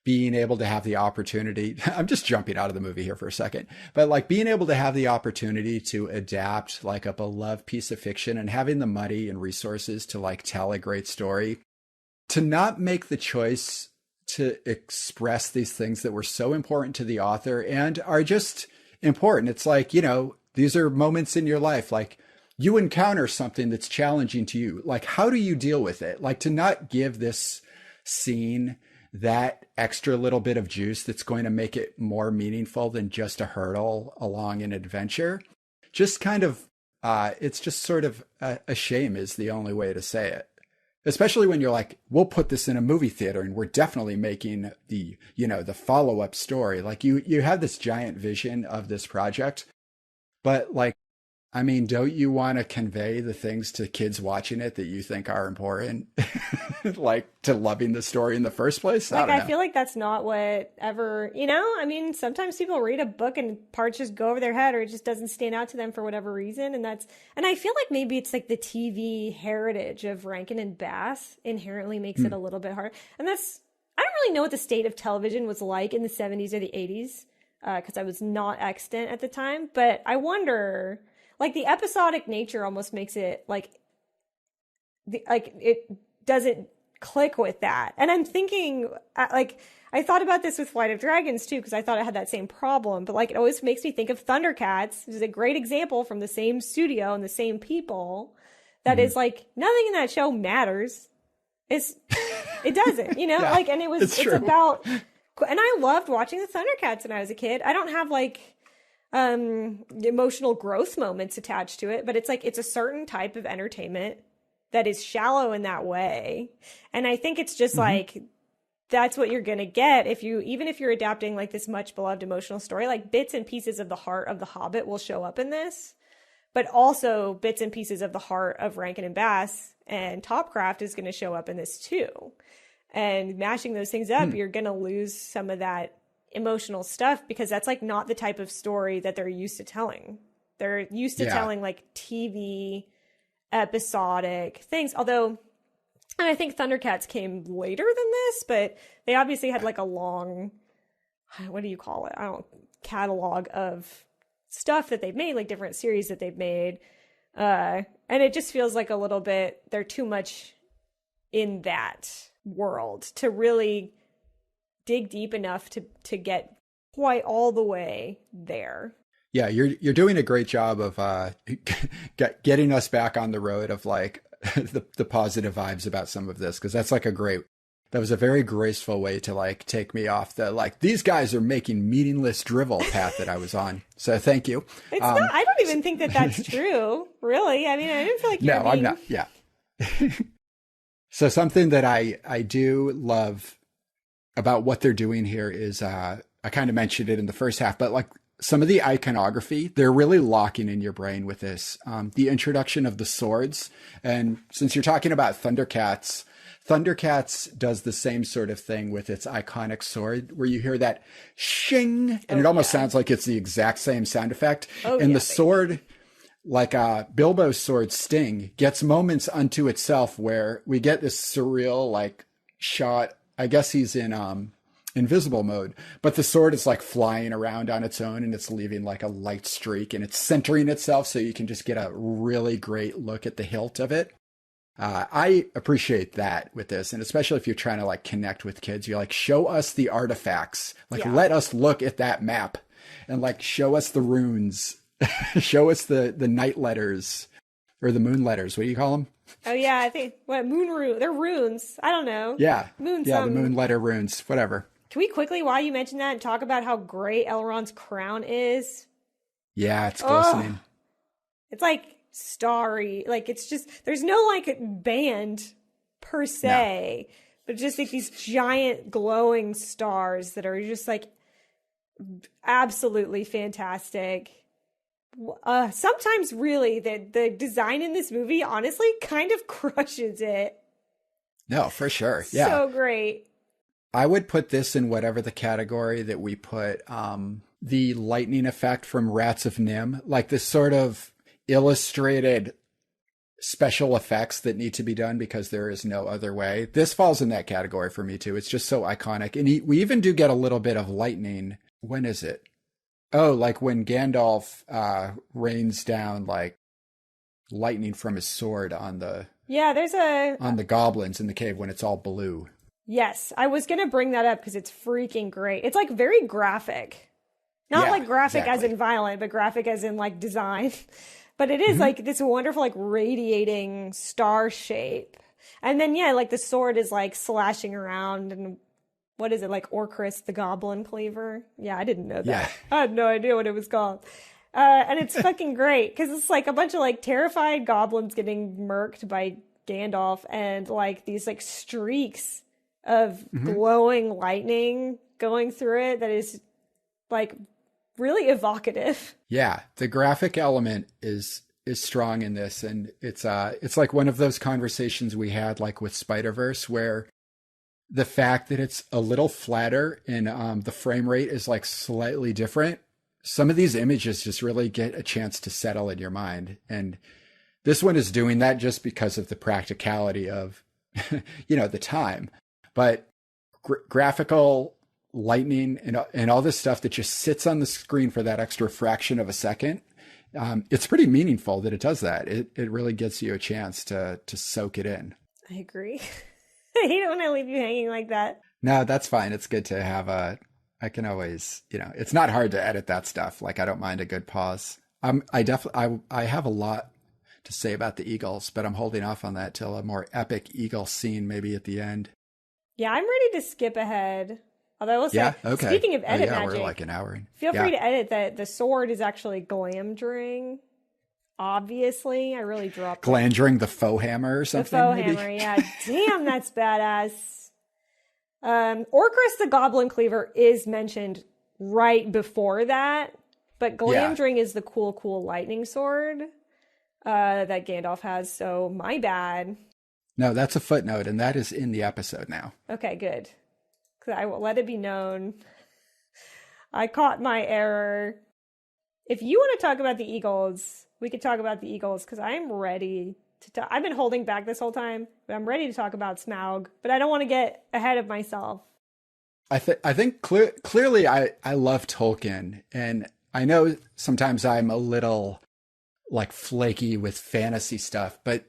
being able to have the opportunity, I'm just jumping out of the movie here for a second, but like being able to have the opportunity to adapt like a beloved piece of fiction and having the money and resources to like tell a great story, to not make the choice to express these things that were so important to the author and are just important. It's like, you know, these are moments in your life, like you encounter something that's challenging to you. Like, how do you deal with it? Like to not give this scene that extra little bit of juice that's going to make it more meaningful than just a hurdle along an adventure. Just kind of, it's just sort of a shame is the only way to say it. Especially when you're like, we'll put this in a movie theater and we're definitely making the, you know, the follow-up story. Like you have this giant vision of this project, but like, I mean, don't you want to convey the things to kids watching it that you think are important, like to loving the story in the first place? Like, I feel like that's not what ever, you know, I mean, sometimes people read a book and parts just go over their head or it just doesn't stand out to them for whatever reason. And I feel like maybe it's like the TV heritage of Rankin and Bass inherently makes it a little bit hard. And I don't really know what the state of television was like in the 70s or the 80s, because I was not extant at the time. But I wonder, like the episodic nature almost makes it like it doesn't click with that. And I'm thinking, like, I thought about this with Flight of Dragons too, because I thought it had that same problem. But like, it always makes me think of Thundercats, which is a great example from the same studio and the same people. That is like nothing in that show matters. It doesn't, you know, yeah, like, and it's about. And I loved watching the Thundercats when I was a kid. I don't have like emotional growth moments attached to it, but it's like, it's a certain type of entertainment that is shallow in that way. And I think it's just like, that's what you're going to get even if you're adapting like this much beloved emotional story, like bits and pieces of the heart of the Hobbit will show up in this, but also bits and pieces of the heart of Rankin and Bass and Topcraft is going to show up in this too. And mashing those things up, you're going to lose some of that emotional stuff because that's like not the type of story that they're used to telling. They're used to telling like TV episodic things. Although, and I think Thundercats came later than this, but they obviously had like a long, what do you call it? I don't catalog of stuff that they've made, like different series that they've made. And it just feels like a little bit, they're too much in that world to really dig deep enough to get quite all the way there. Yeah, you're doing a great job of getting us back on the road of like the positive vibes about some of this, because that's like that was a very graceful way to like take me off the like these guys are making meaningless drivel path that I was on. So thank you. It's not. I don't even think that that's true. Really, I mean, I didn't feel like no, I'm not. Yeah. So something that I do love about what they're doing here is I kind of mentioned it in the first half, but like some of the iconography, they're really locking in your brain with this. The introduction of the swords. And since you're talking about Thundercats does the same sort of thing with its iconic sword, where you hear that shing, and it almost sounds like it's the exact same sound effect. The sword, like Bilbo's sword Sting, gets moments unto itself where we get this surreal like shot. I guess he's in invisible mode, but the sword is like flying around on its own and it's leaving like a light streak and it's centering itself so you can just get a really great look at the hilt of it. I appreciate that with this, and especially if you're trying to like connect with kids, you're like, show us the artifacts, like let us look at that map and like show us the runes, show us the night letters or the moon letters. What do you call them? Oh yeah, I think they're runes. I don't know. Yeah, the moon letter runes, whatever. Can we quickly, while you mention that, talk about how great Elrond's crown is? Yeah, it's glistening. It's like starry, like it's just, there's no like band per se, but just like these giant glowing stars that are just like absolutely fantastic. Sometimes really the design in this movie honestly kind of crushes it. No, for sure. Yeah. So great. I would put this in whatever the category that we put the lightning effect from Rats of Nim, like this sort of illustrated special effects that need to be done because there is no other way. This falls in that category for me too. It's just so iconic. And we even do get a little bit of lightning. When is it? Oh, like when Gandalf rains down like lightning from his sword on the goblins in the cave when it's all blue. Yes, I was gonna bring that up because it's freaking great. It's like very graphic, not like graphic as in violent, but graphic as in like design. But it is like this wonderful, like radiating star shape. And then, like the sword is like slashing around. And what is it, like Orcris the Goblin Cleaver? Yeah, I didn't know that. Yeah. I had no idea what it was called. And it's fucking great because it's like a bunch of like terrified goblins getting murked by Gandalf and like these like streaks of glowing lightning going through it that is like really evocative. Yeah, the graphic element is strong in this, and it's like one of those conversations we had like with Spider-Verse where the fact that it's a little flatter and the frame rate is like slightly different. Some of these images just really get a chance to settle in your mind, and this one is doing that just because of the practicality of the time. But graphical lightning and all this stuff that just sits on the screen for that extra fraction of a second, it's pretty meaningful that it does that. It really gets you a chance to soak it in. I agree. I hate it when I leave you hanging like that. No, that's fine. It's good to have I can always, it's not hard to edit that stuff. Like I don't mind a good pause. I have a lot to say about the Eagles, but I'm holding off on that till a more epic Eagle scene maybe at the end. Yeah, I'm ready to skip ahead. Although I will say, speaking of edit magic, we're like an hour in. Feel free to edit that the sword is actually Glamdring. Obviously, I really dropped Glamdring the faux hammer or something. The faux hammer, yeah. Damn, that's badass. Orcris the Goblin Cleaver is mentioned right before that, but Glamdring is the cool lightning sword that Gandalf has. So my bad. No, that's a footnote, and that is in the episode now. Okay, good. Because I will let it be known. I caught my error. If you want to talk about the Eagles, we could talk about the Eagles, because I'm ready to talk. I've been holding back this whole time, but I'm ready to talk about Smaug, but I don't want to get ahead of myself. I think clearly I love Tolkien, and I know sometimes I'm a little like flaky with fantasy stuff, but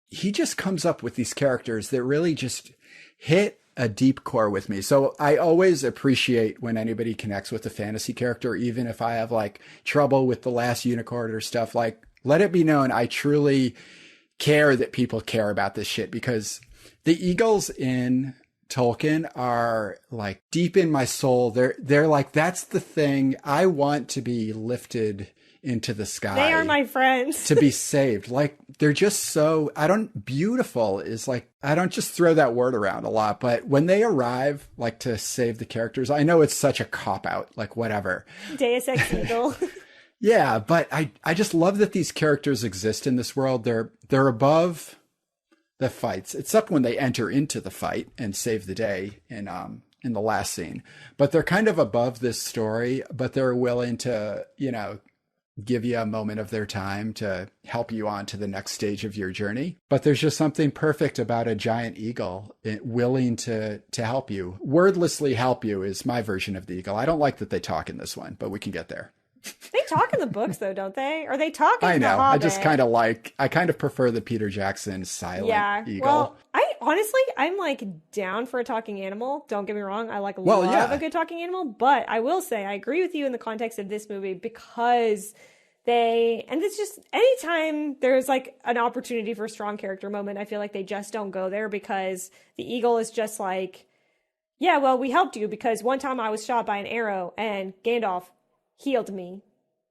he just comes up with these characters that really just hit a deep core with me. So I always appreciate when anybody connects with a fantasy character, even if I have like trouble with The Last Unicorn or stuff. Like, let it be known, I truly care that people care about this shit, because the Eagles in Tolkien are like deep in my soul. They're like, that's the thing I want to be lifted into the sky. They are my friends. To be saved. Like, they're just so, beautiful is like, I don't just throw that word around a lot, but when they arrive, like, to save the characters, I know it's such a cop-out, like, whatever. Deus Ex Eagle. Yeah, but I just love that these characters exist in this world. They're above the fights, except when they enter into the fight and save the day in the last scene. But they're kind of above this story, but they're willing to, give you a moment of their time to help you on to the next stage of your journey. But there's just something perfect about a giant eagle willing to help you. Wordlessly help you is my version of the eagle. I don't like that they talk in this one, but we can get there. They talk in the books though, don't they? Or they talk in I know. The Hobbit. I just kind of prefer the Peter Jackson silent eagle. Well, I'm like down for a talking animal. Don't get me wrong. I love a good talking animal, but I will say I agree with you in the context of this movie, because and it's just anytime there's like an opportunity for a strong character moment, I feel like they just don't go there, because the eagle is just like, yeah, well, we helped you because one time I was shot by an arrow and Gandalf healed me.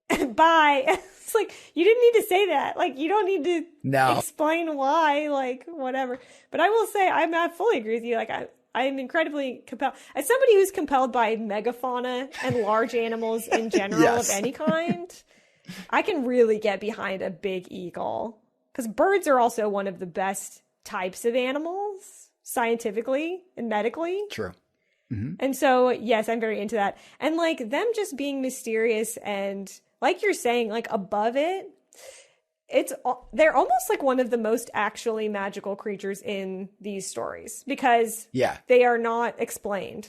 Bye. It's like, you didn't need to say that. Like, you don't need to explain why, like, whatever. But I will say, I fully agree with you. Like, I'm incredibly compelled. As somebody who's compelled by megafauna and large animals in general of any kind, I can really get behind a big eagle. Because birds are also one of the best types of animals, scientifically and medically. True. And so, yes, I'm very into that. And like them just being mysterious and like you're saying, like above it, they're almost like one of the most actually magical creatures in these stories because they are not explained.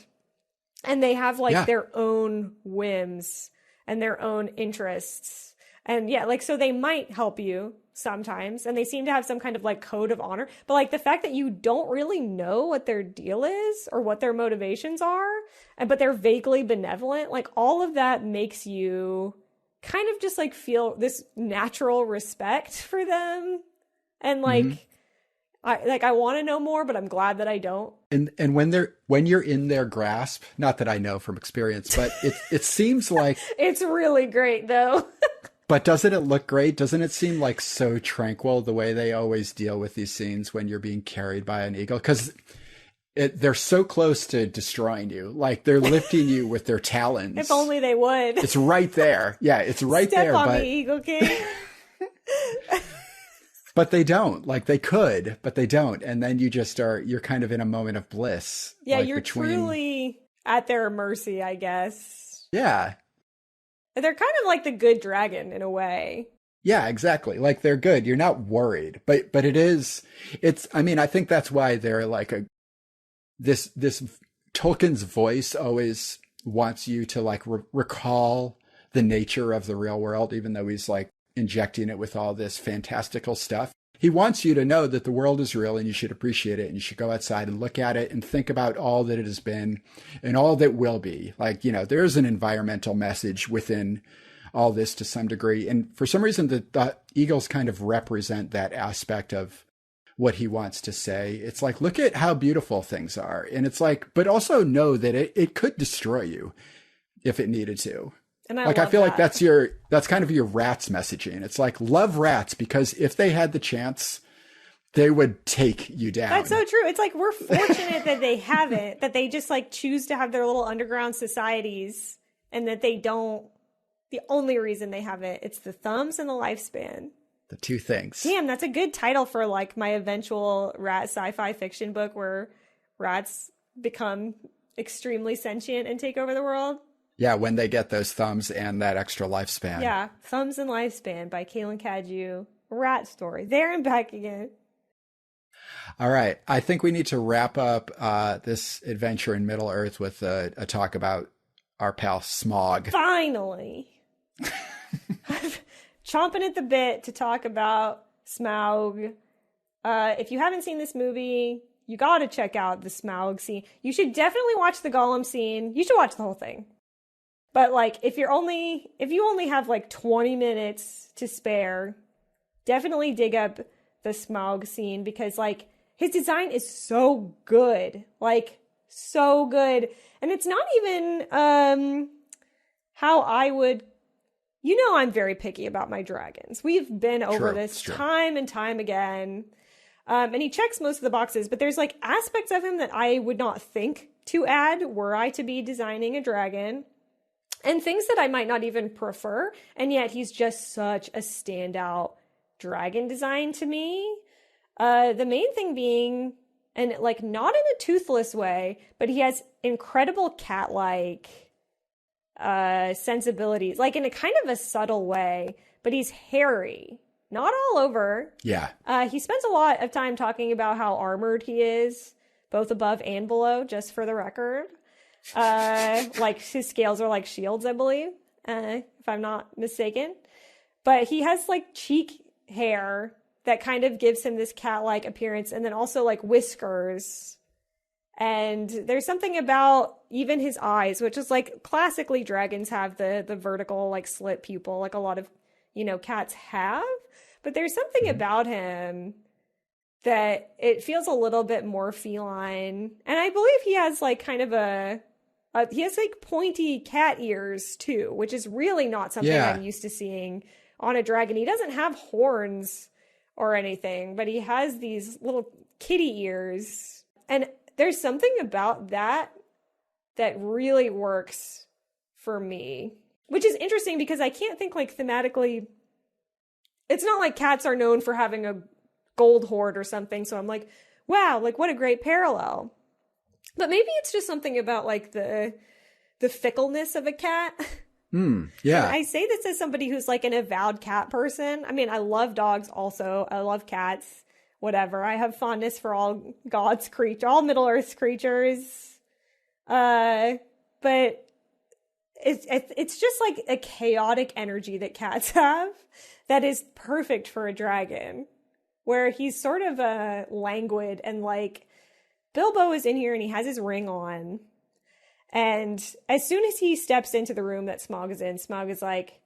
And they have like their own whims and their own interests. And like, so they might help you sometimes. And they seem to have some kind of like code of honor. But like the fact that you don't really know what their deal is or what their motivations are, but they're vaguely benevolent, like all of that makes you kind of just like feel this natural respect for them. And like, I want to know more, but I'm glad that I don't. And when you're in their grasp, not that I know from experience, but it seems like it's really great though. But doesn't it look great? Doesn't it seem like so tranquil the way they always deal with these scenes when you're being carried by an eagle? Because they're so close to destroying you. Like they're lifting you with their talons. If only they would. It's right there. Yeah, it's right Step there. on me, Eagle King. But they don't. Like they could, but they don't. And then you're kind of in a moment of bliss. Yeah, like you're truly at their mercy, I guess. Yeah. They're kind of like the good dragon in a way. Yeah, exactly. Like they're good. You're not worried, but I mean, I think that's why they're like this Tolkien's voice always wants you to like recall the nature of the real world, even though he's like injecting it with all this fantastical stuff. He wants you to know that the world is real and you should appreciate it and you should go outside and look at it and think about all that it has been and all that will be. Like, there's an environmental message within all this to some degree. And for some reason, the eagles kind of represent that aspect of what he wants to say. It's like, look at how beautiful things are. And it's like, but also know that it could destroy you if it needed to. And I feel like that's kind of your rats messaging. It's like, love rats because if they had the chance, they would take you down. That's so true. It's like, we're fortunate that they have it, that they just like choose to have their little underground societies and that they don't, the only reason they have it, it's the thumbs and the lifespan. The two things. Damn, that's a good title for like my eventual rat sci-fi fiction book where rats become extremely sentient and take over the world. Yeah, when they get those thumbs and that extra lifespan. Yeah, Thumbs and Lifespan by Caitlin Cadieux. Rat story. There and back again. All right. I think we need to wrap up this adventure in Middle-earth with a talk about our pal Smaug. Finally. Chomping at the bit to talk about Smaug. If you haven't seen this movie, you got to check out the Smaug scene. You should definitely watch the Gollum scene. You should watch the whole thing. But like, if you only have like 20 minutes to spare, definitely dig up the Smaug scene because like his design is so good, like so good. And it's not even, how I would, I'm very picky about my dragons. We've been over this time and time again. And he checks most of the boxes, but there's like aspects of him that I would not think to add were I to be designing a dragon. And things that I might not even prefer. And yet he's just such a standout dragon design to me. The main thing being, and like not in a toothless way, but he has incredible cat-like sensibilities, like in a kind of a subtle way, but he's hairy. Not all over. Yeah. He spends a lot of time talking about how armored he is, both above and below, just for the record. Like his scales are like shields, I believe, if I'm not mistaken. But he has like cheek hair that kind of gives him this cat-like appearance, and then also like whiskers. And there's something about even his eyes, which is like classically dragons have the vertical like slit pupil, like a lot of cats have. But there's something about him that it feels a little bit more feline, and I believe he has like kind of he has like pointy cat ears too, which is really not something I'm used to seeing on a dragon. He doesn't have horns or anything, but he has these little kitty ears. And there's something about that really works for me, which is interesting because I can't think like thematically. It's not like cats are known for having a gold hoard or something. So I'm like, wow, like what a great parallel. But maybe it's just something about like the fickleness of a cat. Yeah. And I say this as somebody who's like an avowed cat person. I mean, I love dogs also. I love cats, whatever. I have fondness for all all Middle Earth creatures. But it's just like a chaotic energy that cats have that is perfect for a dragon, where he's sort of languid, and like Bilbo is in here and he has his ring on. And as soon as he steps into the room that Smaug is in, Smaug is like,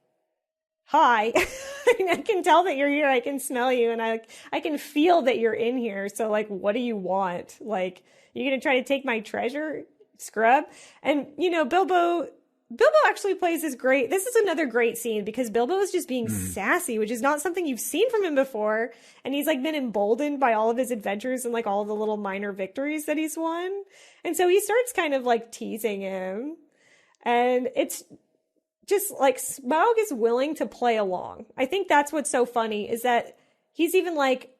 hi, I can tell that you're here. I can smell you. And I can feel that you're in here. So like, what do you want? Like, you going to try to take my treasure, scrub? And, you know, Bilbo actually plays this is another great scene, because Bilbo is just being sassy, which is not something you've seen from him before. And he's like been emboldened by all of his adventures and like all the little minor victories that he's won. And so he starts kind of like teasing him. And it's just like Smaug is willing to play along. I think that's what's so funny, is that he's even like,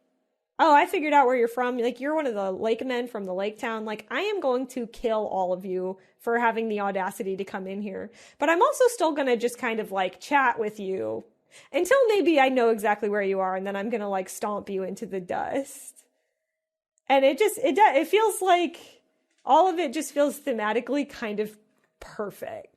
oh, I figured out where you're from. Like, you're one of the lake men from the lake town. Like, I am going to kill all of you for having the audacity to come in here. But I'm also still going to just kind of like chat with you until maybe I know exactly where you are. And then I'm going to like stomp you into the dust. And it feels like all of it just feels thematically kind of perfect.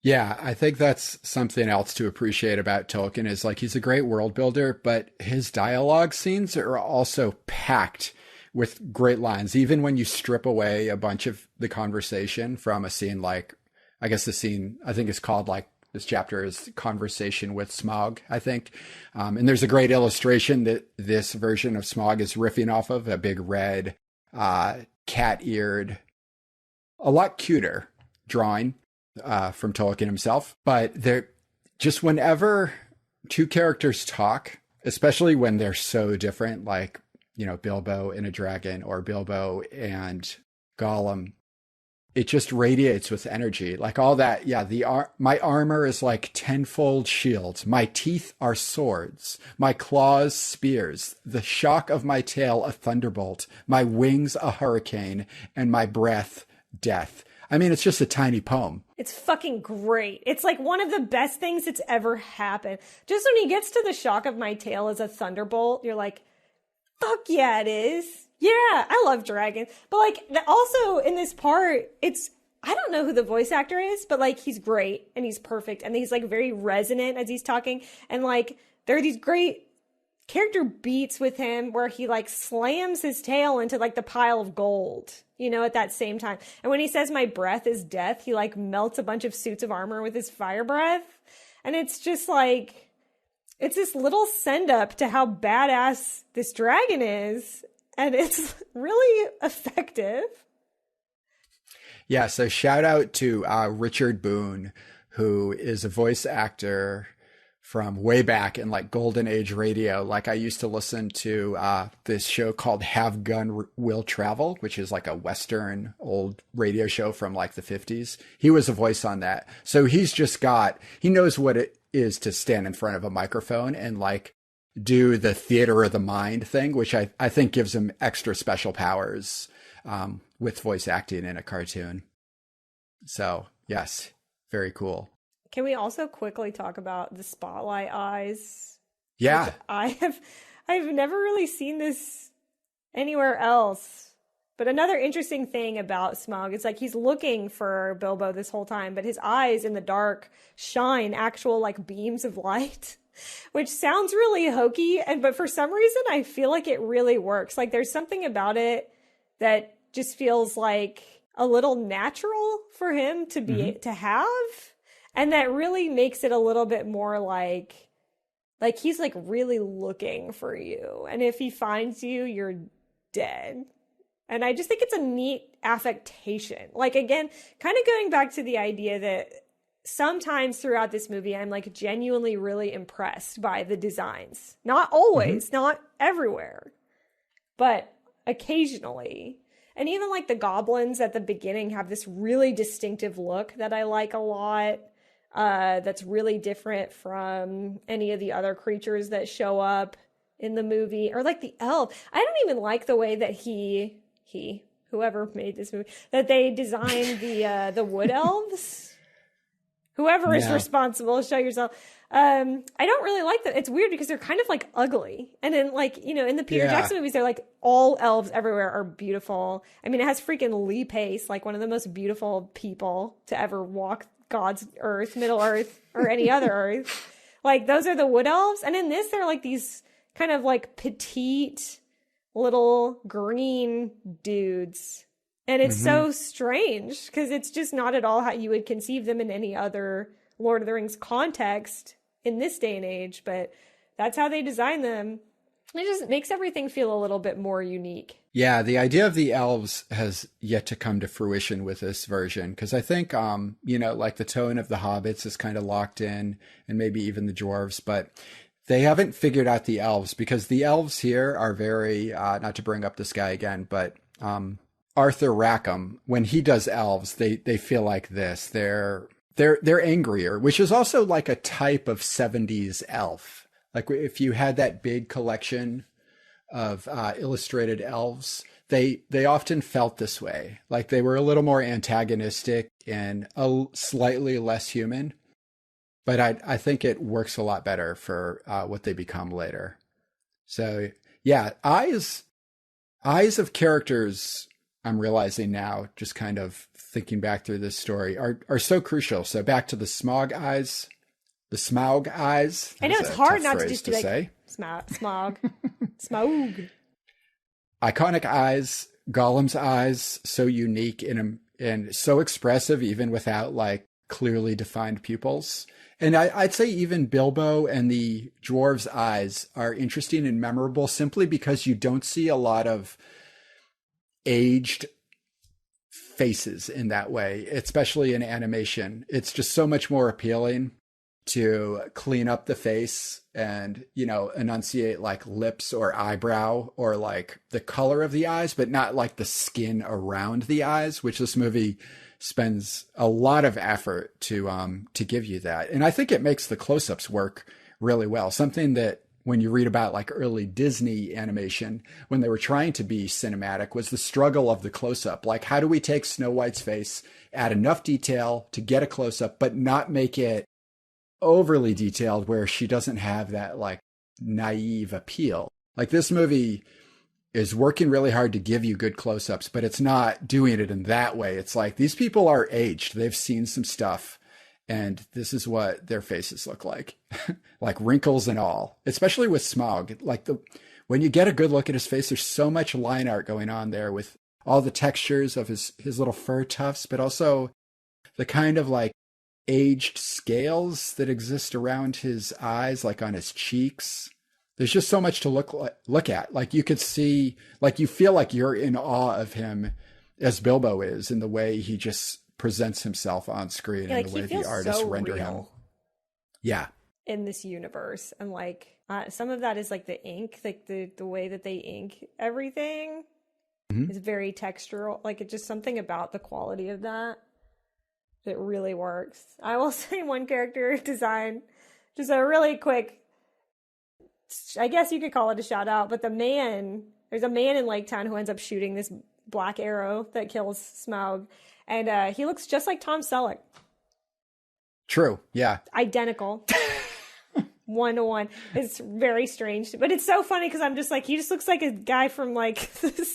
Yeah, I think that's something else to appreciate about Tolkien, is like he's a great world builder, but his dialogue scenes are also packed with great lines. Even when you strip away a bunch of the conversation from a scene like, I guess the scene, I think is called like, this chapter is Conversation with Smaug, I think. And there's a great illustration that this version of Smaug is riffing off of, a big red, cat-eared, a lot cuter drawing from Tolkien himself. But they're just, whenever two characters talk, especially when they're so different, like, you know, Bilbo and a dragon or Bilbo and Gollum, it just radiates with energy. Like all that. Yeah. My armor is like tenfold shields. My teeth are swords. My claws, spears. The shock of my tail, a thunderbolt. My wings, a hurricane. And my breath, death. I mean, it's just a tiny poem. It's fucking great. It's like one of the best things that's ever happened. Just when he gets to the shock of my tail as a thunderbolt, you're like, fuck yeah, it is. Yeah, I love dragons. But like, also in this part, I don't know who the voice actor is, but like, he's great and he's perfect. And he's like very resonant as he's talking. And like, there are these great character beats with him where he like slams his tail into like the pile of gold, you know, at that same time. And when he says my breath is death, he like melts a bunch of suits of armor with his fire breath. And it's just like, it's this little send up to how badass this dragon is. And it's really effective. Yeah. So shout out to Richard Boone, who is a voice actor from way back in like golden age radio. Like I used to listen to this show called Have Gun Will Travel, which is like a Western old radio show from like the 50s. He was a voice on that. So he knows what it is to stand in front of a microphone and like do the theater of the mind thing, which I think gives him extra special powers with voice acting in a cartoon. So yes, very cool. Can we also quickly talk about the spotlight eyes? Yeah. I've never really seen this anywhere else. But another interesting thing about Smaug is like he's looking for Bilbo this whole time, but his eyes in the dark shine actual like beams of light, which sounds really hokey. But for some reason, I feel like it really works. Like there's something about it that just feels like a little natural for him to be to have. And that really makes it a little bit more like he's like really looking for you. And if he finds you, you're dead. And I just think it's a neat affectation. Like, again, kind of going back to the idea that sometimes throughout this movie, I'm like genuinely really impressed by the designs. Not always, not everywhere, but occasionally. And even like the goblins at the beginning have this really distinctive look that I like a lot. That's really different from any of the other creatures that show up in the movie, or like the elf. I don't even like the way that whoever made this movie, that they designed the wood elves. Whoever is responsible, show yourself. I don't really like that. It's weird because they're kind of like ugly. And then like, in the Peter Jackson movies, they're like all elves everywhere are beautiful. I mean, it has freaking Lee Pace, like one of the most beautiful people to ever walk God's earth, Middle Earth, or any other earth. Like those are the wood elves. And in this, they're like these kind of like petite little green dudes. And it's so strange because it's just not at all how you would conceive them in any other Lord of the Rings context in this day and age, but that's how they design them. It just makes everything feel a little bit more unique. Yeah, the idea of the elves has yet to come to fruition with this version, because I think, like the tone of the hobbits is kind of locked in, and maybe even the dwarves, but they haven't figured out the elves, because the elves here are very, not to bring up this guy again, but Arthur Rackham, when he does elves, they feel like this. They're angrier, which is also like a type of 70s elf. Like if you had that big collection of illustrated elves, they often felt this way. Like they were a little more antagonistic and slightly less human. But I think it works a lot better for what they become later. So yeah, eyes of characters, I'm realizing now, just kind of thinking back through this story, are so crucial. So back to the Smaug eyes. The Smaug eyes. I know it's hard not to just be like Smaug. Smaug. Iconic eyes, Gollum's eyes, so unique and so expressive, even without like clearly defined pupils. And I'd say even Bilbo and the dwarves' eyes are interesting and memorable simply because you don't see a lot of aged faces in that way, especially in animation. It's just so much more appealing to clean up the face and, enunciate like lips or eyebrow or like the color of the eyes, but not like the skin around the eyes, which this movie spends a lot of effort to give you that. And I think it makes the close-ups work really well. Something that when you read about like early Disney animation, when they were trying to be cinematic, was the struggle of the close-up. Like, how do we take Snow White's face, add enough detail to get a close-up, but not make it overly detailed where she doesn't have that like naive appeal? Like this movie is working really hard to give you good close-ups, but it's not doing it in that way. It's like these people are aged. They've seen some stuff. And this is what their faces look like, like wrinkles and all, especially with Smaug. Like when you get a good look at his face, there's so much line art going on there with all the textures of his little fur tufts, but also the kind of like aged scales that exist around his eyes, like on his cheeks. There's just so much to look at. Like you could see, like you feel like you're in awe of him as Bilbo is in the way he just presents himself on screen and the way the artists render him. Yeah. In this universe. And like some of that is like the ink, like the way that they ink everything is very textural. Like it's just something about the quality of that really works. I will say one character design, just a really quick, I guess you could call it a shout out, but there's a man in Lake Town who ends up shooting this black arrow that kills Smaug. And he looks just like Tom Selleck. True, yeah. Identical. 1-to-1. It's very strange. But it's so funny because I'm just like, he just looks like a guy from like the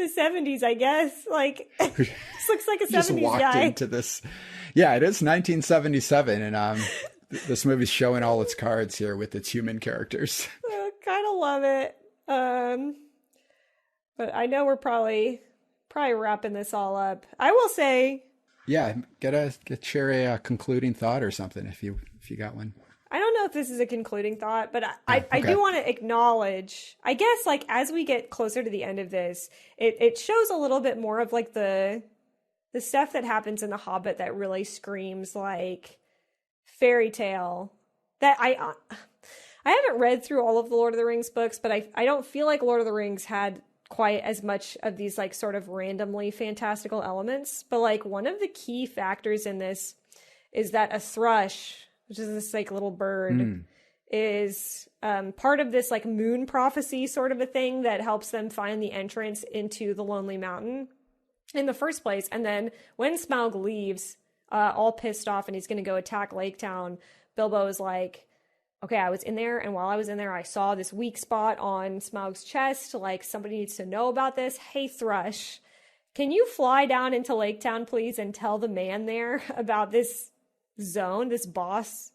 70s, I guess. Like, just looks like a 70s just walked guy. Into this. Yeah, it is 1977. And this movie's showing all its cards here with its human characters. I kind of love it. But I know we're probably wrapping this all up. I will say, yeah, share a concluding thought or something if you got one. I don't know if this is a concluding thought, but I do want to acknowledge, I guess, like as we get closer to the end of this, it shows a little bit more of like the stuff that happens in The Hobbit that really screams like fairy tale. That I haven't read through all of the Lord of the Rings books, but I don't feel like Lord of the Rings had quite as much of these like sort of randomly fantastical elements. But like one of the key factors in this is that a thrush, which is this like little bird, is part of this like moon prophecy sort of a thing that helps them find the entrance into the Lonely Mountain. in the first place. And then when Smaug leaves, all pissed off, and he's going to go attack Lake Town, Bilbo is like, okay, I was in there, and while I was in there, I saw this weak spot on Smaug's chest. Like, somebody needs to know about this. Hey, Thrush, can you fly down into Lake Town, please, and tell the man there about this zone, this boss,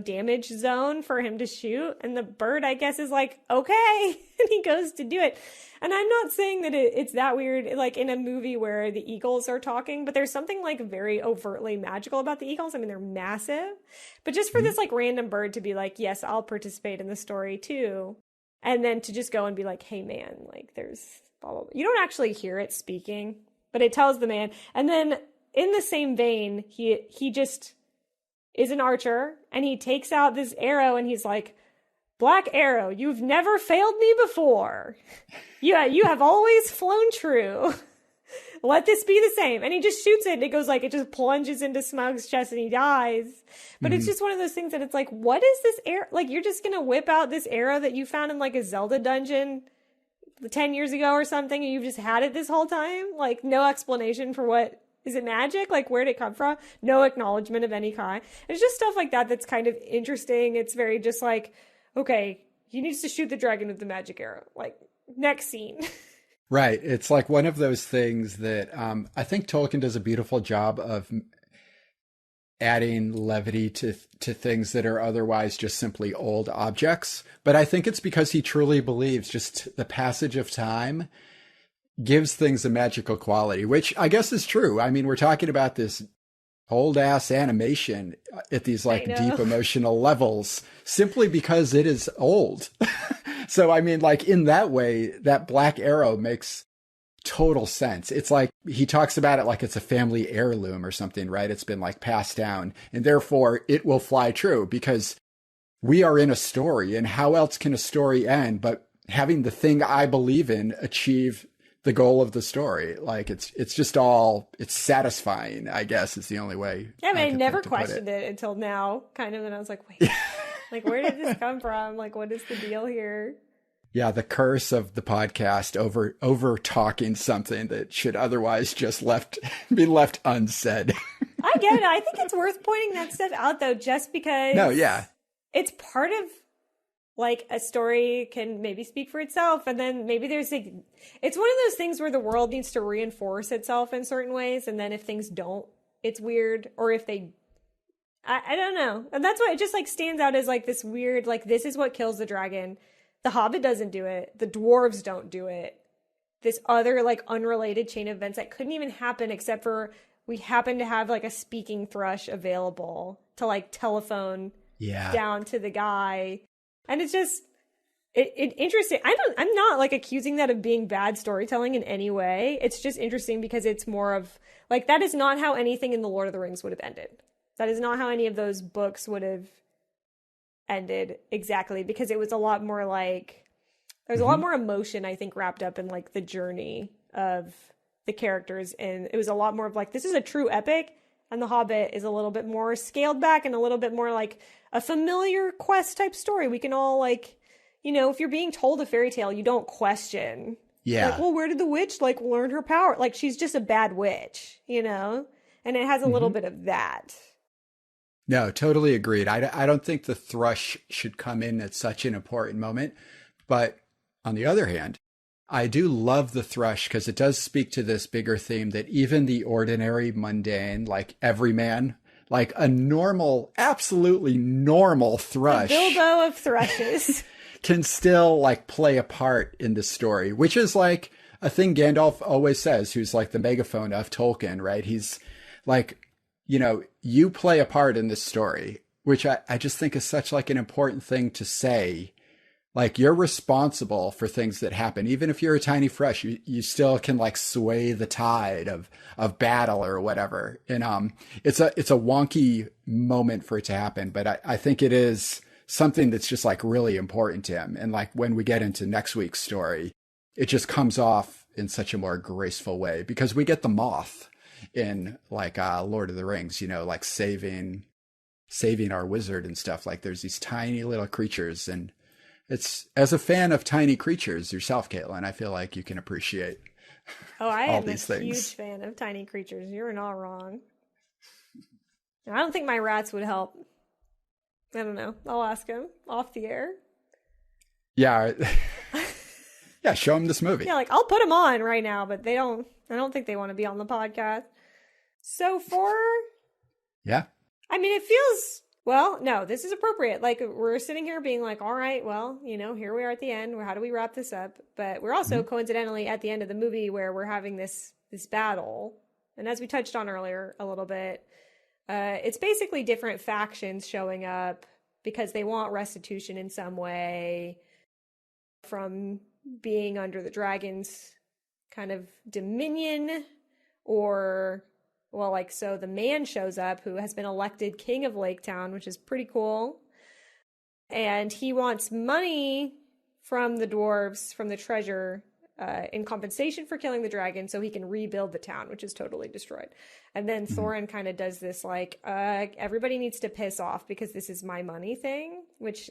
damage zone for him to shoot? And the bird, I guess, is like, okay. And he goes to do it. And I'm not saying that it's that weird, like in a movie where the eagles are talking, but there's something like very overtly magical about the eagles. I mean, they're massive, but just for this like random bird to be like, yes, I'll participate in the story too. And then to just go and be like, hey man, like there's blah, blah, blah. You don't actually hear it speaking, but it tells the man. And then in the same vein, he just is an archer, and he takes out this arrow, and he's like, Black Arrow, you've never failed me before. Yeah, you have always flown true. Let this be the same. And he just shoots it, and it goes like, it just plunges into Smaug's chest, and he dies. But it's just one of those things that it's like, what is this arrow? Like, you're just going to whip out this arrow that you found in like a Zelda dungeon 10 years ago or something, and you've just had it this whole time? Like, no explanation for what. Is it magic? Like, where'd it come from? No acknowledgement of any kind. It's just stuff like that that's kind of interesting. It's very just like, okay, he needs to shoot the dragon with the magic arrow. Like, next scene. Right. It's like one of those things that I think Tolkien does a beautiful job of adding levity to things that are otherwise just simply old objects. But I think it's because he truly believes just the passage of time gives things a magical quality, which I guess is true. I mean, we're talking about this old ass animation at these like deep emotional levels simply because it is old. So, I mean, like in that way, that black arrow makes total sense. It's like he talks about it like it's a family heirloom or something, right? It's been like passed down, and therefore it will fly true because we are in a story, and how else can a story end but having the thing I believe in achieve the goal of the story? Like it's just all, it's satisfying, I guess is the only way. Yeah, but I never questioned it until now, kind of, and I was like, wait, like where did this come from? Like, what is the deal here? Yeah, the curse of the podcast over talking something that should otherwise just be left unsaid. I get it. I think it's worth pointing that stuff out though, just because it's part of like a story can maybe speak for itself, and then maybe there's like, it's one of those things where the world needs to reinforce itself in certain ways, and then if things don't, it's weird, or if they, I don't know, and that's why it just like stands out as like this weird, like this is what kills the dragon. The Hobbit doesn't do it. The dwarves don't do it. This other like unrelated chain of events that couldn't even happen except for we happen to have like a speaking thrush available to like telephone down to the guy. And it's just it interesting. I'm not like accusing that of being bad storytelling in any way. It's just interesting because it's more of like, that is not how anything in the Lord of the Rings would have ended. That is not how any of those books would have ended exactly, because it was a lot more like, there's a lot more emotion, I think, wrapped up in like the journey of the characters. And it was a lot more of like, this is a true epic. And The Hobbit is a little bit more scaled back and a little bit more like a familiar quest type story. We can all like, you know, if you're being told a fairy tale, you don't question. Yeah. Like, well, where did the witch like learn her power? Like, she's just a bad witch, you know? And it has a little bit of that. No, totally agreed. I don't think the thrush should come in at such an important moment. But on the other hand, I do love the thrush because it does speak to this bigger theme that even the ordinary, mundane, like everyman, like a normal, absolutely normal thrush, the Bilbo of thrushes, can still like play a part in the story, which is like a thing Gandalf always says, who's like the megaphone of Tolkien, right? He's like, you know, you play a part in this story, which I just think is such like an important thing to say. Like, you're responsible for things that happen. Even if you're a tiny thrush, you still can like sway the tide of battle or whatever. And it's a wonky moment for it to happen, but I think it is something that's just like really important to him. And like when we get into next week's story, it just comes off in such a more graceful way because we get the moth in like Lord of the Rings, you know, like saving our wizard and stuff. Like there's these tiny little creatures, and it's, as a fan of tiny creatures yourself, Caitlin, I feel like you can appreciate Oh, I all am a these things. huge fan of tiny creatures. You're not wrong. I don't think my rats would help. I don't know. I'll ask him off the air. Yeah. Yeah, show them this movie. Yeah, like I'll put them on right now, but I don't think they want to be on the podcast. So Yeah. I mean, it feels, well, no, this is appropriate. Like we're sitting here being like, all right, well, here we are at the end. How do we wrap this up? But we're also coincidentally at the end of the movie where we're having this battle. And as we touched on earlier a little bit, it's basically different factions showing up because they want restitution in some way from being under the dragon's kind of dominion, or, well, like, so the man shows up who has been elected king of Lake Town, which is pretty cool. And he wants money from the dwarves, from the treasure, in compensation for killing the dragon so he can rebuild the town, which is totally destroyed. And then Thorin kind of does this like, everybody needs to piss off because this is my money thing, which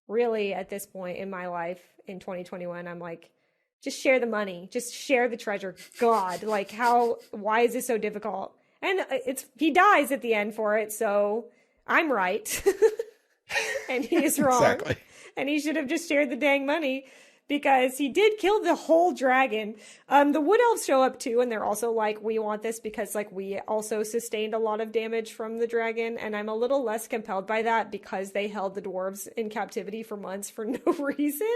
really at this point in my life in 2021, I'm like, just share the money, just share the treasure. God, like why is this so difficult? And he dies at the end for it. So I'm right. And he is wrong. Exactly. And he should have just shared the dang money. Because he did kill the whole dragon. The wood elves show up too, and they're also like, we want this because like we also sustained a lot of damage from the dragon, and I'm a little less compelled by that because they held the dwarves in captivity for months for no reason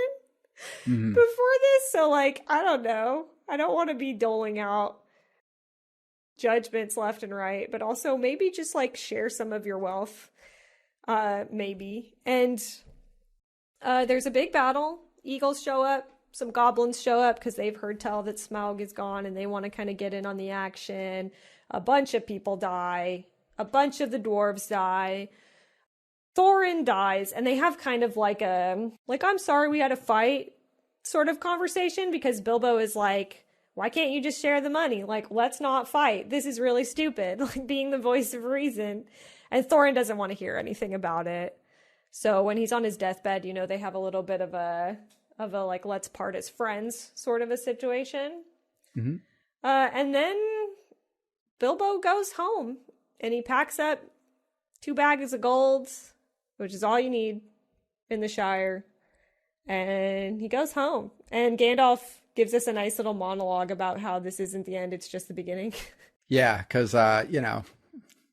before this. So like, I don't know. I don't want to be doling out judgments left and right, but also maybe just like share some of your wealth. Maybe. And there's a big battle. Eagles show up, some goblins show up because they've heard tell that Smaug is gone and they want to kind of get in on the action. A bunch of people die. A bunch of the dwarves die. Thorin dies, and they have kind of like I'm sorry we had a fight sort of conversation because Bilbo is like, why can't you just share the money? Like, let's not fight. This is really stupid, like being the voice of reason. And Thorin doesn't want to hear anything about it. So when he's on his deathbed, they have a little bit of a like, let's part as friends sort of a situation. Mm-hmm. And then Bilbo goes home and he packs up 2 bags of gold, which is all you need in the Shire. And he goes home. And Gandalf gives us a nice little monologue about how this isn't the end, it's just the beginning. Yeah, because,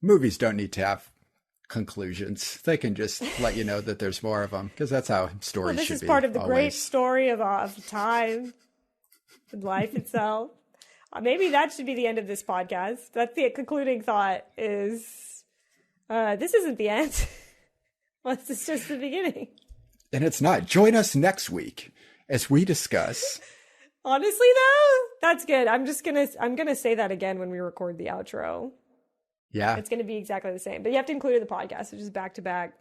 movies don't need to have conclusions. They can just let you know that there's more of them, because that's how stories should be. This is part of the always. Great story of time, and life itself. Maybe that should be the end of this podcast. That's the concluding thought is, this isn't the end. Well, it's just the beginning. And it's not. Join us next week as we discuss. Honestly, though, that's good. I'm going to say that again when we record the outro. Yeah. It's going to be exactly the same. But you have to include it in the podcast, which is back to back,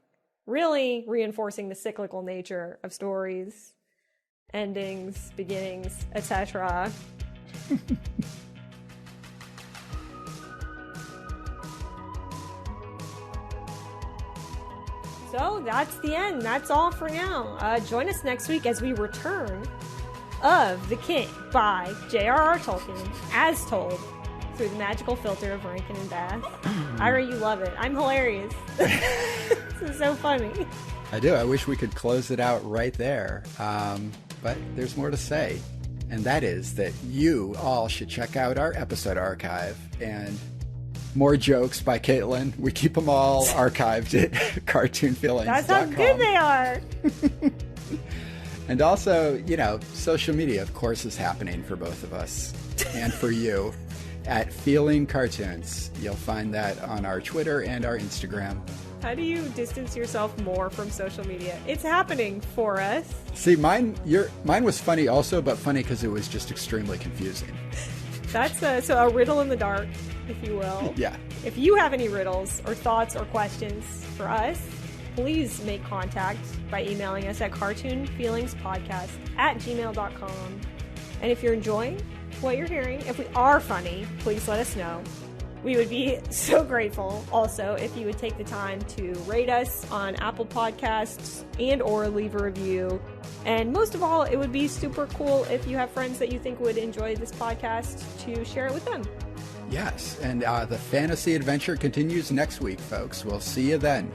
really reinforcing the cyclical nature of stories, endings, beginnings, etc. So that's the end. That's all for now. Join us next week as we return of The King by J.R.R. Tolkien, as told through the magical filter of Rankin and Bass. Ira, you love it. I'm hilarious. This is so funny. I do. I wish we could close it out right there. But there's more to say. And that is that you all should check out our episode archive and more jokes by Caitlin. We keep them all archived at cartoonfeelings.com. That's how good they are. And also, social media, of course, is happening for both of us and for you. At Feeling Cartoons. You'll find that on our Twitter and our Instagram. How do you distance yourself more from social media? It's happening for us. See, mine was funny also, but funny because it was just extremely confusing. That's a riddle in the dark, if you will. Yeah. If you have any riddles or thoughts or questions for us, please make contact by emailing us at cartoonfeelingspodcast@gmail.com. And if you're enjoying what you're hearing, if we are funny, please let us know. We would be so grateful also if you would take the time to rate us on Apple Podcasts and or leave a review. And most of all, it would be super cool if you have friends that you think would enjoy this podcast to share it with them. Yes, and the fantasy adventure continues next week, folks. We'll see you then.